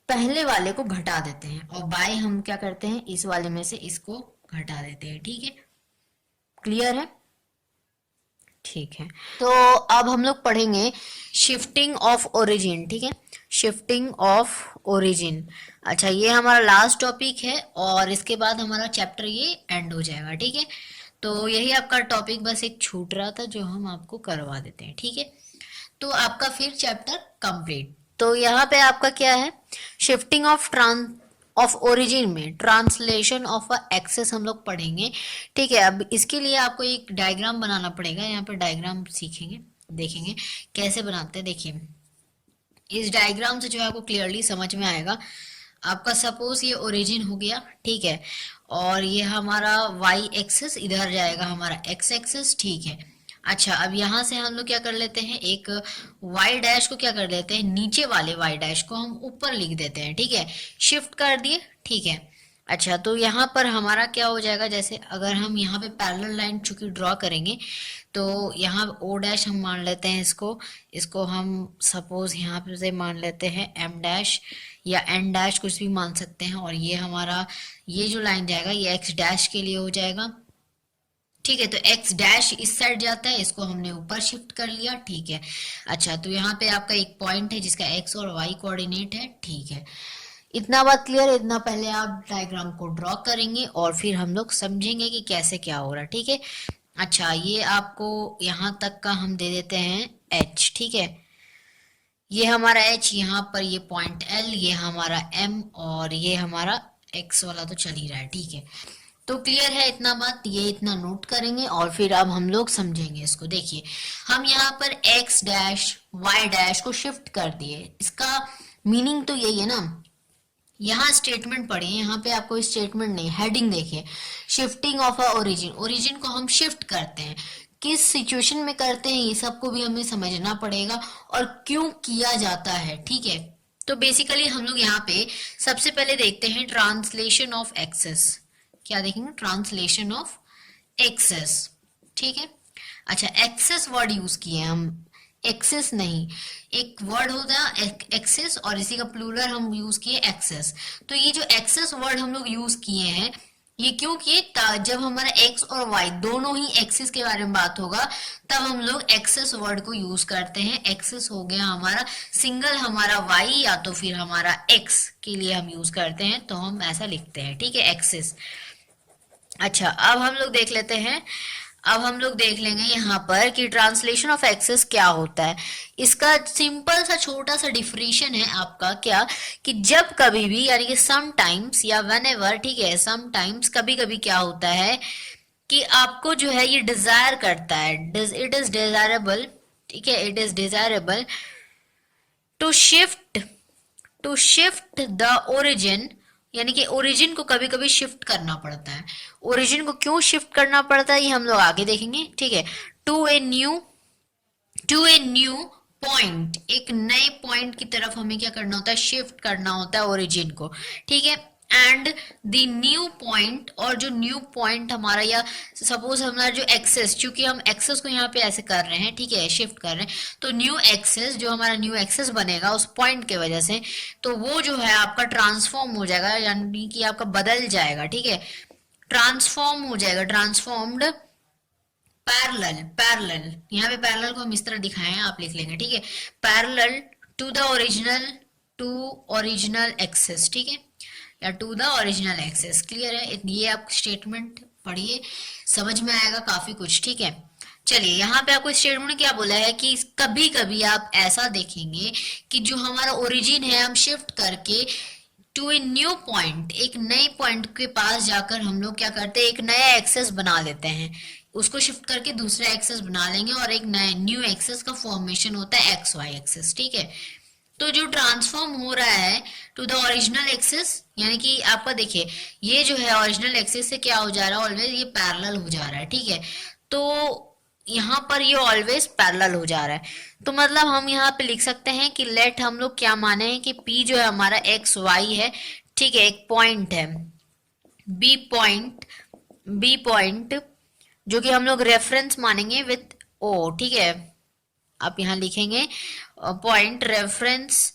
पहले वाले को घटा देते हैं, और बाय हम क्या करते हैं, इस वाले में से इसको घटा देते हैं, ठीक है, क्लियर है? ठीक है। तो अब हम लोग पढ़ेंगे शिफ्टिंग ऑफ ओरिजिन, ठीक है, शिफ्टिंग ऑफ ओरिजिन। अच्छा ये हमारा लास्ट टॉपिक है, और इसके बाद हमारा चैप्टर ये एंड हो जाएगा, ठीक है। तो यही आपका टॉपिक बस एक छूट रहा था जो हम आपको करवा देते हैं, ठीक है। तो आपका फिर चैप्टर कंप्लीट। तो यहाँ पे आपका क्या है, शिफ्टिंग ऑफ ओरिजिन में ट्रांसलेशन ऑफ अ एक्सेस हम लोग पढ़ेंगे, ठीक है। अब इसके लिए आपको एक डायग्राम बनाना पड़ेगा, यहाँ पर डायग्राम सीखेंगे, देखेंगे कैसे बनाते हैं। देखिए इस डायग्राम से जो है आपको क्लियरली समझ में आएगा। आपका सपोज ये ओरिजिन हो गया, ठीक है, और ये हमारा वाई एक्सेस इधर जाएगा हमारा एक्स एक्सेस, ठीक है। अच्छा अब यहाँ से हम लोग क्या कर लेते हैं, एक y डैश को क्या कर लेते हैं, नीचे वाले y डैश को हम ऊपर लिख देते हैं, ठीक है, शिफ्ट कर दिए, ठीक है। अच्छा तो यहाँ पर हमारा क्या हो जाएगा, जैसे अगर हम यहाँ पे पैरेलल लाइन चूंकि ड्रॉ करेंगे, तो यहाँ o डैश हम मान लेते हैं, इसको हम सपोज यहाँ पे से मान लेते हैं m डैश या n डैश, कुछ भी मान सकते हैं। और ये हमारा ये जो लाइन जाएगा ये x डैश के लिए हो जाएगा, ठीक है, तो x डैश इस साइड जाता है, इसको हमने ऊपर शिफ्ट कर लिया, ठीक है। अच्छा, तो यहाँ पे आपका एक पॉइंट है जिसका x और y कोऑर्डिनेट है, ठीक है। इतना बात क्लियर है। इतना पहले आप डायग्राम को ड्रॉ करेंगे और फिर हम लोग समझेंगे कि कैसे क्या हो रहा है, ठीक है। अच्छा, ये आपको यहाँ तक का हम दे देते हैं h, ठीक है। ये हमारा h, यहाँ पर ये पॉइंट l, ये हमारा m और ये हमारा x वाला तो चल ही रहा है, ठीक है। तो क्लियर है इतना बात, ये इतना नोट करेंगे और फिर अब हम लोग समझेंगे इसको। देखिए, हम यहाँ पर x डैश y डैश को शिफ्ट कर दिए, इसका मीनिंग तो यही है ना। यहाँ स्टेटमेंट पढ़िए, यहाँ पे आपको स्टेटमेंट नहीं, हेडिंग देखिए, shifting of a origin. Origin को हम शिफ्ट करते हैं, किस सिचुएशन में करते हैं ये सबको भी हमें समझना पड़ेगा और क्यों किया जाता है, ठीक है। तो बेसिकली हम लोग यहाँ पे सबसे पहले देखते हैं ट्रांसलेशन ऑफ एक्सेस। क्या देखेंगे? ट्रांसलेशन ऑफ एक्सेस, ठीक है। अच्छा, एक्सेस वर्ड यूज किए हम, एक्सेस नहीं, एक वर्ड होता है एक्सेस और इसी का प्लूरल हम यूज किए एक्सेस। तो ये जो एक्सेस वर्ड हम लोग यूज किए हैं, ये क्यों किए? जब हमारा एक्स और वाई दोनों ही एक्सिस के बारे में बात होगा तब हम लोग एक्सेस वर्ड को यूज करते हैं। एक्सेस हो गया हमारा सिंगल, हमारा वाई या तो फिर हमारा एक्स के लिए हम यूज करते हैं, तो हम ऐसा लिखते हैं, ठीक है, एक्सेस। अच्छा, अब हम लोग देख लेते हैं, अब हम लोग देख लेंगे यहाँ पर कि ट्रांसलेशन ऑफ एक्सेस क्या होता है। इसका सिंपल सा छोटा सा डिफरेंशिएशन है आपका, क्या कि जब कभी भी, यानी कि समटाइम्स या व्हेनेवर, ठीक है, समटाइम्स कभी कभी क्या होता है कि आपको जो है ये डिजायर करता है, इट इज डिजायरेबल, ठीक है, it is desirable to shift the origin, यानी कि ओरिजिन को कभी कभी शिफ्ट करना पड़ता है। ओरिजिन को क्यों शिफ्ट करना पड़ता है ये हम लोग आगे देखेंगे, ठीक है। टू ए न्यू पॉइंट, एक नए पॉइंट की तरफ हमें क्या करना होता है? शिफ्ट करना होता है ओरिजिन को, ठीक है। एंड द न्यू पॉइंट, और जो न्यू पॉइंट हमारा, या सपोज हमारा जो एक्सेस, चूंकि हम एक्सेस को यहाँ पे ऐसे कर रहे हैं, ठीक है, शिफ्ट कर रहे हैं, तो न्यू एक्सेस, जो हमारा न्यू एक्सेस बनेगा उस पॉइंट के वजह से, तो वो जो है आपका ट्रांसफॉर्म हो जाएगा, यानी कि आपका बदल जाएगा, ठीक है, ट्रांसफॉर्म हो जाएगा, ट्रांसफॉर्म्ड पैरेलल, यहाँ पे पैरेलल को हम इस तरह दिखाए हैं, आप लिख लेंगे, ठीक है, parallel to the original axes, ठीक है, या to the original axes. Clear है? ये आप स्टेटमेंट पढ़िए, समझ में आएगा काफी कुछ, ठीक है। चलिए, यहाँ पे आपको स्टेटमेंट क्या बोला है कि कभी कभी आप ऐसा देखेंगे कि जो हमारा ओरिजिन है हम शिफ्ट करके टू ए न्यू पॉइंट, एक नए पॉइंट के पास जाकर हम लोग क्या करते हैं? एक नया एक्सेस बना लेते हैं, उसको शिफ्ट करके दूसरा एक्सेस बना लेंगे और एक नया न्यू एक्सेस का फॉर्मेशन होता है एक्स वाई एक्सेस, ठीक है। तो जो ट्रांसफॉर्म हो रहा है टू द ओरिजिनल एक्सेस, यानी कि आपका देखिए, ये जो है ओरिजिनल एक्सेस से क्या हो जा रहा है? ऑलवेज ये पैरेलल हो जा रहा है, ठीक है। तो यहाँ पर ये ऑलवेज पैरेलल हो जा रहा है, तो मतलब हम यहाँ पे लिख सकते हैं कि लेट हम लोग क्या माने हैं कि P जो है हमारा एक्स वाई है, ठीक है, एक पॉइंट है, बी पॉइंट जो कि हम लोग रेफरेंस मानेंगे विथ O, ठीक है। आप यहाँ लिखेंगे point reference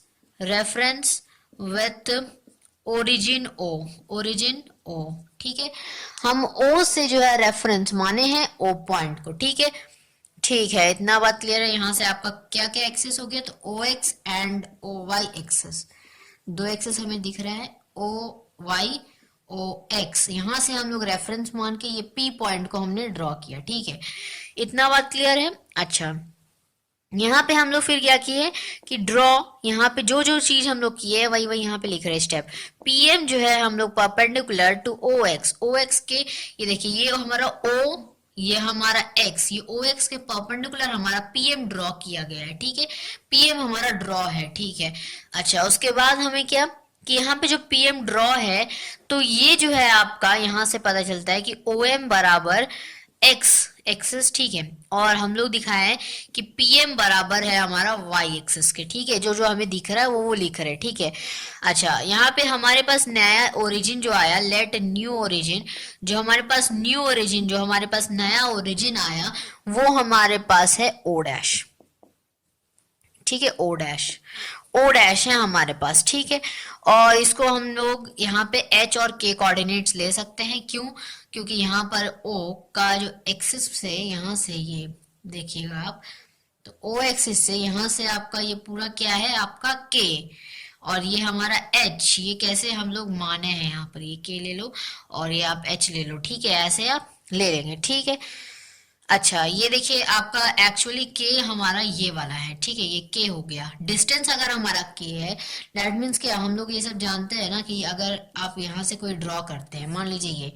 with origin O, ठीक है। हम O से जो है रेफरेंस माने हैं O पॉइंट को, ठीक है। ठीक है, इतना बात क्लियर है। यहाँ से आपका क्या क्या एक्सेस हो गया? तो OX एंड OY एक्सेस, दो एक्सेस हमें दिख रहा है, OY OX। यहाँ से हम लोग रेफरेंस मान के ये P पॉइंट को हमने ड्रॉ किया, ठीक है। इतना बात क्लियर है। अच्छा, यहाँ पे हम लोग फिर क्या किए कि ड्रॉ, यहाँ पे जो जो चीज हम लोग किए वही वही यहाँ पे लिख रहे हैं स्टेप। PM जो है हम लोग परपेंडिकुलर टू OX के, ये देखिए, ये हमारा O, ये हमारा X, ये OX के परपेंडिकुलर हमारा PM ड्रॉ किया गया है, ठीक है। PM हमारा ड्रॉ है, ठीक है। अच्छा, उसके बाद हमें क्या कि यहाँ पे जो PM ड्रॉ है, तो ये जो है आपका यहाँ से पता चलता है कि OM बराबर X एक्सेस, ठीक है, और हम लोग दिखाए हैं कि PM बराबर है हमारा Y एक्सेस के, ठीक है। जो जो हमें दिख रहा है वो लिख रहे हैं, ठीक है। अच्छा, यहाँ पे हमारे पास नया ओरिजिन जो आया, लेट न्यू ओरिजिन, जो हमारे पास न्यू ओरिजिन, जो हमारे पास नया ओरिजिन आया, वो हमारे पास है O डैश, ठीक है, O डैश। ओ डैश है हमारे पास, ठीक है। और इसको हम लोग यहाँ पे एच और के कोऑर्डिनेट्स ले सकते हैं, क्यों? क्योंकि यहाँ पर ओ का जो एक्सिस से यहाँ से ये देखिएगा आप, तो ओ एक्सिस से यहाँ से आपका ये पूरा क्या है आपका के, और ये हमारा एच, ये कैसे हम लोग माने हैं यहाँ पर, ये के ले लो और ये आप एच ले लो, ठीक है, ऐसे आप ले लेंगे, ठीक है। अच्छा ये देखिए आपका एक्चुअली के हमारा ये वाला है, ठीक है, ये के हो गया। डिस्टेंस अगर हमारा के है, दैट मीन्स क्या, हम लोग ये सब जानते हैं ना कि अगर आप यहाँ से कोई ड्रॉ करते हैं, मान लीजिए ये,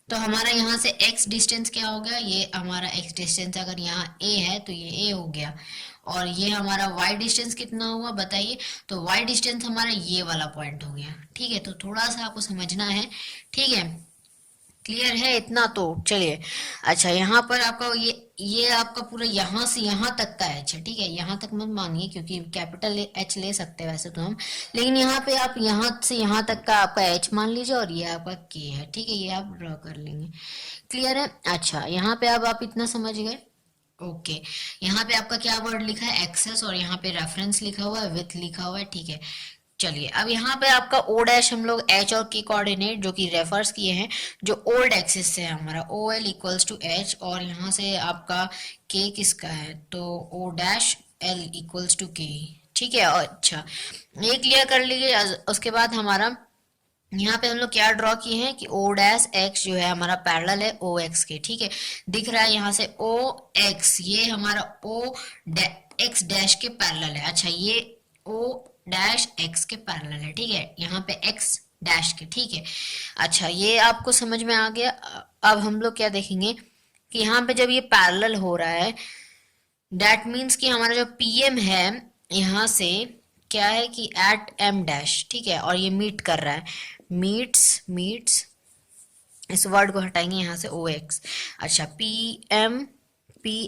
तो हमारा यहाँ से x डिस्टेंस क्या हो गया, ये हमारा x डिस्टेंस अगर यहाँ a है तो ये a हो गया, और ये हमारा y डिस्टेंस कितना हुआ बताइए, तो y डिस्टेंस हमारा ये वाला पॉइंट हो गया, ठीक है। तो थोड़ा सा आपको समझना है, ठीक है, क्लियर है इतना तो चलिए। अच्छा यहाँ पर आपका ये आपका पूरा यहाँ से यहाँ तक का एच है, ठीक है, यहाँ तक मत मानिए क्योंकि कैपिटल एच ले सकते हैं वैसे तो हम, लेकिन यहाँ पे आप यहाँ से यहाँ तक का आपका एच मान लीजिए और ये आपका के है, ठीक है, ये आप ड्रॉ कर लेंगे, क्लियर है। अच्छा यहाँ पे अब आप इतना समझ गए, ओके। यहाँ पे आपका क्या वर्ड लिखा है, एक्सेस, और यहाँ पे रेफरेंस लिखा हुआ है, विथ लिखा हुआ है, ठीक है। चलिए अब यहाँ पे आपका ओ डैश हम लोग एच और के कोऑर्डिनेट जो कि रेफर्स किए हैं जो ओल्ड एक्सिस से है हमारा, O L equals to h, और यहाँ से आपका के किसका है, तो O dash L equals to k, ठीक है। और अच्छा ये क्लियर कर लीजिए। उसके बाद हमारा यहाँ पे हम लोग क्या ड्रॉ किए हैं कि ओ डैश एक्स जो है हमारा पैरेलल है ओ एक्स के, ठीक है, दिख रहा है यहाँ से ओ एक्स, ये हमारा ओ एक्स डैश के पैरेलल है। अच्छा ये ओ डैश एक्स के पैरेलल है, ठीक है, यहाँ पे एक्स डैश के, ठीक है। अच्छा ये आपको समझ में आ गया। अब हम लोग क्या देखेंगे कि यहाँ पे जब ये पैरेलल हो रहा है, दैट मीन्स कि हमारा जो पीएम है यहाँ से क्या है कि एट एम डैश, ठीक है, और ये मीट कर रहा है, मीट्स इस वर्ड को हटाएंगे यहाँ से ओ एक्स। अच्छा पी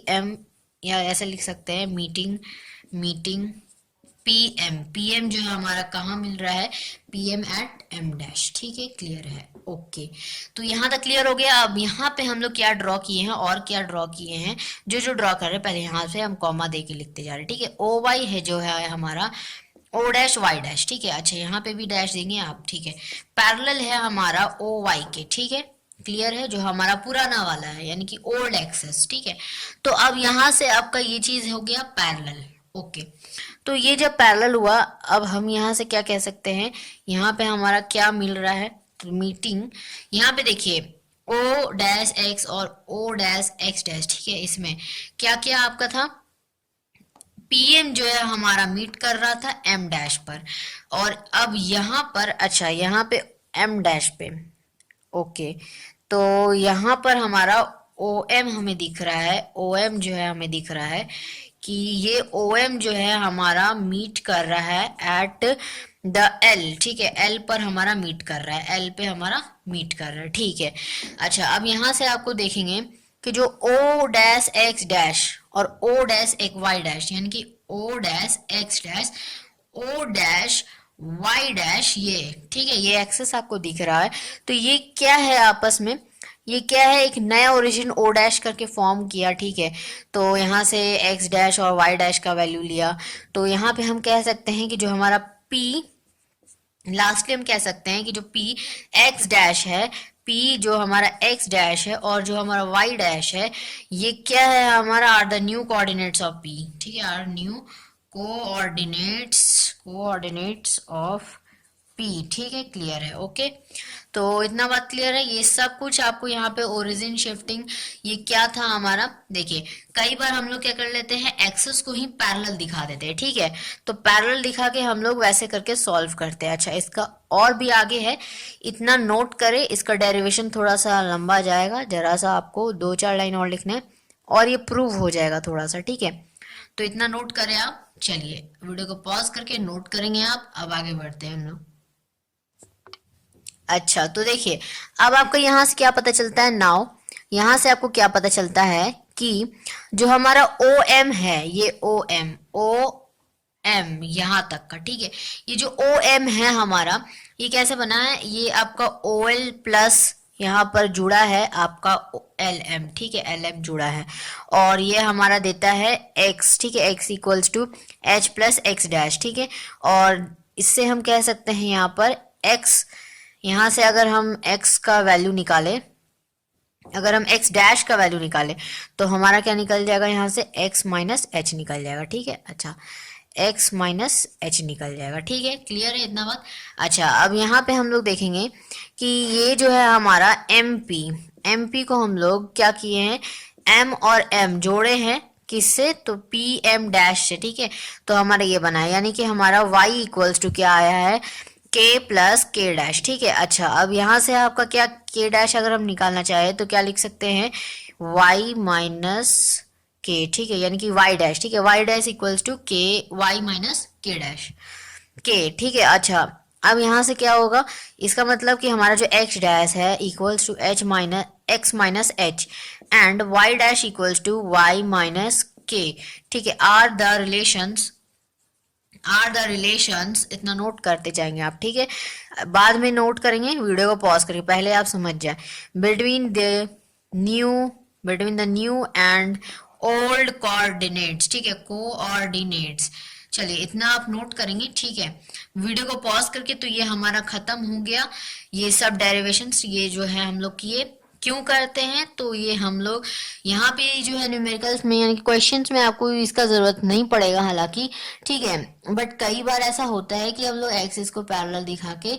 एम या ऐसे लिख सकते हैं, मीटिंग पीएम जो है हमारा कहाँ मिल रहा है, पीएम एट एम डैश, ठीक है, क्लियर है, ओके। तो यहाँ तक क्लियर हो गया। अब यहाँ पे हम लोग क्या ड्रॉ किए हैं और क्या ड्रॉ किए हैं, जो ड्रॉ कर रहे हैं पहले यहाँ से हम कॉमा दे के लिखते जा रहे हैं, ठीक है। ओ वाई है जो है हमारा ओ डैश वाई डैश, ठीक है। अच्छा यहाँ पे भी डैश देंगे आप, ठीक है, पैरेलल है हमारा ओ वाई के, ठीक है, क्लियर है, जो हमारा पुराना वाला है यानी कि ओल्ड एक्सेस, ठीक है। तो अब यहाँ से आपका ये चीज हो गया पैरेलल, ओके। तो ये जब पैरेलल हुआ, अब हम यहाँ से क्या कह सकते हैं, यहाँ पे हमारा क्या मिल रहा है, मीटिंग, यहाँ पे देखिए ओ डैश एक्स और ओ डैश एक्स डैश, ठीक है, इसमें क्या क्या आपका था, पीएम जो है हमारा मीट कर रहा था एम डैश पर, और अब यहाँ पर अच्छा यहाँ पे एम डैश पे, ओके, तो यहाँ पर हमारा ओ एम हमें दिख रहा है, ओ एम जो है हमें दिख रहा है कि ये ओ एम जो है हमारा मीट कर रहा है एट द एल, ठीक है, एल पर हमारा मीट कर रहा है, एल पे हमारा मीट कर रहा है, ठीक है। अच्छा अब यहाँ से आपको देखेंगे कि जो ओ डैश एक्स डैश और ओ डैश एक वाई डैश, यानी कि O dash x dash O dash y dash, ये ठीक है, ये एक्सेस आपको दिख रहा है। तो ये क्या है आपस में, ये क्या है, एक नया ओरिजिन ओ डैश करके फॉर्म किया, ठीक है। तो यहाँ से एक्स डैश और वाई डैश का वैल्यू लिया, तो यहाँ पे हम कह सकते हैं कि जो हमारा पी, लास्टली हम कह सकते हैं कि जो पी एक्स डैश है, पी जो हमारा एक्स डैश है और जो हमारा वाई डैश है, ये क्या है हमारा, are the new coordinates of P, ठीक है, are new coordinates of P, ठीक है, क्लियर है, ओके। तो इतना बात क्लियर है। ये सब कुछ आपको यहाँ पे ओरिजिन शिफ्टिंग, ये क्या था हमारा, देखिए कई बार हम लोग क्या कर लेते हैं, एक्सेस को ही पैरेलल दिखा देते हैं, ठीक है, तो पैरेलल दिखा के हम लोग वैसे करके सॉल्व करते हैं। अच्छा इसका और भी आगे है, इतना नोट करें, इसका डेरिवेशन थोड़ा सा लंबा जाएगा, जरा सा आपको 2-4 लाइन और लिखना है और ये प्रूव हो जाएगा थोड़ा सा, ठीक है, तो इतना नोट करें आप। चलिए वीडियो को पॉज करके नोट करेंगे आप, अब आगे बढ़ते हैं हम लोग। अच्छा तो देखिए अब आपको यहाँ से क्या पता चलता है, नाउ यहाँ से आपको क्या पता चलता है कि जो हमारा ओ एम है, ये ओ एम यहाँ तक का, ठीक है, ये जो ओ एम है हमारा, ये कैसे बना है, ये आपका ओ एल प्लस यहाँ पर जुड़ा है आपका एल एम, ठीक है, एल एम जुड़ा है, और ये हमारा देता है एक्स, ठीक है, x equals to h plus x dash, ठीक है। और इससे हम कह सकते हैं यहाँ पर एक्स, यहाँ से अगर हम एक्स का वैल्यू निकालें, अगर हम x डैश का वैल्यू निकालें तो हमारा क्या निकल जाएगा, यहाँ से x माइनस एच निकल जाएगा, ठीक है। अच्छा, x माइनस एच निकल जाएगा, ठीक है, क्लियर है इतना बात। अच्छा, अब यहाँ पे हम लोग देखेंगे कि ये जो है हमारा एम पी को हम लोग क्या किए हैं, m और m जोड़े हैं किससे, तो पी एम डैश से, ठीक है। तो हमारा ये बना है, यानी कि हमारा y इक्वल्स टू क्या आया है, के प्लस के डैश, ठीक है। अच्छा, अब यहाँ से आपका क्या, के डैश अगर हम निकालना चाहे तो क्या लिख सकते हैं, y माइनस के, ठीक है, यानी कि y डैश, ठीक है, y डैश इक्वल्स टू के y माइनस के डैश के, ठीक है। अच्छा, अब यहाँ से क्या होगा, इसका मतलब कि हमारा जो x डैश है equals to h minus x minus h and y dash equals to y minus k, ठीक है। आर द रिलेशंस, इतना नोट करते जाएंगे आप, ठीक है, बाद में नोट करेंगे, वीडियो को पॉज करके पहले आप समझ जाए, between new between the new and old coordinates, ठीक है, कोऑर्डिनेट्स। चलिए इतना आप नोट करेंगे, ठीक है। वीडियो को पॉज करके, तो ये हमारा खत्म हो गया, ये सब डेरिवेशंस ये जो है हम लोग किए, क्यों करते हैं, तो ये हम लोग यहाँ पे जो है न्यूमेरिकल्स में यानी कि क्वेश्चंस में आपको इसका जरूरत नहीं पड़ेगा हालांकि, ठीक है, बट कई बार ऐसा होता है कि हम लोग एक्सिस को पैरेलल दिखा के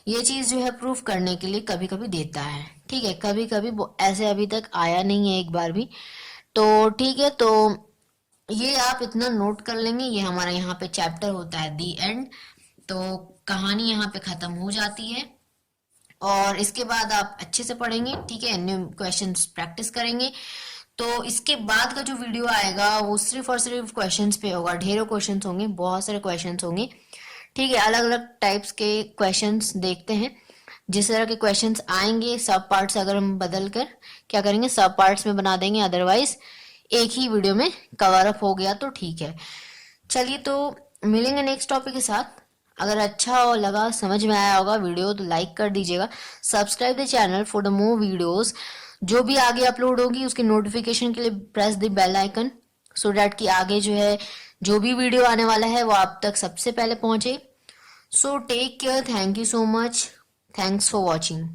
ये चीज जो है प्रूफ करने के लिए कभी कभी देता है, ठीक है, कभी कभी ऐसे अभी तक आया नहीं है एक बार भी, तो ठीक है। तो ये आप इतना नोट कर लेंगे, ये हमारा यहाँ पे चैप्टर होता है दी एंड, तो कहानी यहाँ पे खत्म हो जाती है, और इसके बाद आप अच्छे से पढ़ेंगे, ठीक है, न्यू क्वेश्चंस प्रैक्टिस करेंगे। तो इसके बाद का जो वीडियो आएगा वो सिर्फ और सिर्फ क्वेश्चंस पे होगा, ढेरों क्वेश्चंस होंगे, बहुत सारे क्वेश्चंस होंगे, ठीक है, अलग अलग टाइप्स के क्वेश्चंस देखते हैं। जिस तरह के क्वेश्चंस आएंगे सब पार्ट्स अगर हम बदल कर क्या करेंगे, सब पार्ट्स में बना देंगे, अदरवाइज एक ही वीडियो में कवर अप हो गया तो ठीक है। चलिए, तो मिलेंगे नेक्स्ट टॉपिक के साथ। अगर अच्छा हो लगा, समझ में आया होगा वीडियो, तो लाइक कर दीजिएगा, subscribe the channel for the more videos, जो भी आगे अपलोड होगी उसकी नोटिफिकेशन के लिए press the bell icon, so that कि आगे जो है जो भी वीडियो आने वाला है वो आप तक सबसे पहले पहुंचे। So take care, thank you so much, thanks for watching.